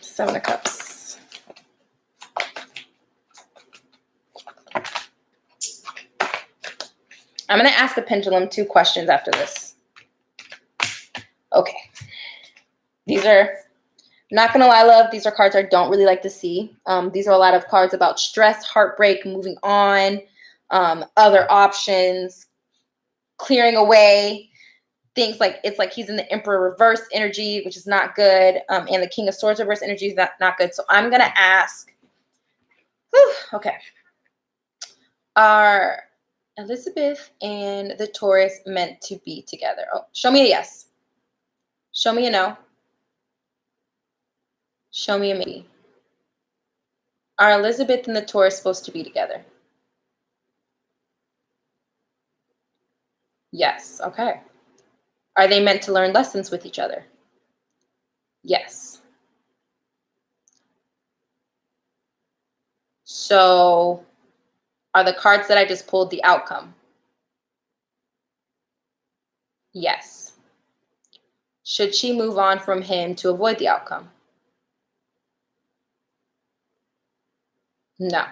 Seven of Cups. I'm going to ask the pendulum 2 questions after this. Okay. These are, not going to lie, love, these are cards I don't really like to see. These are a lot of cards about stress, heartbreak, moving on, other options, clearing away, things like, it's like he's in the Emperor reverse energy, which is not good, and the King of Swords reverse energy is not good. So I'm going to ask, okay, are Elizabeth and the Taurus meant to be together? Oh, show me a yes. Show me a no. Show me a maybe. Are Elizabeth and the Taurus supposed to be together? Yes. Okay. Are they meant to learn lessons with each other? Yes. So are the cards that I just pulled the outcome? Yes. Should she move on from him to avoid the outcome? No.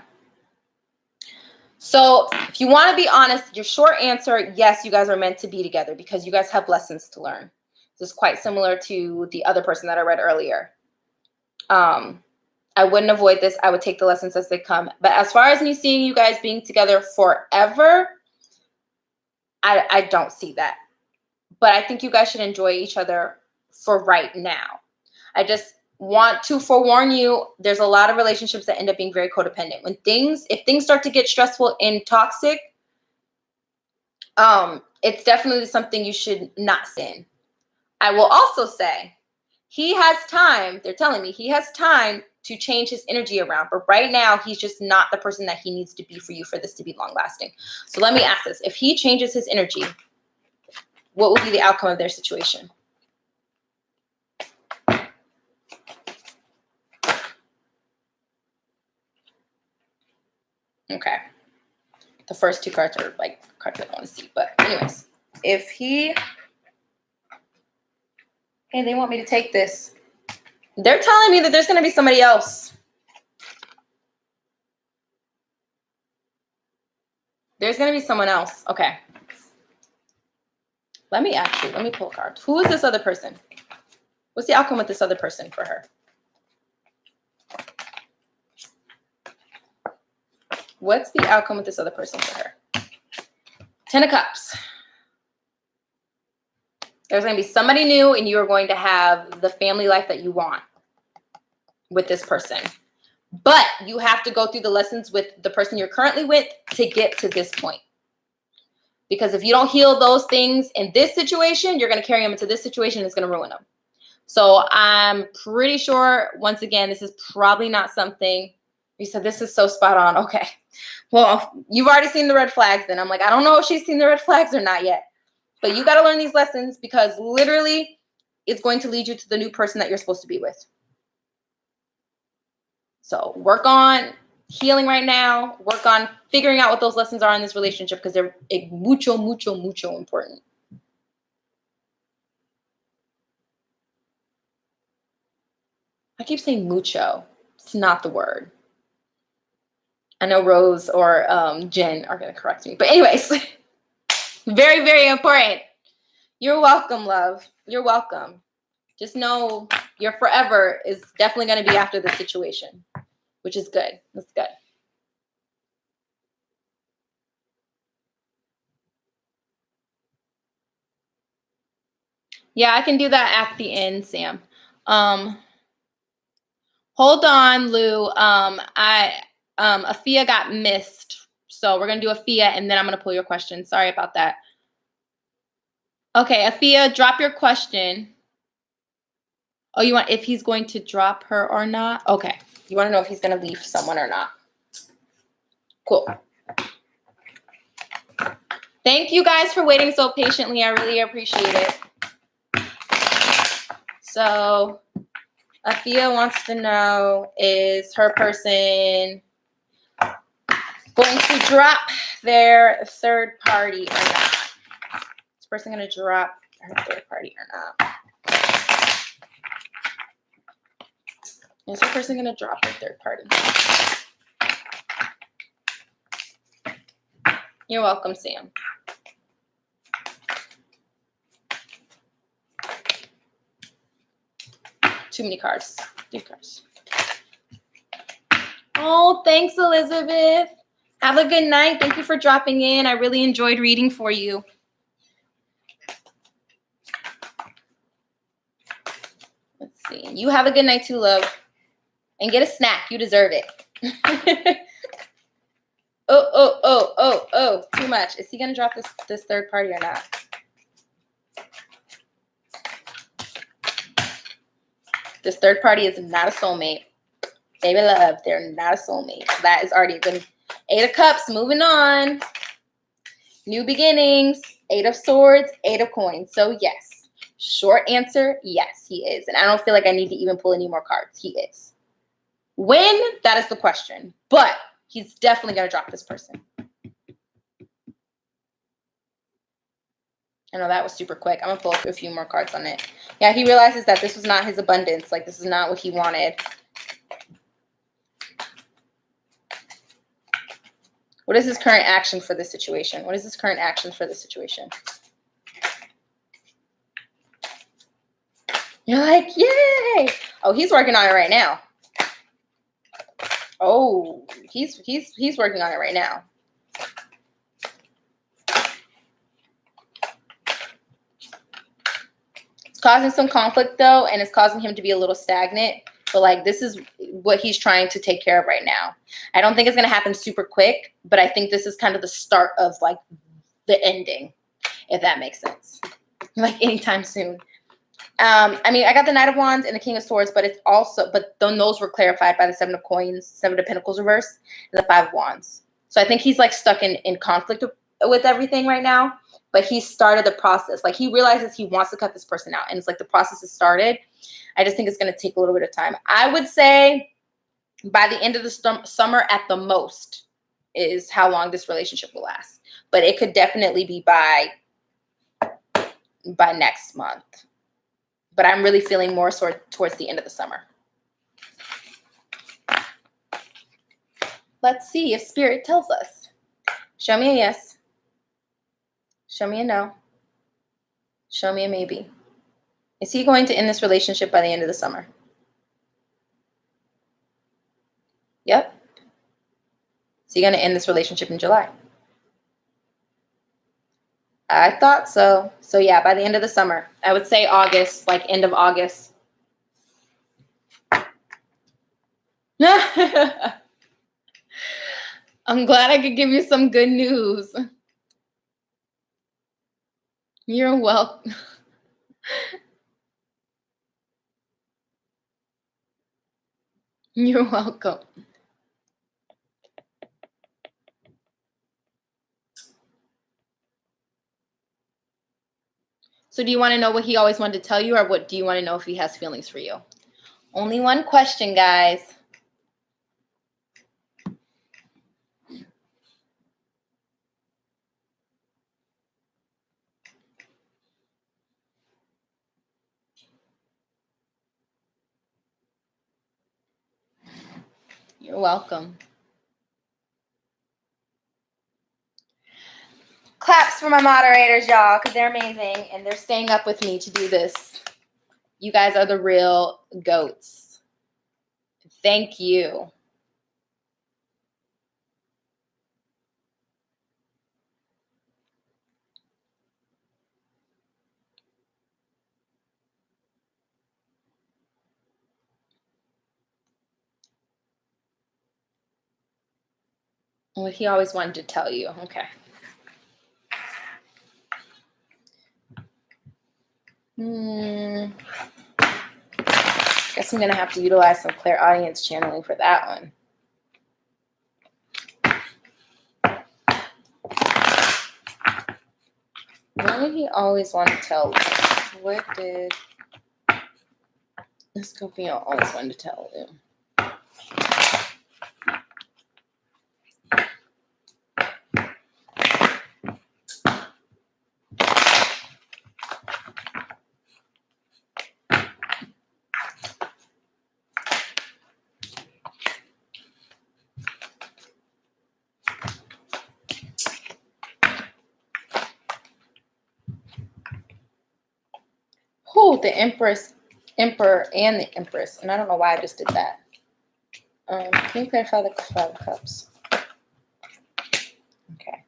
So if you want to be honest, your short answer, yes, you guys are meant to be together because you guys have lessons to learn. This is quite similar to the other person that I read earlier. I wouldn't avoid this. I would take the lessons as they come. But as far as me seeing you guys being together forever, I don't see that. But I think you guys should enjoy each other for right now. I just want to forewarn you, there's a lot of relationships that end up being very codependent. If things start to get stressful and toxic, it's definitely something you should not sin. I will also say he has time. They're telling me he has time to change his energy around. But right now, he's just not the person that he needs to be for you for this to be long lasting. So let me ask this. If he changes his energy, what will be the outcome of their situation? Okay. The first 2 cards are like cards I don't want to see. But anyways, if he... Hey, they want me to take this. They're telling me that there's going to be somebody else. There's going to be someone else. Okay. Let me pull a card. Who is this other person? What's the outcome with this other person for her? What's the outcome with this other person for her? 10 of Cups. There's going to be somebody new and you're going to have the family life that you want with this person. But you have to go through the lessons with the person you're currently with to get to this point. Because if you don't heal those things in this situation, you're going to carry them into this situation and it's going to ruin them. So I'm pretty sure, once again, this is probably not something you said. This is so spot on. Okay. Well, you've already seen the red flags then. I'm like, I don't know if she's seen the red flags or not yet. But you got to learn these lessons because literally it's going to lead you to the new person that you're supposed to be with. So work on healing right now. Work on figuring out what those lessons are in this relationship because they're mucho, mucho, mucho important. I keep saying mucho. It's not the word. I know Rose or Jen are going to correct me. But anyways, very, very important. You're welcome, love. You're welcome. Just know your forever is definitely going to be after this situation, which is good. That's good. Yeah, I can do that at the end, Sam. Hold on, Lou. Afia got missed. So we're going to do Afia, and then I'm going to pull your question. Sorry about that. Okay, Afia, drop your question. Oh, you want if he's going to drop her or not? Okay. You want to know if he's going to leave someone or not. Cool. Thank you guys for waiting so patiently. I really appreciate it. So Afia wants to know, is her person going to drop their third party or not? Is this person going to drop her third party or not? Is her person going to drop her third party? You're welcome, Sam. Too many cards. 3 cards. Oh, thanks, Elizabeth. Have a good night. Thank you for dropping in. I really enjoyed reading for you. Let's see. You have a good night too, love. And get a snack. You deserve it. Oh. Too much. Is he going to drop this third party or not? This third party is not a soulmate. Baby love, they're not a soulmate. That is already a good 8 of Cups. Moving on. New beginnings. 8 of Swords. 8 of Coins. So yes. Short answer, yes, he is. And I don't feel like I need to even pull any more cards. He is. When? That is the question. But he's definitely going to drop this person. I know that was super quick. I'm going to pull a few more cards on it. Yeah, he realizes that this was not his abundance. Like, this is not what he wanted. What is his current action for this situation? What is his current action for this situation? You're like, yay! Oh, he's working on it right now. Oh, he's working on it right now. It's causing some conflict though, and it's causing him to be a little stagnant. But like, this is what he's trying to take care of right now. I don't think it's going to happen super quick, but I think this is kind of the start of like the ending, if that makes sense. Like anytime soon. I mean, I got the Knight of Wands and the King of Swords, but it's also, but then those were clarified by the 7 of Coins, 7 of Pentacles reverse, and the 5 of Wands. So I think he's like stuck in conflict with everything right now, but he started the process. Like he realizes he wants to cut this person out, and it's like the process has started. I just think it's going to take a little bit of time. I would say by the end of the summer at the most is how long this relationship will last, but it could definitely be by next month. But I'm really feeling more towards the end of the summer. Let's see if Spirit tells us. Show me a yes. Show me a no. Show me a maybe. Is he going to end this relationship by the end of the summer? Yep. Is he going to end this relationship in July? I thought so. So yeah, by the end of the summer. I would say August, like end of August. I'm glad I could give you some good news. You're welcome. You're welcome. So do you want to know what he always wanted to tell you, or what do you want to know if he has feelings for you? Only one question, guys. You're welcome. Claps for my moderators, y'all, because they're amazing and they're staying up with me to do this. You guys are the real goats. Thank you. What he always wanted to tell you. Okay. Guess I'm gonna have to utilize some clairaudience channeling for that one. What did he always want to tell you? What did this Scorpio always wanted to tell you? Oh, the Emperor, and the Empress. And I don't know why I just did that. Can you clarify the Five of Cups? Okay.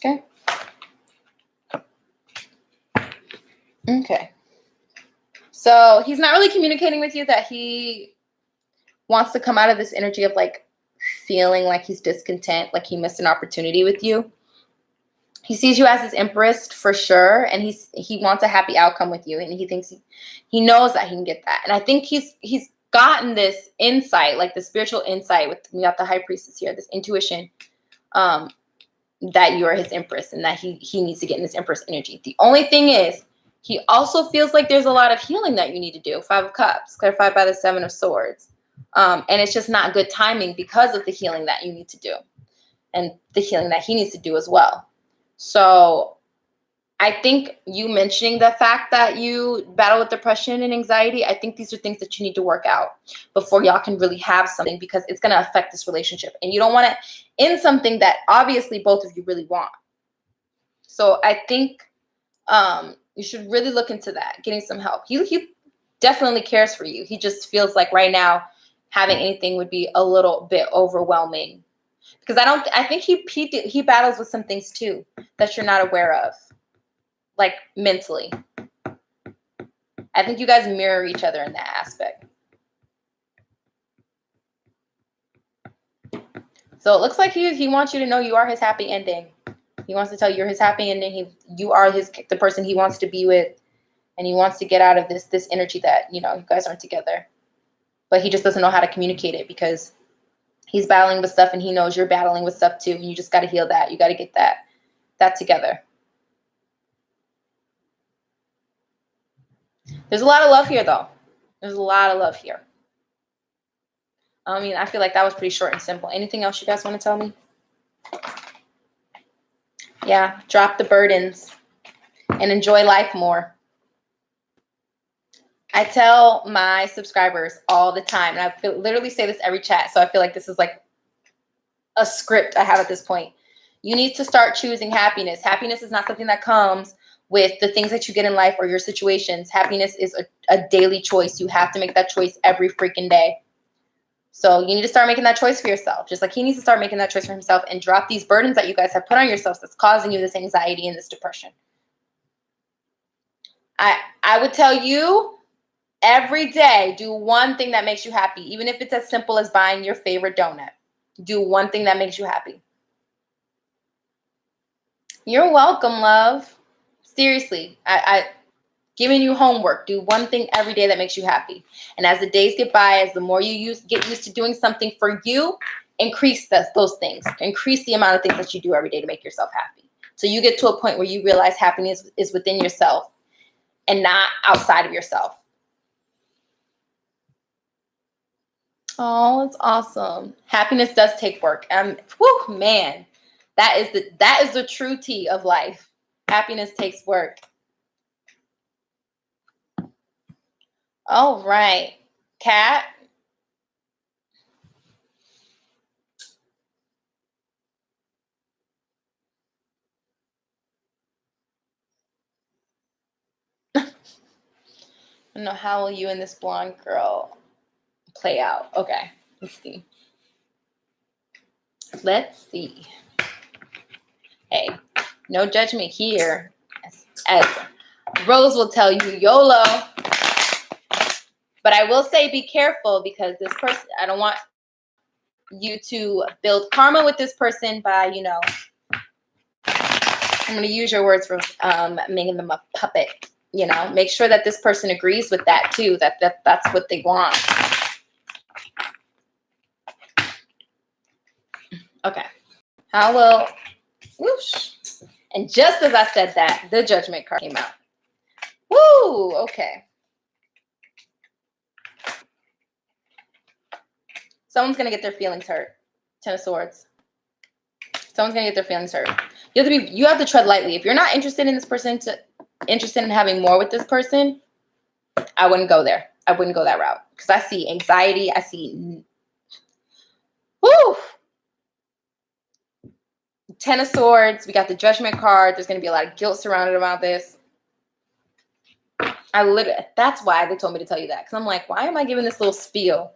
Okay. Okay. So he's not really communicating with you that he wants to come out of this energy of like feeling like he's discontent, like he missed an opportunity with you. He sees you as his empress for sure, and he wants a happy outcome with you, and he thinks he knows that he can get that. And I think he's gotten this insight, like the spiritual insight with, we got the high priestess here, this intuition, that you are his empress and that he needs to get in this empress energy. The only thing is, he also feels like there's a lot of healing that you need to do. Five of Cups, clarified by the Seven of Swords. And it's just not good timing because of the healing that you need to do and the healing that he needs to do as well. So I think you mentioning the fact that you battle with depression and anxiety, I think these are things that you need to work out before y'all can really have something, because it's going to affect this relationship. And you don't want to end something that obviously both of you really want. So I think you should really look into that, getting some help. He definitely cares for you. He just feels like right now having anything would be a little bit overwhelming. Because I think he battles with some things too that you're not aware of, like mentally. I think you guys mirror each other in that aspect. So it looks like he wants you to know you are his happy ending. He wants to tell you you're his happy ending. You are the person he wants to be with, and he wants to get out of this energy that, you guys aren't together. But he just doesn't know how to communicate it because he's battling with stuff and he knows you're battling with stuff too. And you just got to heal that. You got to get that together. There's a lot of love here though. There's a lot of love here. I mean, I feel like that was pretty short and simple. Anything else you guys want to tell me? Yeah, drop the burdens and enjoy life more. I tell my subscribers all the time, and I literally say this every chat, so I feel like this is like a script I have at this point. You need to start choosing happiness. Happiness is not something that comes with the things that you get in life or your situations. Happiness is a daily choice. You have to make that choice every freaking day. So you need to start making that choice for yourself, just like he needs to start making that choice for himself and drop these burdens that you guys have put on yourselves that's causing you this anxiety and this depression. I would tell you, every day, do one thing that makes you happy, even if it's as simple as buying your favorite donut. Do one thing that makes you happy. You're welcome, love. Seriously, I giving you homework. Do one thing every day that makes you happy. And as the days get by, as the more you get used to doing something for you, increase those things. Increase the amount of things that you do every day to make yourself happy. So you get to a point where you realize happiness is within yourself and not outside of yourself. Oh, it's awesome. Happiness does take work. Whew, man, that is the true tea of life. Happiness takes work. All right, Kat. I don't know, how will you and this blonde girl play out? Okay, let's see. Let's see. Hey, no judgment here. As Rose will tell you, YOLO. But I will say be careful, because this person, I don't want you to build karma with this person by, you know, I'm going to use your words for making them a puppet. You know, make sure that this person agrees with that too, that's what they want. Okay. How will, whoosh. And just as I said that, the Judgment card came out. Woo, okay. Someone's going to get their feelings hurt. Ten of Swords. Someone's going to get their feelings hurt. You have to tread lightly. If you're not interested in this person, interested in having more with this person, I wouldn't go there. I wouldn't go that route, because I see anxiety. I see, whoo, Ten of Swords. We got the Judgment card. There's going to be a lot of guilt surrounded about this. That's why they told me to tell you that, because I'm like, why am I giving this little spiel?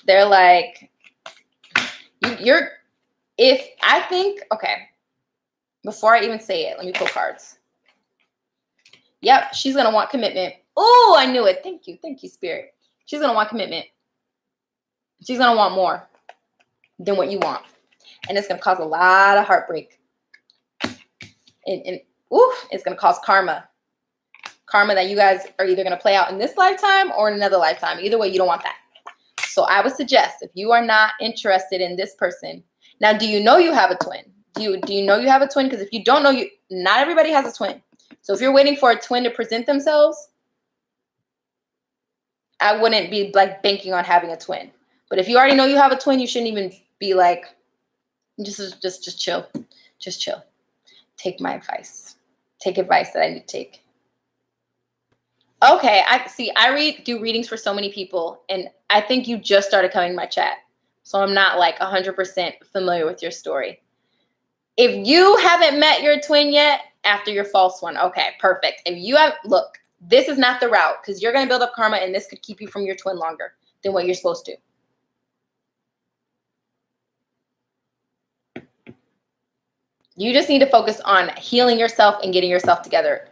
They're like, I think, okay, before I even say it, let me pull cards. Yep, she's going to want commitment. Oh, I knew it. Thank you, Spirit. She's going to want commitment. She's going to want more than what you want. And it's going to cause a lot of heartbreak. And it's going to cause karma. Karma that you guys are either going to play out in this lifetime or in another lifetime. Either way, you don't want that. So I would suggest, if you are not interested in this person, now, do you know you have a twin? Do you know you have a twin? Because if you don't know, not everybody has a twin. So if you're waiting for a twin to present themselves, I wouldn't be like banking on having a twin. But if you already know you have a twin, you shouldn't even be like, just chill. Just chill. Take my advice. Take advice that I need to take. Okay, I do readings for so many people, and I think you just started coming to my chat. So I'm not like 100% familiar with your story. If you haven't met your twin yet, after your false one, okay, perfect. If you have, look, this is not the route, because you're going to build up karma, and this could keep you from your twin longer than what you're supposed to. You just need to focus on healing yourself and getting yourself together.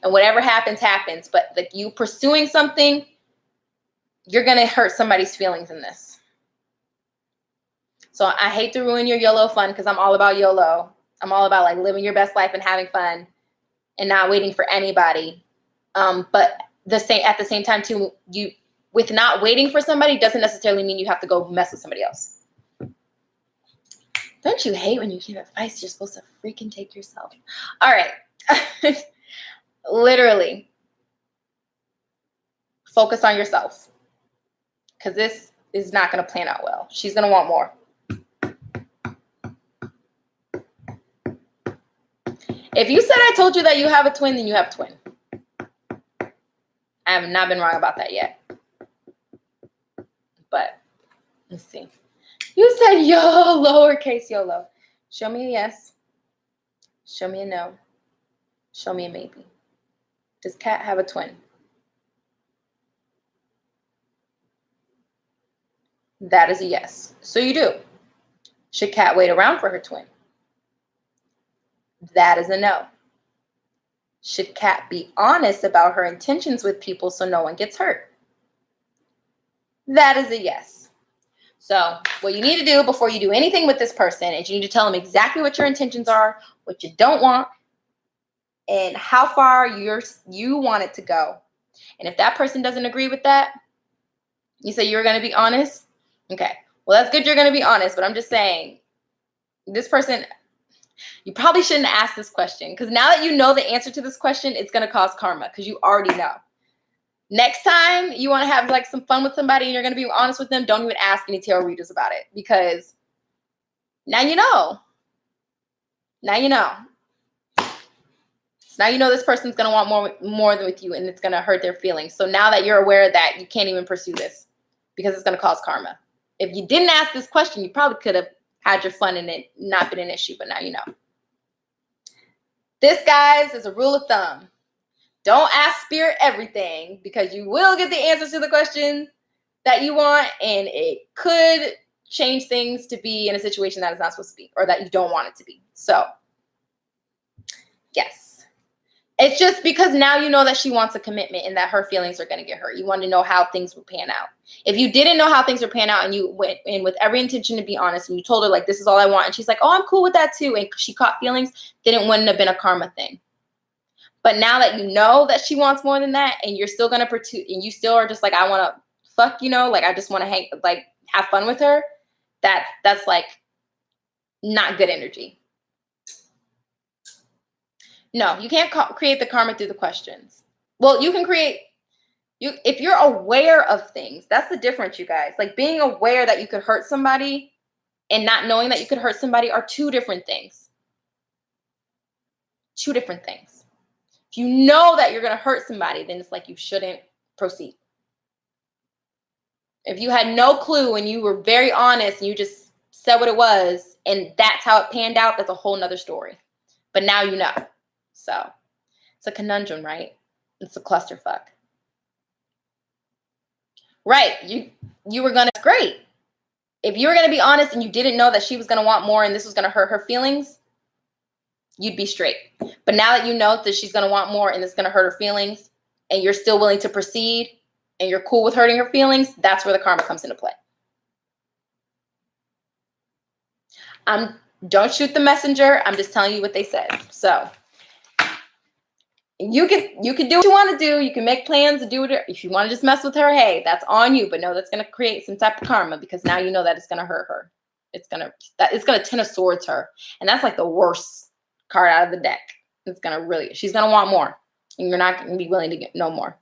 And whatever happens, happens. But like you pursuing something, you're going to hurt somebody's feelings in this. So I hate to ruin your YOLO fun, because I'm all about YOLO. I'm all about like living your best life and having fun and not waiting for anybody. But at the same time too, with not waiting for somebody doesn't necessarily mean you have to go mess with somebody else. Don't you hate when you give advice you're supposed to freaking take yourself? All right. Literally. Focus on yourself, because this is not going to plan out well. She's going to want more. If you said I told you that you have a twin, then you have a twin. I have not been wrong about that yet. But let's see. You said YOLO, lowercase YOLO. Show me a yes. Show me a no. Show me a maybe. Does Kat have a twin? That is a yes. So you do. Should Kat wait around for her twin? That is a no. Should Kat be honest about her intentions with people so no one gets hurt? That is a yes. So what you need to do before you do anything with this person is you need to tell them exactly what your intentions are, what you don't want, and how far you want it to go. And if that person doesn't agree with that, you say you're going to be honest. Okay. Well, that's good. You're going to be honest, but I'm just saying this person, you probably shouldn't ask this question, because now that you know the answer to this question, it's going to cause karma because you already know. Next time you want to have like some fun with somebody and you're going to be honest with them, don't even ask any tarot readers about it, because now you know. Now you know. So now you know this person's going to want more than with you, and it's going to hurt their feelings. So now that you're aware of that, you can't even pursue this because it's going to cause karma. If you didn't ask this question, you probably could have had your fun and it not been an issue, but now you know. This, guys, is a rule of thumb. Don't ask spirit everything, because you will get the answers to the questions that you want, and it could change things to be in a situation that is not supposed to be, or that you don't want it to be. So, yes. It's just because now you know that she wants a commitment and that her feelings are going to get hurt. You want to know how things would pan out. If you didn't know how things would pan out and you went in with every intention to be honest and you told her, like, this is all I want, and she's like, oh, I'm cool with that too, and she caught feelings, then it wouldn't have been a karma thing. But now that you know that she wants more than that, and you're still going to pursue, and you still are just like, I want to fuck, like, I just want to have fun with her, that's like not good energy. No, you can't create the karma through the questions. Well, you can create, if you're aware of things. That's the difference, you guys. Like, being aware that you could hurt somebody and not knowing that you could hurt somebody are two different things. Two different things. If you know that you're going to hurt somebody, then it's like you shouldn't proceed. If you had no clue and you were very honest and you just said what it was and that's how it panned out, that's a whole nother story. But now you know. So it's a conundrum, right? It's a clusterfuck. Right. You were gonna, great. If you were gonna be honest and you didn't know that she was gonna want more and this was gonna hurt her feelings, you'd be straight. But now that you know that she's gonna want more and it's gonna hurt her feelings, and you're still willing to proceed and you're cool with hurting her feelings, that's where the karma comes into play. Don't shoot the messenger. I'm just telling you what they said. So you can do what you want to do. You can make plans to do it. If you want to just mess with her, hey, that's on you. But no, that's going to create some type of karma, because now you know that it's going to hurt her. It's going to 10 of swords her. And that's like the worst card out of the deck. She's going to want more. And you're not going to be willing to get no more.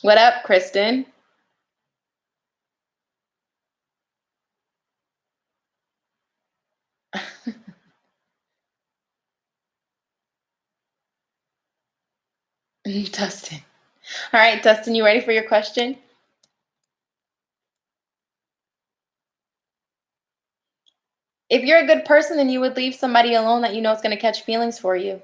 What up, Kristen? Dustin. All right, Dustin, you ready for your question? If you're a good person, then you would leave somebody alone that you know is going to catch feelings for you.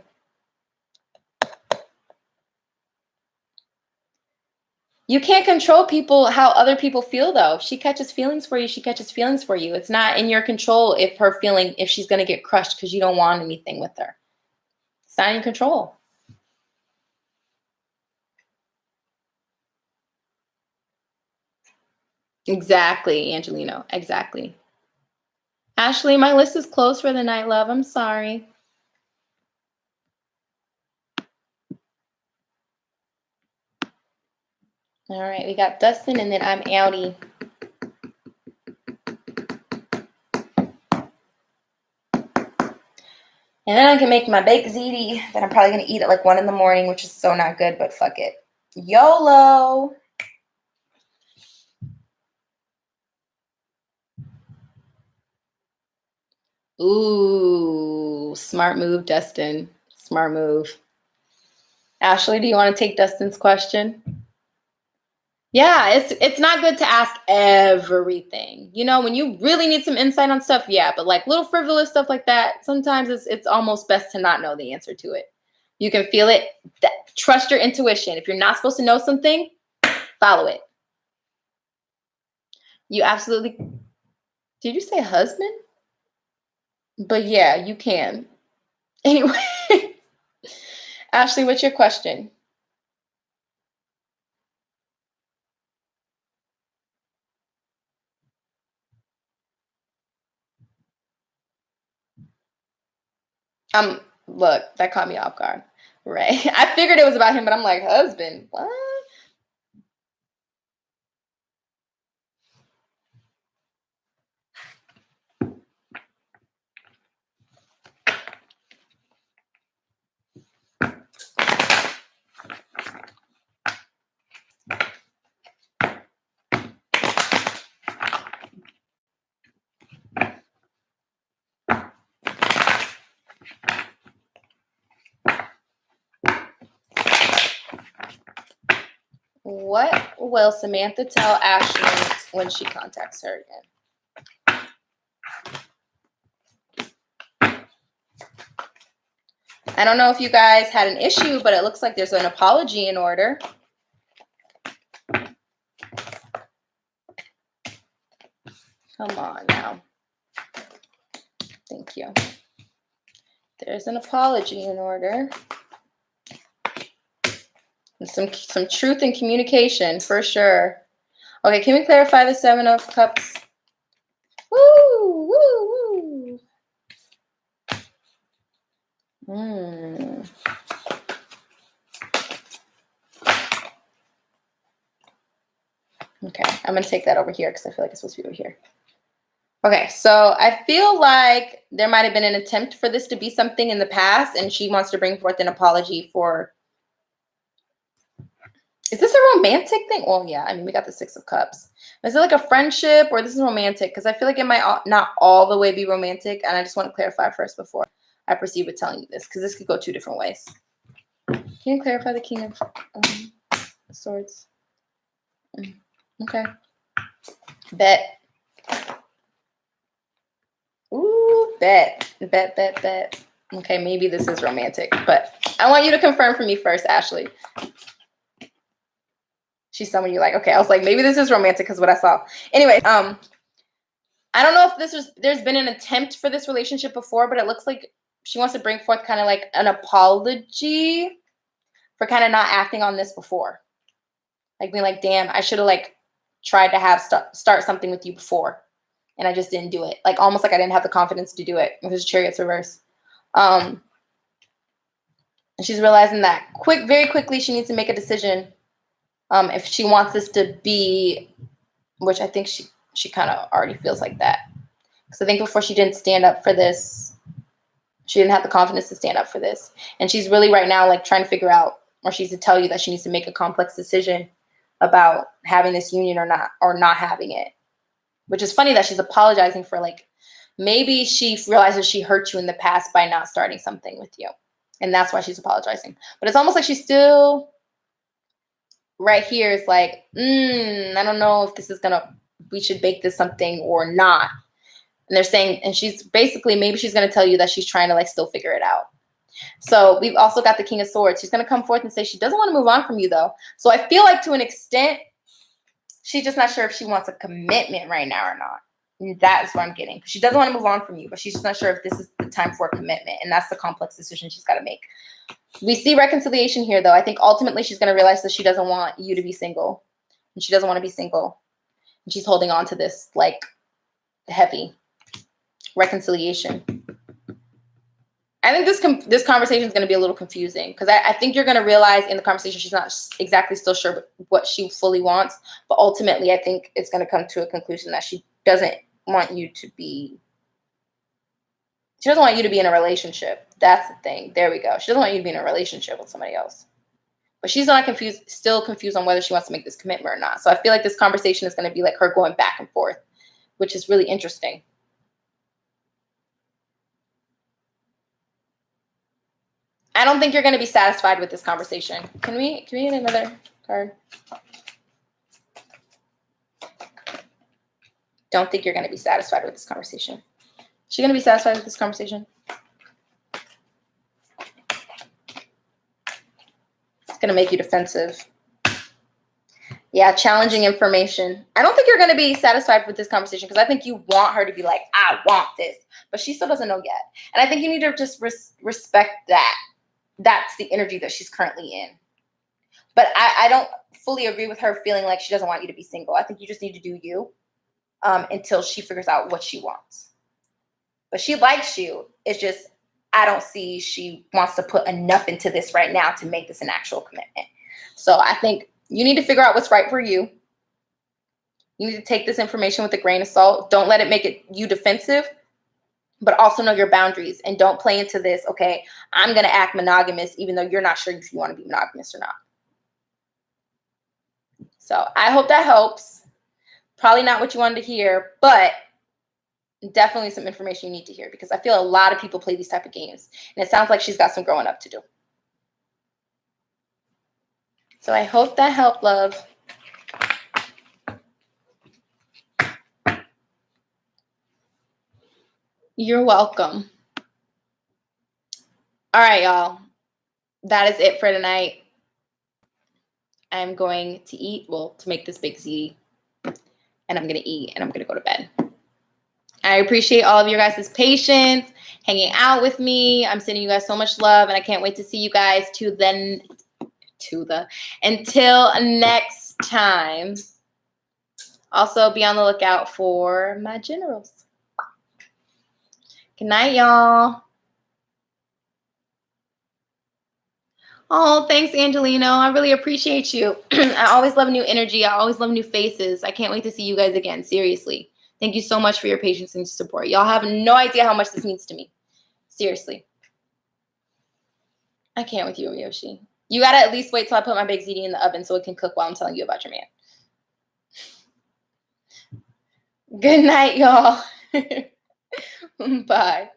You can't control how other people feel, though. If she catches feelings for you, she catches feelings for you. It's not in your control if she's going to get crushed because you don't want anything with her. It's not in control. Exactly, Angelino. Exactly. Ashley, my list is closed for the night, love. I'm sorry. All right, we got Dustin, and then I'm outie. And then I can make my baked ziti that I'm probably going to eat at like 1 a.m, which is so not good, but fuck it. YOLO. Ooh, smart move, Dustin. Smart move. Ashley, do you want to take Dustin's question? Yeah, it's not good to ask everything. When you really need some insight on stuff, yeah, but like little frivolous stuff like that, sometimes it's almost best to not know the answer to it. You can feel it. Trust your intuition. If you're not supposed to know something, follow it. You absolutely. Did you say husband? But yeah, you can. Anyway, Ashley, what's your question? Look, that caught me off guard. Right. I figured it was about him, but I'm like, husband, what? What will Samantha tell Ashley when she contacts her again? I don't know if you guys had an issue, but it looks like there's an apology in order. Come on now. Thank you. There's an apology in order. And some truth and communication for sure. Okay, can we clarify the Seven of Cups? Woo, woo, woo. Okay, I'm going to take that over here because I feel like it's supposed to be over here. Okay, so I feel like there might have been an attempt for this to be something in the past, and she wants to bring forth an apology for... Is this a romantic thing? Well, yeah, I mean, we got the Six of Cups. Is it like a friendship or this is romantic? Because I feel like it might not all the way be romantic, and I just want to clarify first before I proceed with telling you this, because this could go two different ways. Can you clarify the King of Swords? Okay. Bet. Ooh, bet. Okay, maybe this is romantic, but I want you to confirm for me first, Ashley. She's someone you like. Okay, I was like, maybe this is romantic because what I saw. Anyway, I don't know if there's been an attempt for this relationship before, but it looks like she wants to bring forth kind of like an apology for kind of not acting on this before. Like being like, damn, I should have like tried to have start something with you before, and I just didn't do it. Like almost like I didn't have the confidence to do it. Because Chariot's reverse. And she's realizing that very quickly she needs to make a decision. If she wants this to be, which I think she kind of already feels like that. Because I think before she didn't stand up for this, she didn't have the confidence to stand up for this. And she's really right now like trying to figure out, or she's to tell you that she needs to make a complex decision about having this union or not having it. Which is funny that she's apologizing for like, maybe she realizes she hurt you in the past by not starting something with you. And that's why she's apologizing. But it's almost like she's still... right here is like, I don't know if this is we should bake this something or not. And they're saying, and she's basically, maybe she's going to tell you that she's trying to like still figure it out. So we've also got the King of Swords. She's going to come forth and say she doesn't want to move on from you though. So I feel like to an extent, she's just not sure if she wants a commitment right now or not. And that's what I'm getting. She doesn't want to move on from you, but she's just not sure if this is the time for a commitment. And that's the complex decision she's got to make. We see reconciliation here, though. I think ultimately she's going to realize that she doesn't want you to be single. And she doesn't want to be single. And she's holding on to this, like, heavy reconciliation. I think this conversation is going to be a little confusing because I think you're going to realize in the conversation she's not exactly still sure what she fully wants. But ultimately, I think it's going to come to a conclusion that she doesn't want you to be... She doesn't want you to be in a relationship. That's the thing. There we go. She doesn't want you to be in a relationship with somebody else. But she's not still confused on whether she wants to make this commitment or not. So I feel like this conversation is going to be like her going back and forth, which is really interesting. I don't think you're going to be satisfied with this conversation. Can we get another card? Don't think you're going to be satisfied with this conversation. Is she going to be satisfied with this conversation? It's going to make you defensive. Yeah, challenging information. I don't think you're going to be satisfied with this conversation because I think you want her to be like, I want this. But she still doesn't know yet. And I think you need to just respect that. That's the energy that she's currently in. But I don't fully agree with her feeling like she doesn't want you to be single. I think you just need to do you until she figures out what she wants. But she likes you. It's just, I don't see she wants to put enough into this right now to make this an actual commitment. So I think you need to figure out what's right for you. You need to take this information with a grain of salt. Don't let it make you defensive, but also know your boundaries and don't play into this, okay, I'm going to act monogamous even though you're not sure if you want to be monogamous or not. So I hope that helps. Probably not what you wanted to hear, but definitely some information you need to hear because I feel a lot of people play these type of games. And it sounds like she's got some growing up to do. So I hope that helped, love. You're welcome. All right, y'all. That is it for tonight. I'm going to eat, well, to make this big ziti. And I'm going to eat and I'm going to go to bed. I appreciate all of your guys' patience, hanging out with me. I'm sending you guys so much love and I can't wait to see you guys until next time. Also, be on the lookout for my generals. Good night, y'all. Oh, thanks, Angelino. I really appreciate you. I always love new energy. I always love new faces. I can't wait to see you guys again. Seriously. Thank you so much for your patience and support. Y'all have no idea how much this means to me. Seriously. I can't with you, Yoshi. You got to at least wait till I put my big ziti in the oven so it can cook while I'm telling you about your man. Good night, y'all. Bye.